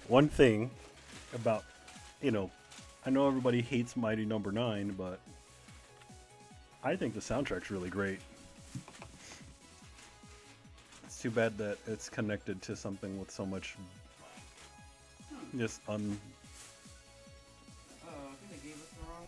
One thing about, I know everybody hates Mighty Number 9, but I think the soundtrack's really great. too bad that it's connected to something with so much just un. I think they gave us the wrong.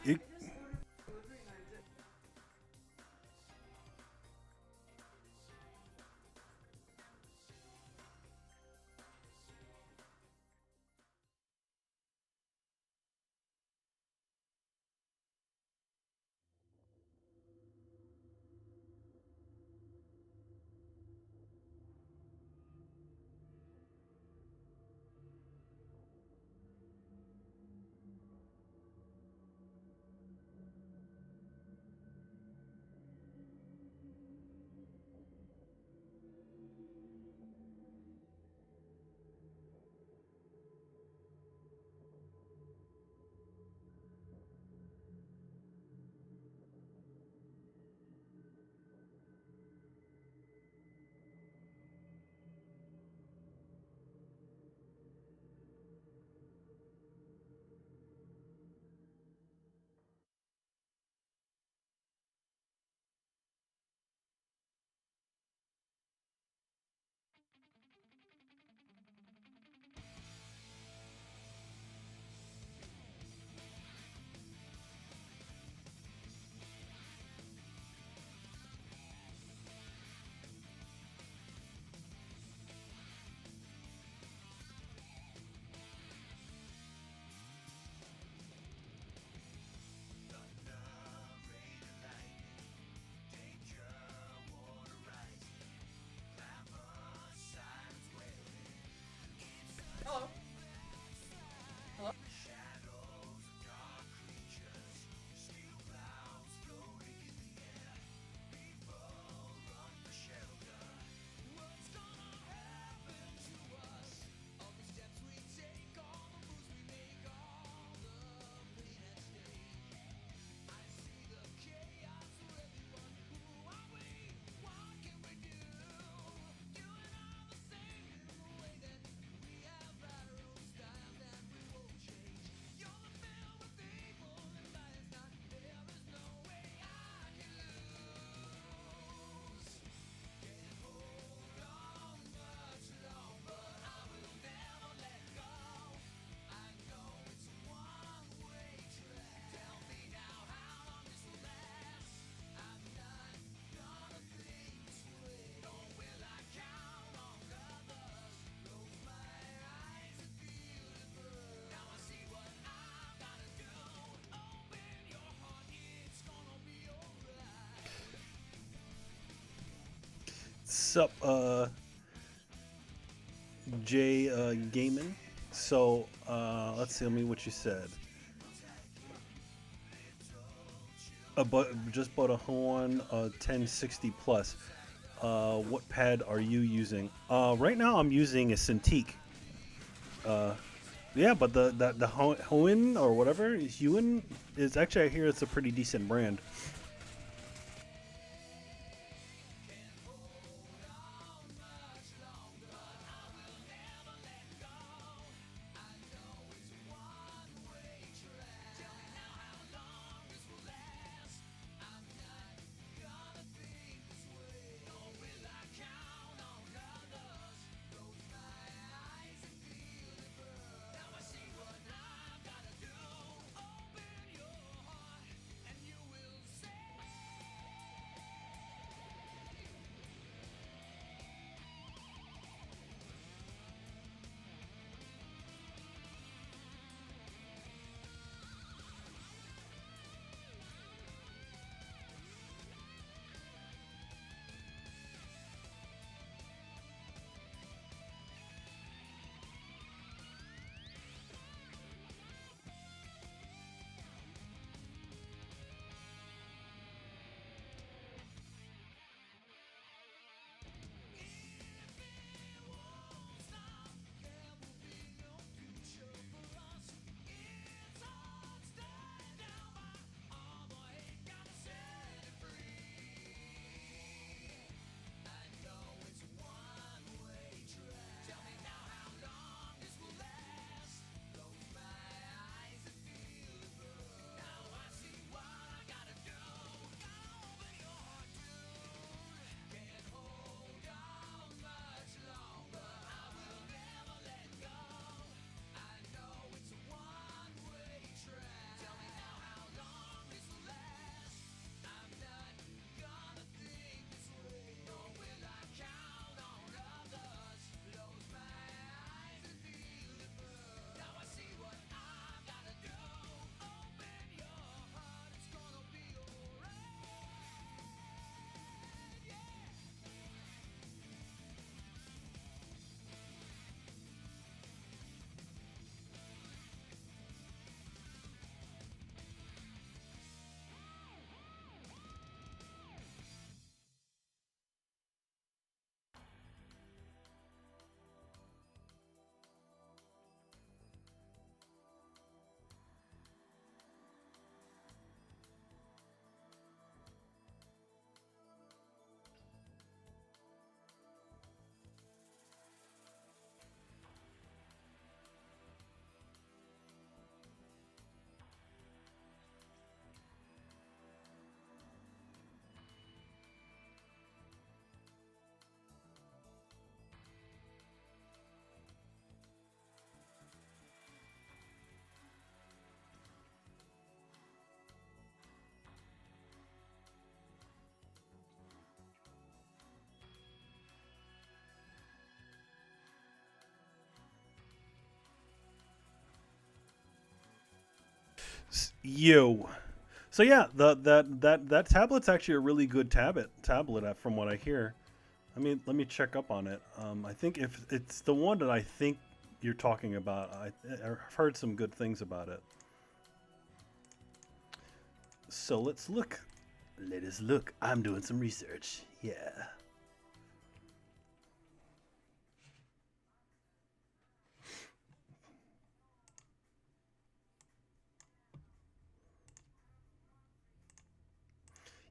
It, Hello. Hello. sup, Jay Gaiman. So let's see. Let me what you said. Just bought a Horn 1060 plus. What pad are you using? Right now I'm using a Cintiq. Uh, yeah, but the Hoenn or whatever Hewen is actually I hear it's a pretty decent brand. You. So yeah, that tablet's actually a really good tablet from what I hear. Let me check up on it. I think if it's the one that I think you're talking about, I've heard some good things about it. So let's look. Let us look. I'm doing some research. Yeah.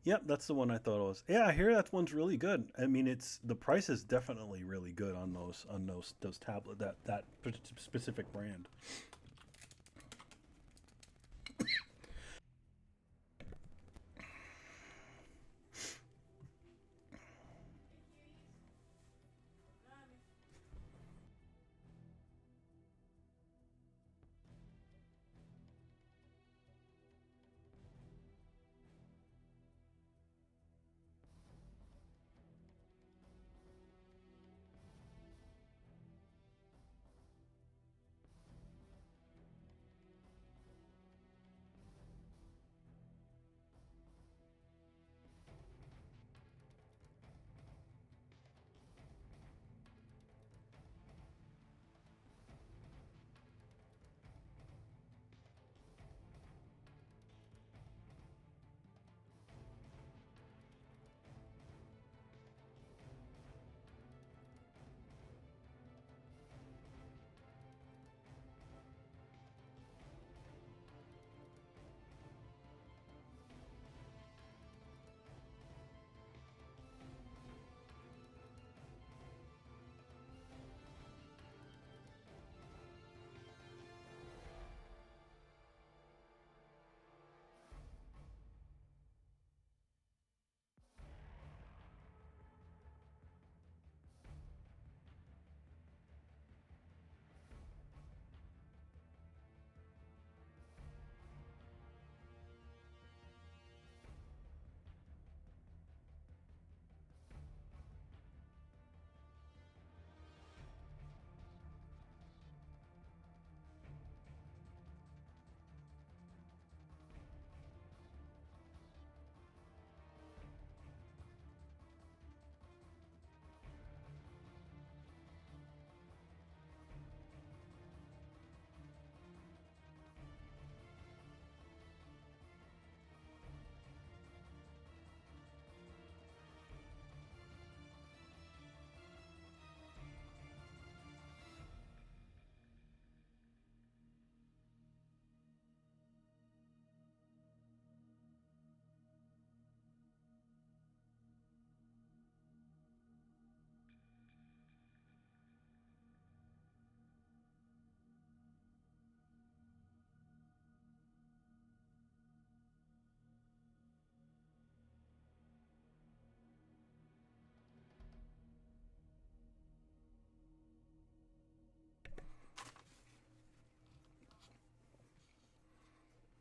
Yep, that's the one I thought it was. Yeah, I hear that one's really good. It's the price is definitely really good on those tablet that specific brand.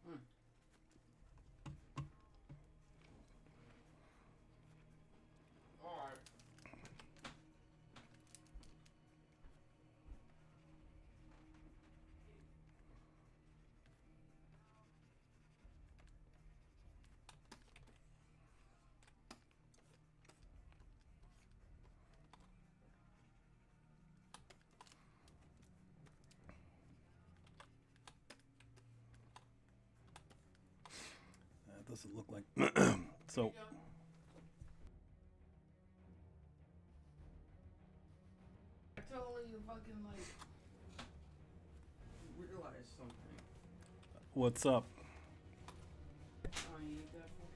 Hmm. Alright. That doesn't look like. Here you So go. I totally fucking like realized something. what's up? Oh, you need that for?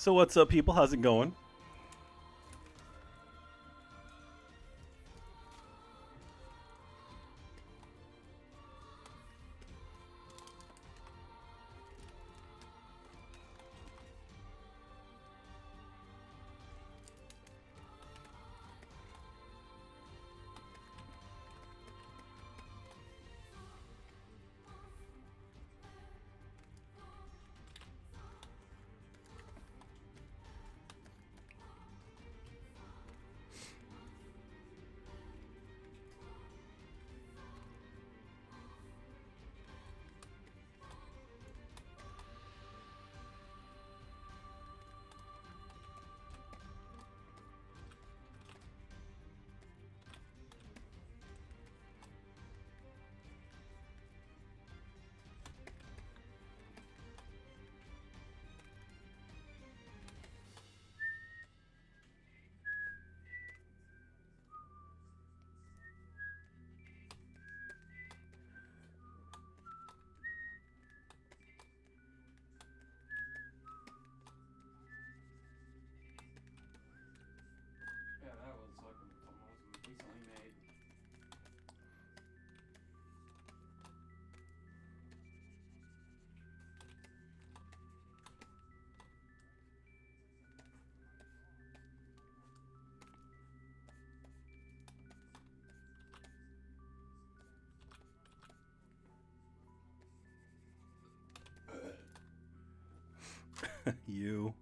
So what's up, people? How's it going? Yeah, that was like the most recently made. You.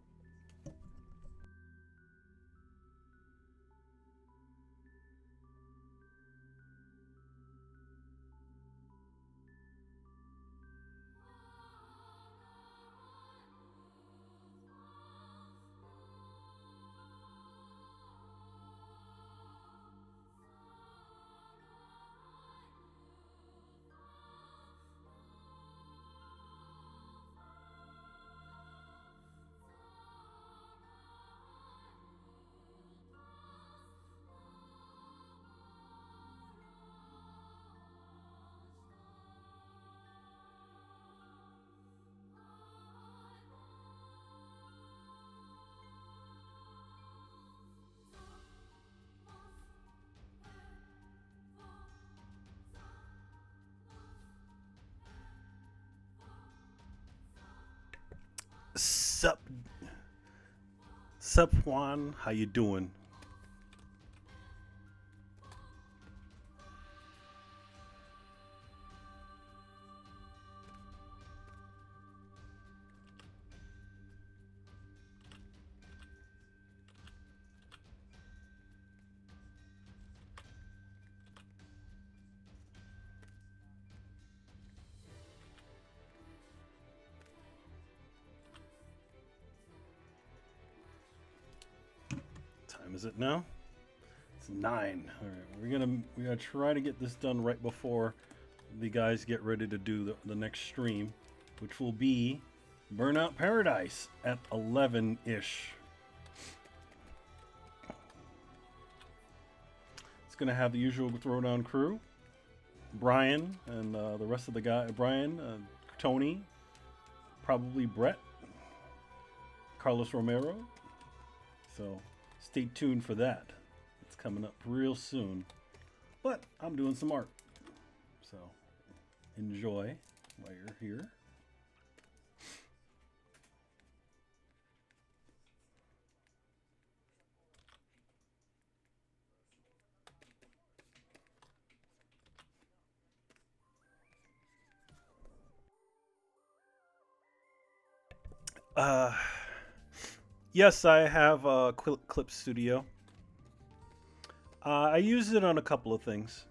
Sup, sup, Juan? How you doing? Time is it now? It's 9. All right, we're gonna try to get this done right before the guys get ready to do the next stream, which will be Burnout Paradise at 11 ish. It's gonna have the usual Throwdown crew, Brian and the rest of the guy. Brian, Tony, probably Brett, Carlos Romero. So stay tuned for that. It's coming up real soon. But I'm doing some art. So enjoy while you're here. Uh, yes, I have a Clip Studio. I use it on a couple of things.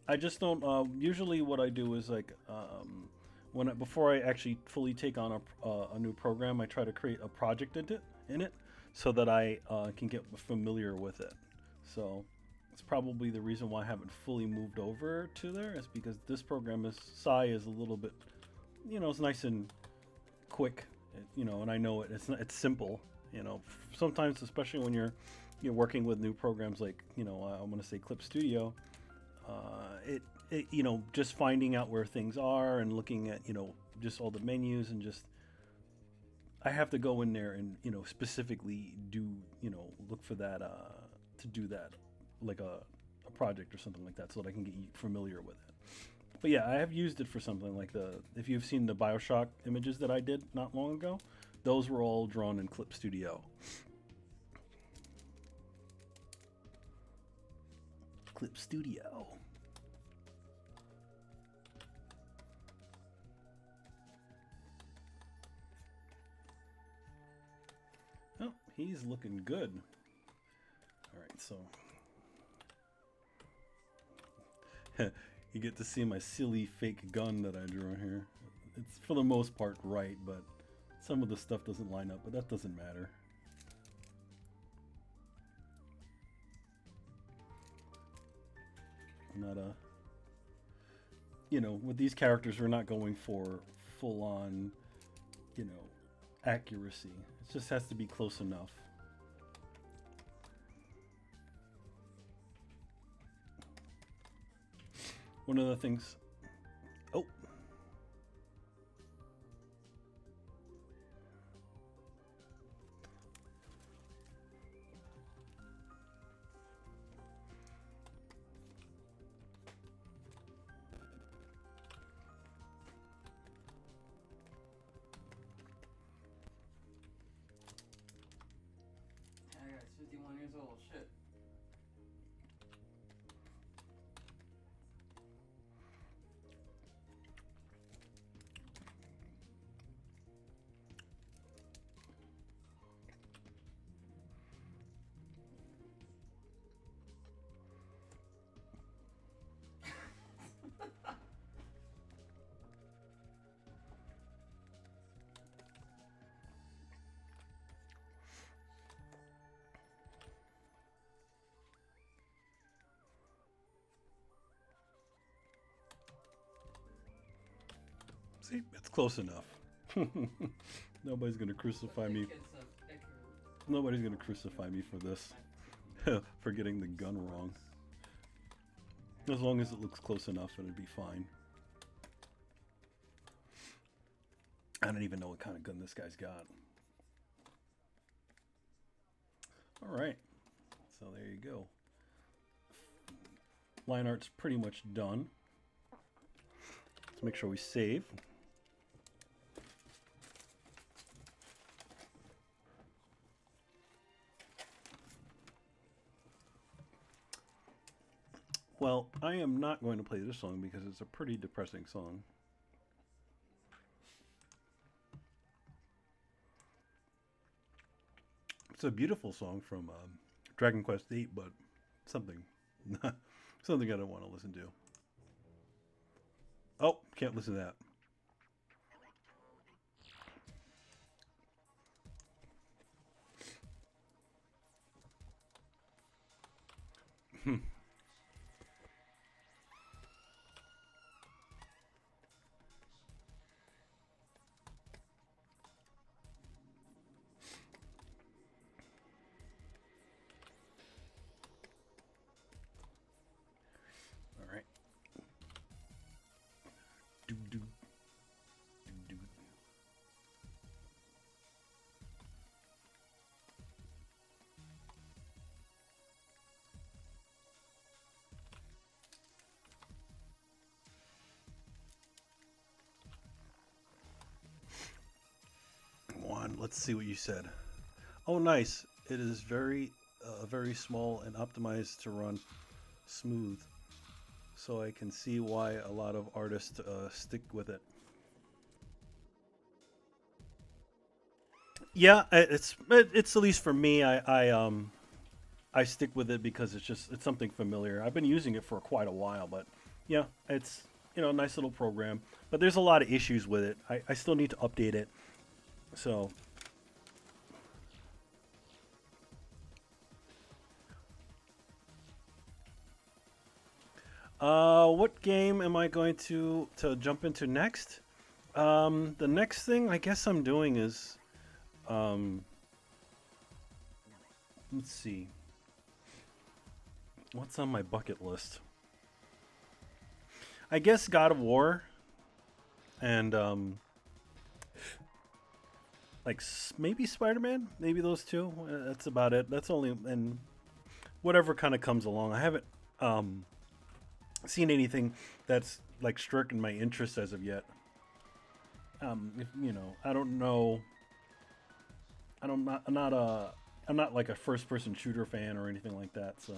I just don't. Usually, what I do is like before I actually fully take on a new program, I try to create a project in it, so that I can get familiar with it. So it's probably the reason why I haven't fully moved over to there is because this program is Psy is a little bit, it's nice and quick, and I know it's simple. Sometimes, especially when you're working with new programs like I'm going to say Clip Studio. it just finding out where things are and looking at just all the menus and just I have to go in there and specifically do look for that to do that like a project or something like that so that I can get familiar with it. But yeah, I have used it for something like if you've seen the BioShock images that I did not long ago, those were all drawn in Clip Studio. Clip Studio. Oh, he's looking good. All right, so you get to see my silly fake gun that I drew here. It's for the most part right, but some of the stuff doesn't line up, but that doesn't matter. I'm not with these characters, we're not going for full on, accuracy. It just has to be close enough. One of the things. Oh. That guy's 51 years old. Shit. See, it's close enough. Nobody's gonna crucify me. Nobody's gonna crucify me for this, for getting the gun wrong. As long as it looks close enough, it'll be fine. I don't even know what kind of gun this guy's got. All right, so there you go. Line art's pretty much done. Let's make sure we save. Well, I am not going to play this song because it's a pretty depressing song. It's a beautiful song from Dragon Quest VIII, but something, something I don't want to listen to. Oh, can't listen to that. All right. Do do do do. One. Let's see what you said. Oh, nice. It is very small and optimized to run smooth. So I can see why a lot of artists stick with it. Yeah, it's at least for me. I stick with it because it's something familiar. I've been using it for quite a while, but yeah, it's a nice little program. But there's a lot of issues with it. I still need to update it. So what game am I going to jump into next? The next thing I guess I'm doing is, um, let's see, what's on my bucket list? I guess God of War and like maybe Spider-Man, maybe those two. That's about it. That's only and whatever kind of comes along. I haven't um, seen anything that's like stricken my interest as of yet. If, you know, I don't know. I don't. I'm not a. I'm not like a first-person shooter fan or anything like that. So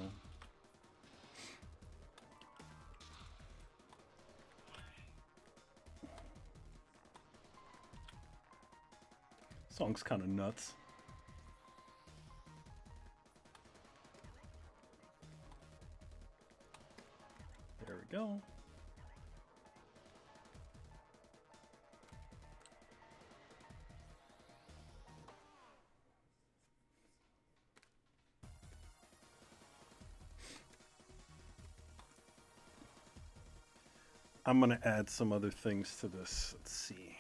song's kind of nuts. There we go. I'm gonna add some other things to this. Let's see.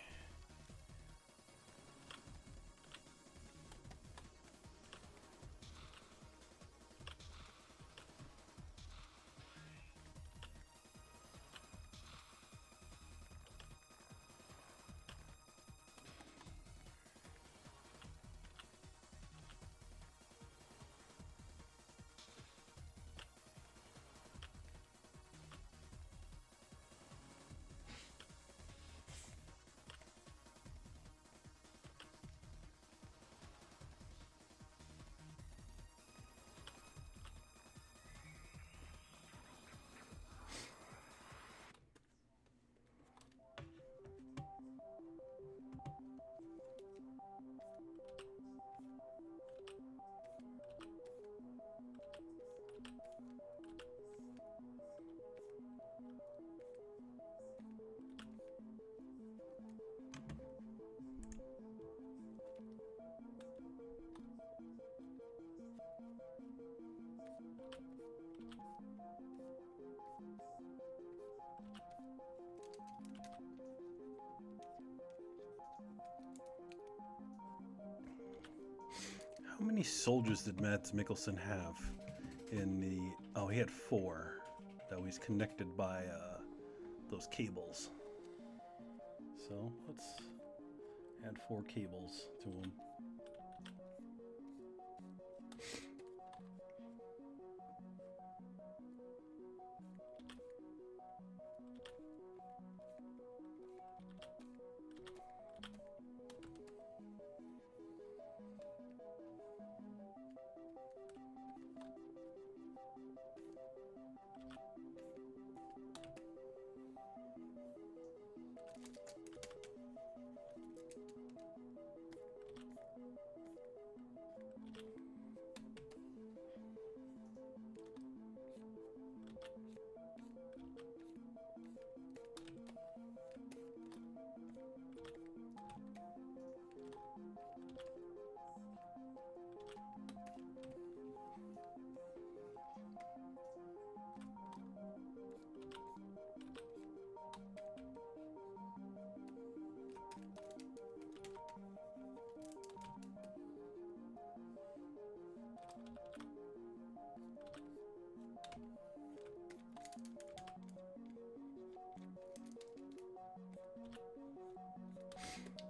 How many soldiers did Mads Mikkelsen have in the? Oh, he had 4. That was connected by those cables. So let's add 4 cables to him.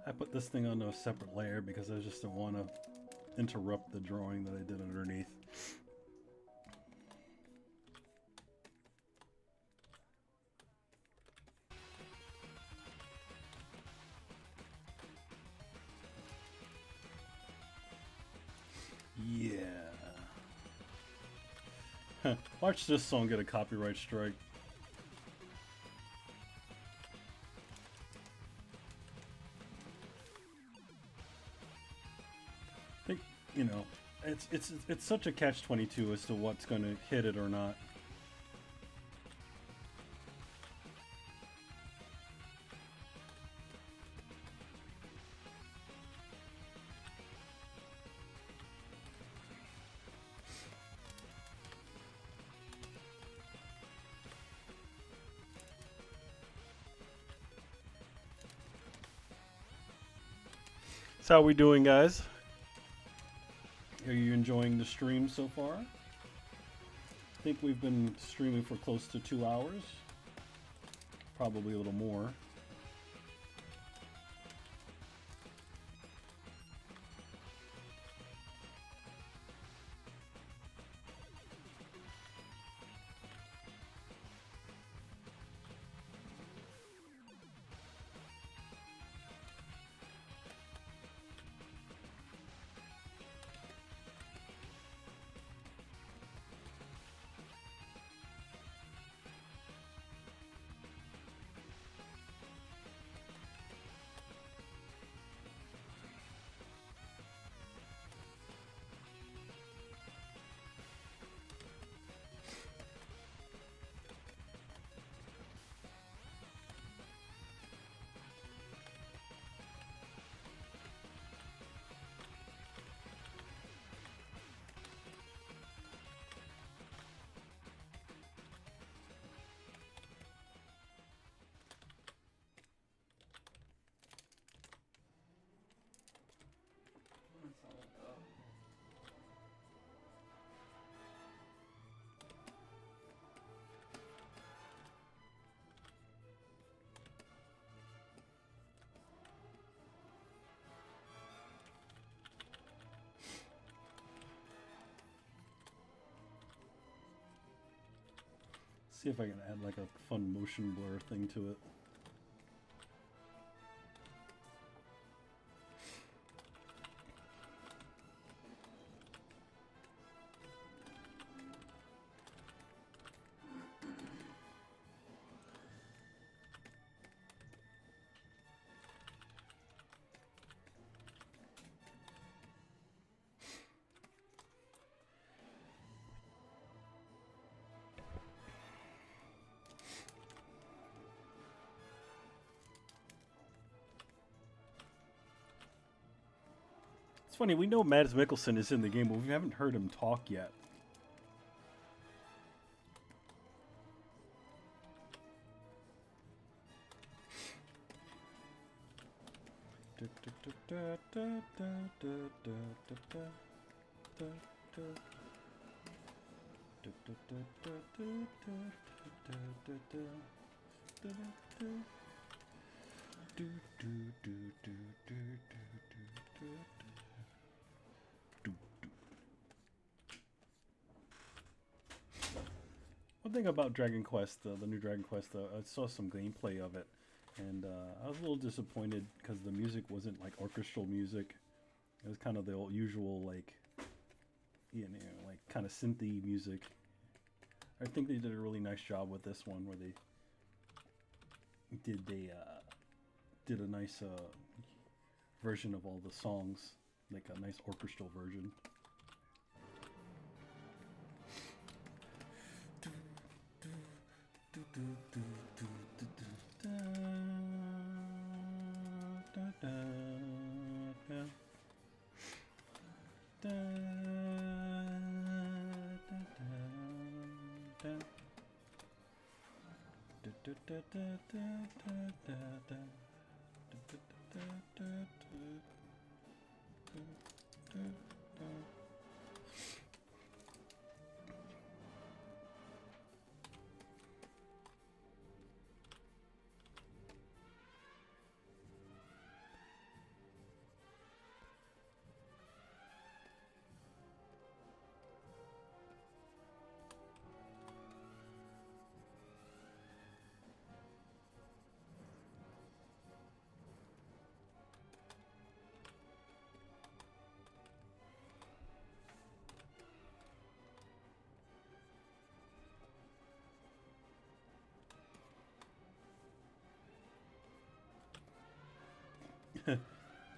I put this thing onto a separate layer because I just don't want to interrupt the drawing that I did underneath. Yeah. Watch this song get a copyright strike. I think, you know, it's such a catch-22 as to what's going to hit it or not. So how we doing, guys? Are you enjoying the stream so far? I think we've been streaming for close to 2 hours. probably a little more. That's all I got. See if I can add like a fun motion blur thing to it. It's funny, we know Mads Mikkelsen is in the game, but we haven't heard him talk yet. One thing about Dragon Quest, the new Dragon Quest, I saw some gameplay of it, and I was a little disappointed because the music wasn't like orchestral music. It was kind of the old usual, like, like kind of synthy music. I think they did a really nice job with this one, where they did a nice version of all the songs, like a nice orchestral version.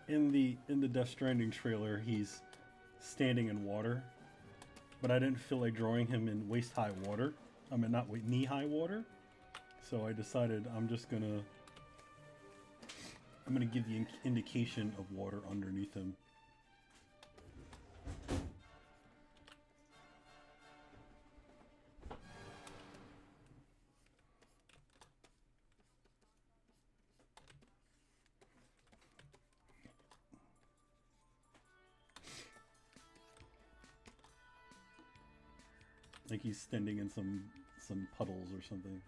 In the Death Stranding trailer, he's standing in water, but I didn't feel like drawing him in waist high water. I mean, not knee high water. So I decided I'm gonna give the indication of water underneath him. Like he's standing in some puddles or something.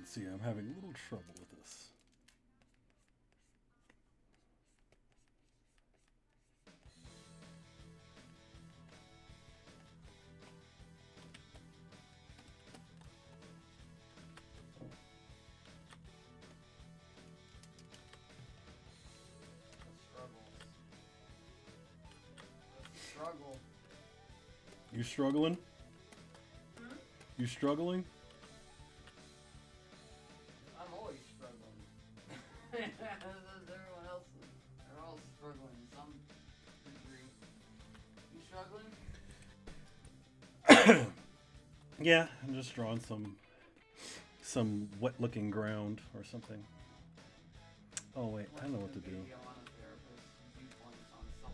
can see, I'm having a little trouble with this. Struggle. You struggling? Hmm? You struggling? I'm always struggling. Everyone else they're all struggling to some degree. You struggling? Yeah, I'm just drawing some wet-looking ground or something. Oh wait, I know what to do. Video on a therapist's viewpoints on self.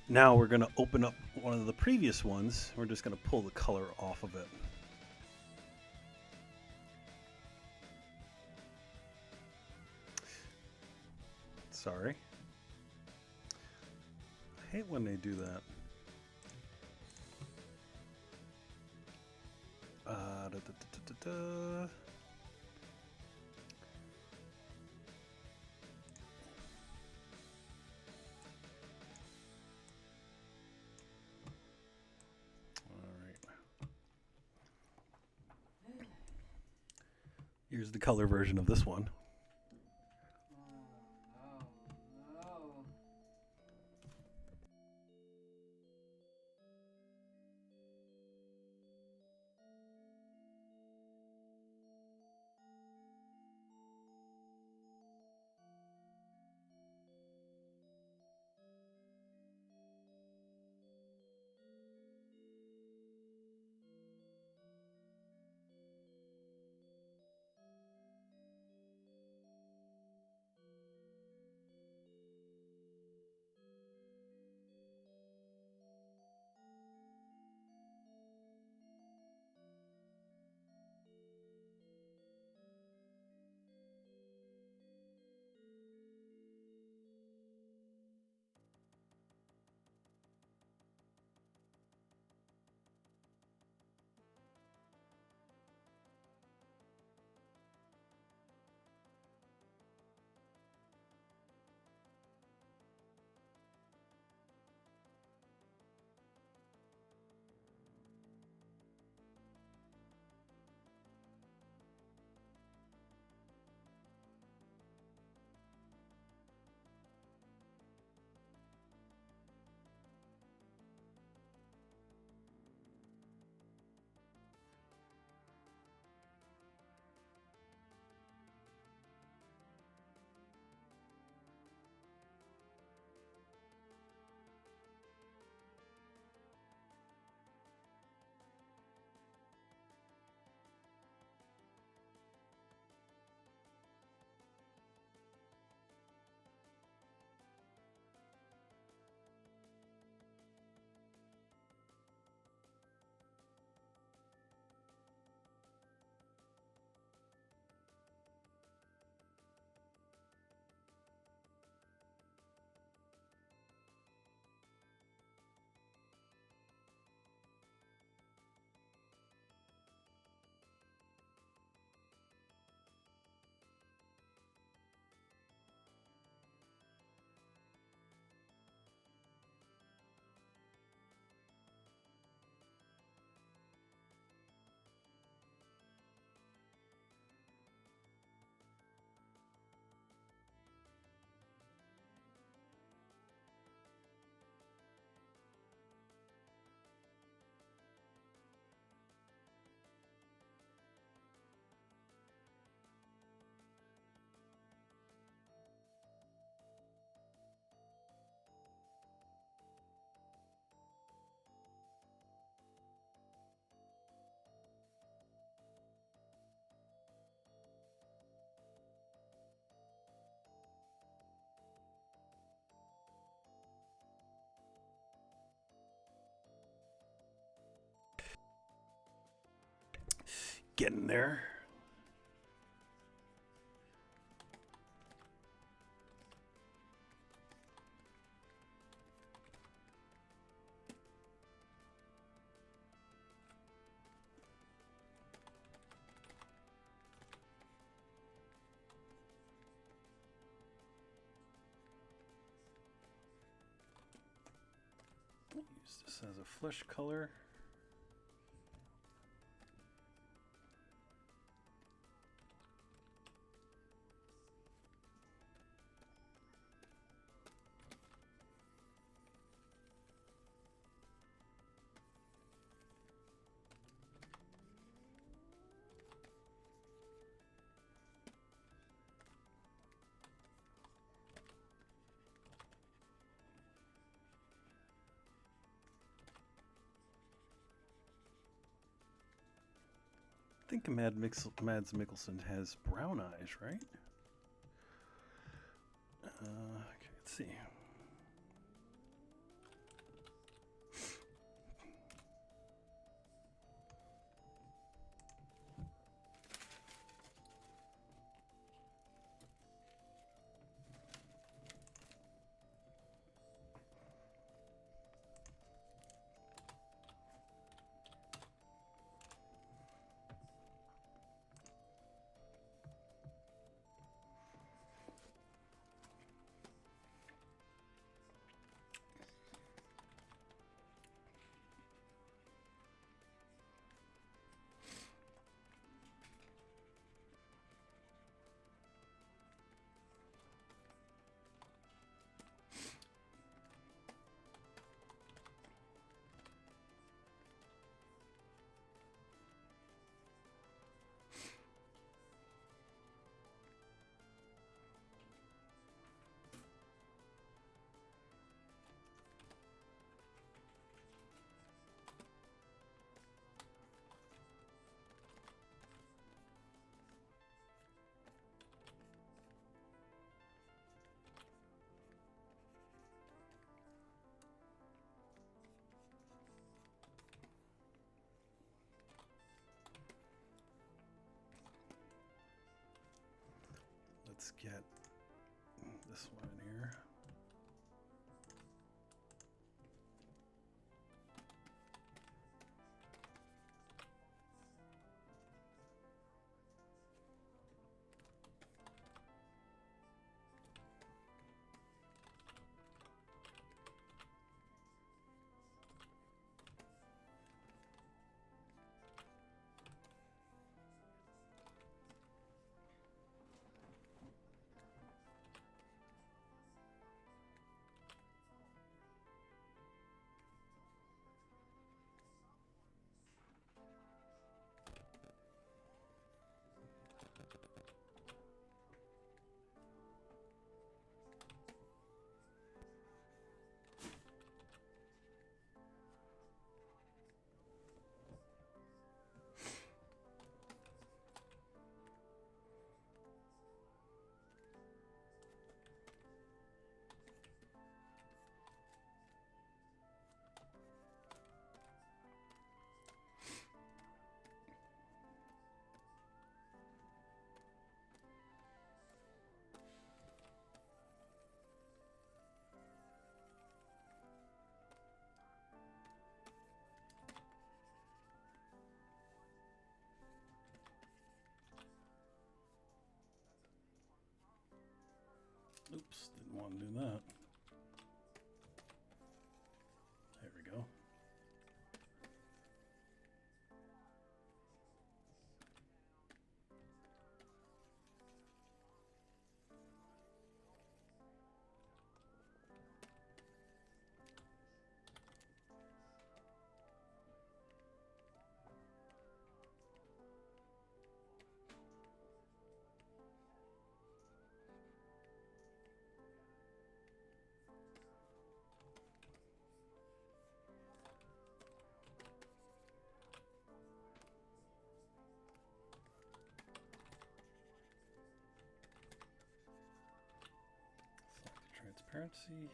Now we're going to open up one of the previous ones. We're just going to pull the color off of it. Sorry. I hate when they do that. Da, da, da, da, da. Here's the color version of this one. Oh, no. Getting there. Use this as a flesh color. I think Mads Mikkelsen has brown eyes, right? Okay, let's see. Let's get this one in here. Oops, didn't want to do that. There we go. Transparency.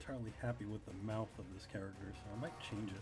entirely happy with the mouth of this character, so I might change it.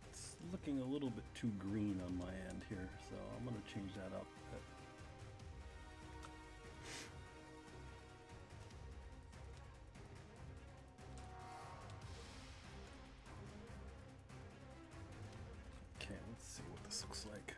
It's looking a little bit too green on my end here, so I'm going to change that up a bit. Okay, let's see what this looks like.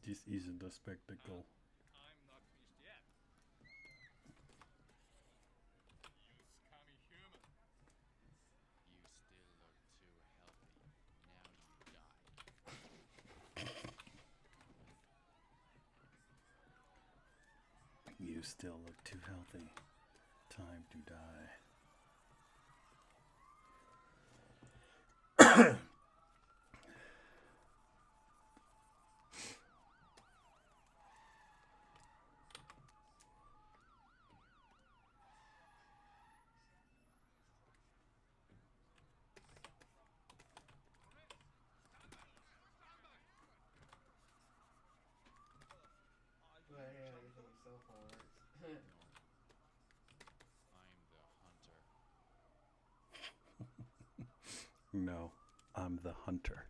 This isn't a spectacle. I'm not finished yet. You scummy human. You still look too healthy. Now you die. You still look too healthy. Time to die. Well, yeah, you think your cell phone works. No, I'm the hunter. No, I'm the hunter.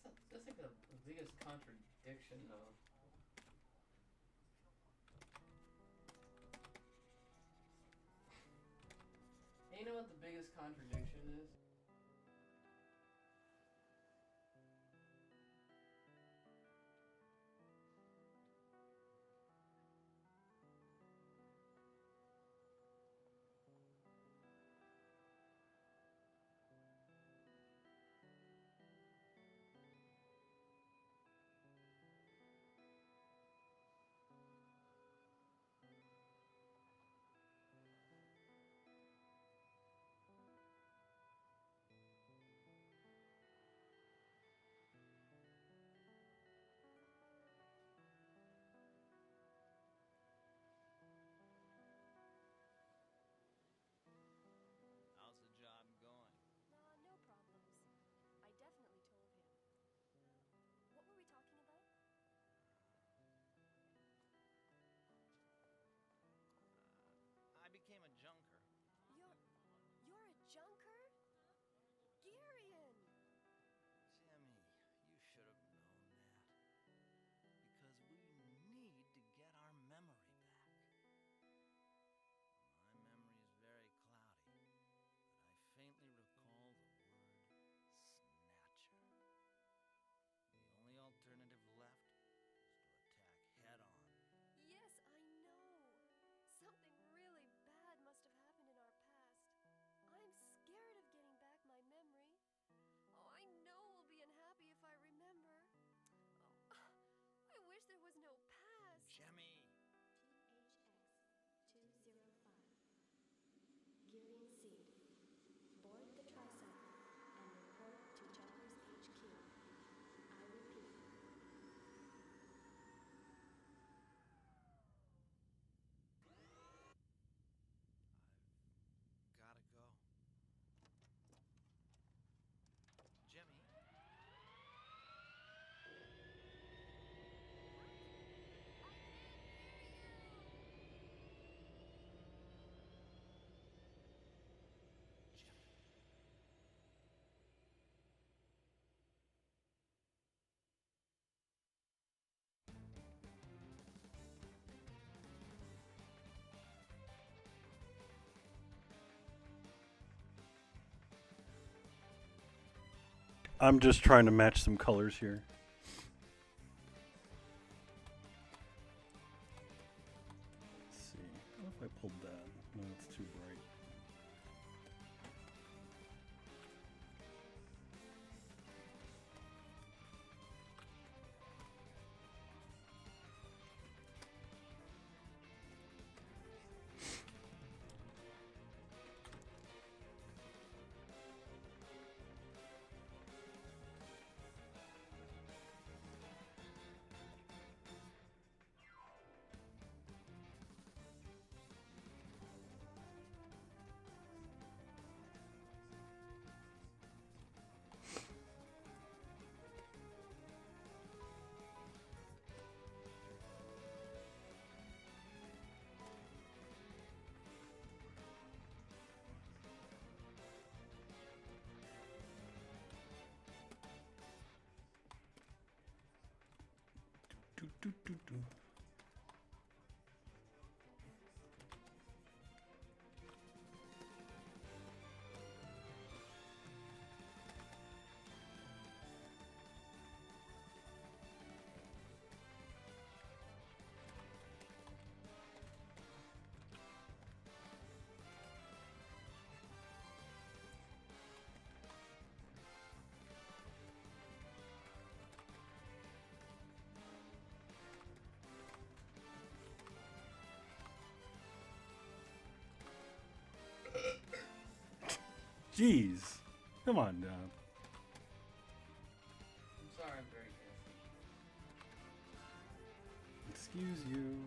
That's like the biggest contradiction, though. And you know what the biggest contradiction is? Jemmy! THX-205. Gearing seed. Board the TriSat and report to Jeffers HQ. I repeat. I've gotta go. Jemmy? Jemmy. I'm just trying to match some colors here. Let's see. What if I pulled that? No, it's too bright. Do, do, do, do. Jeez. Come on now. I'm sorry, I'm very gassy. Excuse you.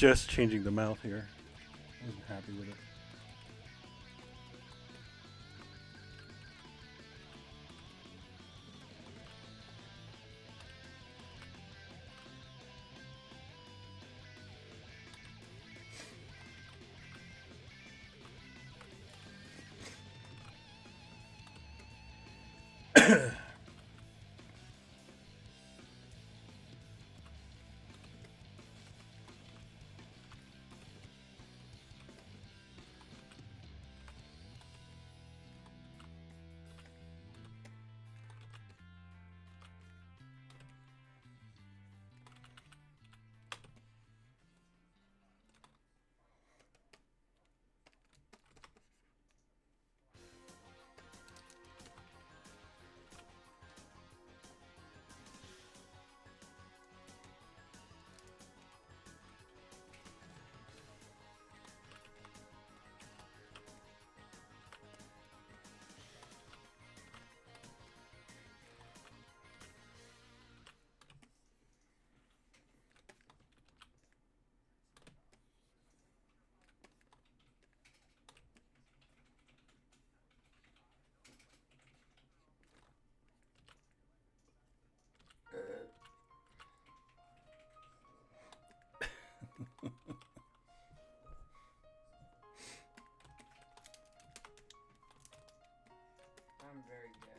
just changing the mouth here. I wasn't happy with it. I'm very gassy.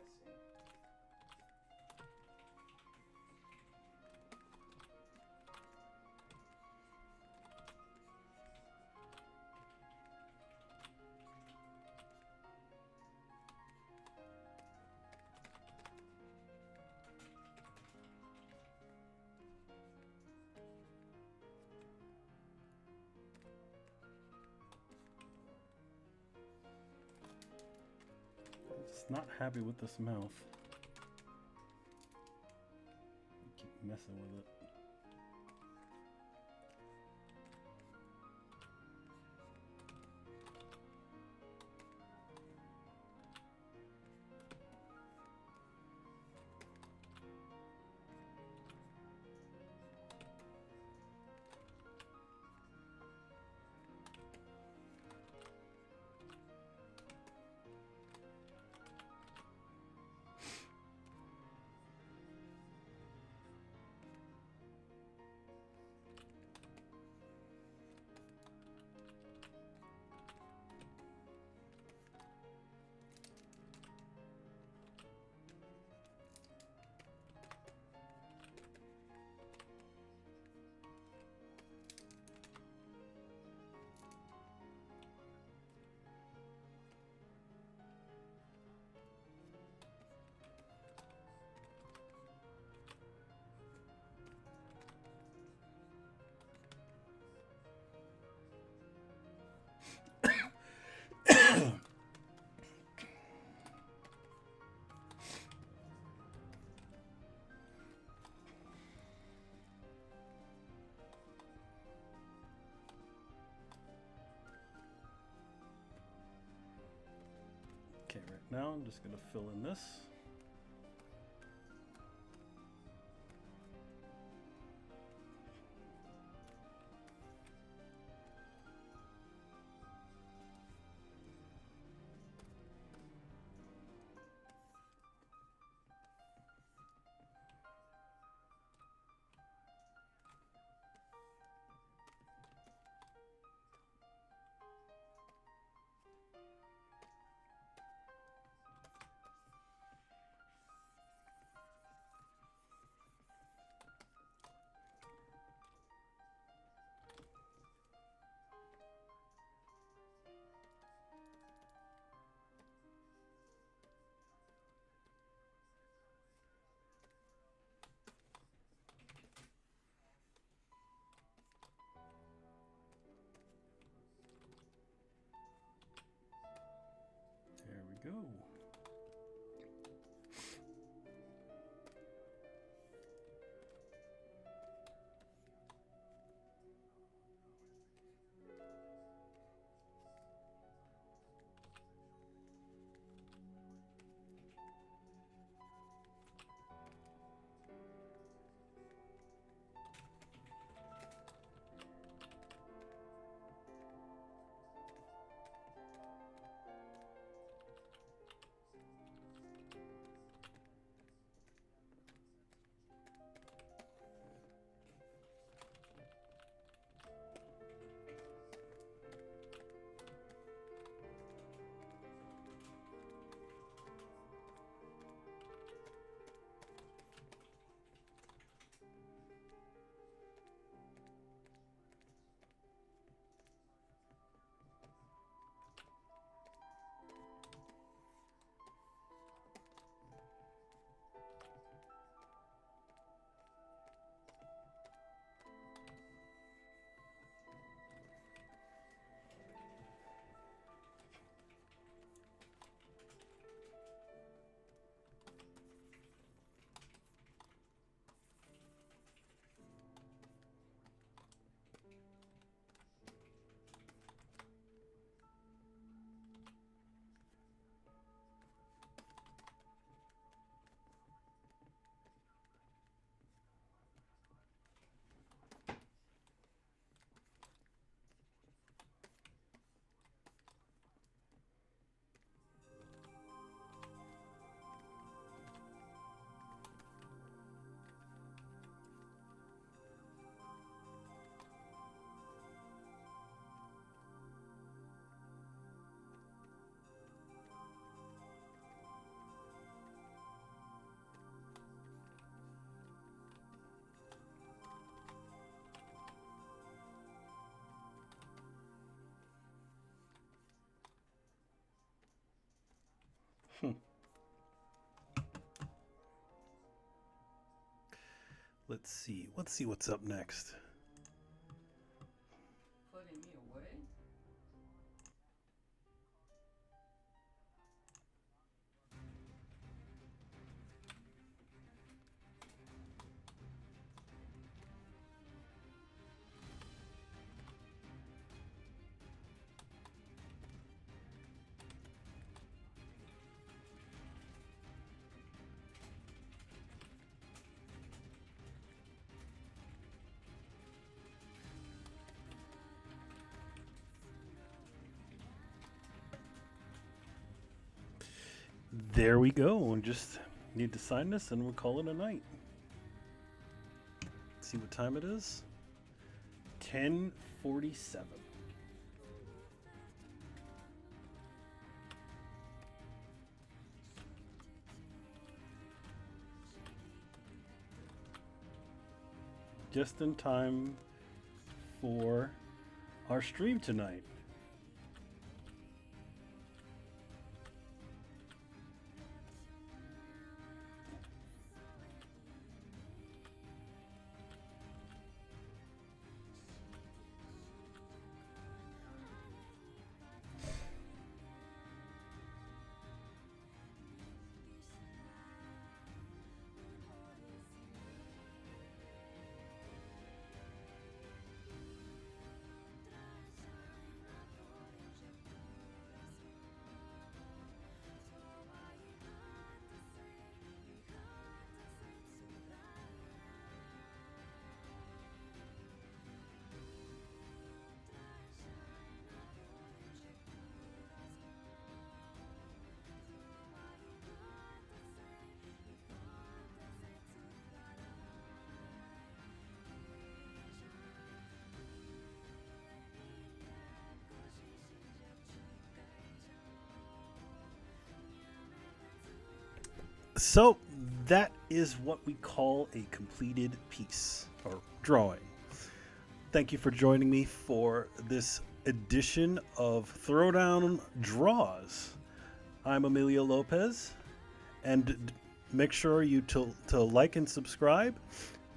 Just not happy with this mouth. Keep messing with it. Okay, right now I'm just going to fill in this. Let's see. Let's see what's up next. Putting me away? There we go. And just need to sign this and we'll call it a night. See what time it is? 10:47. Just in time for our stream tonight. So that is what we call a completed piece or drawing. Thank you for joining me for this edition of Throwdown Draws. I'm Emilio Lopez, and make sure you to like and subscribe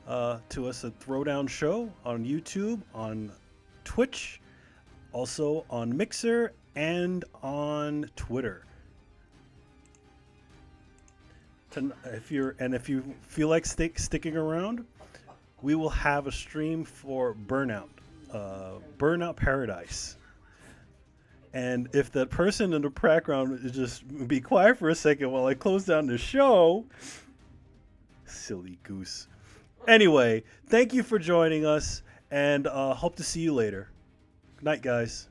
to us at Throwdown Show on YouTube, on Twitch, also on Mixer, and on Twitter. If you feel like sticking around, we will have a stream for Burnout Paradise. And if that person in the background is just be quiet for a second while I close down the show, silly goose. Anyway, thank you for joining us, and hope to see you later. Good night, guys.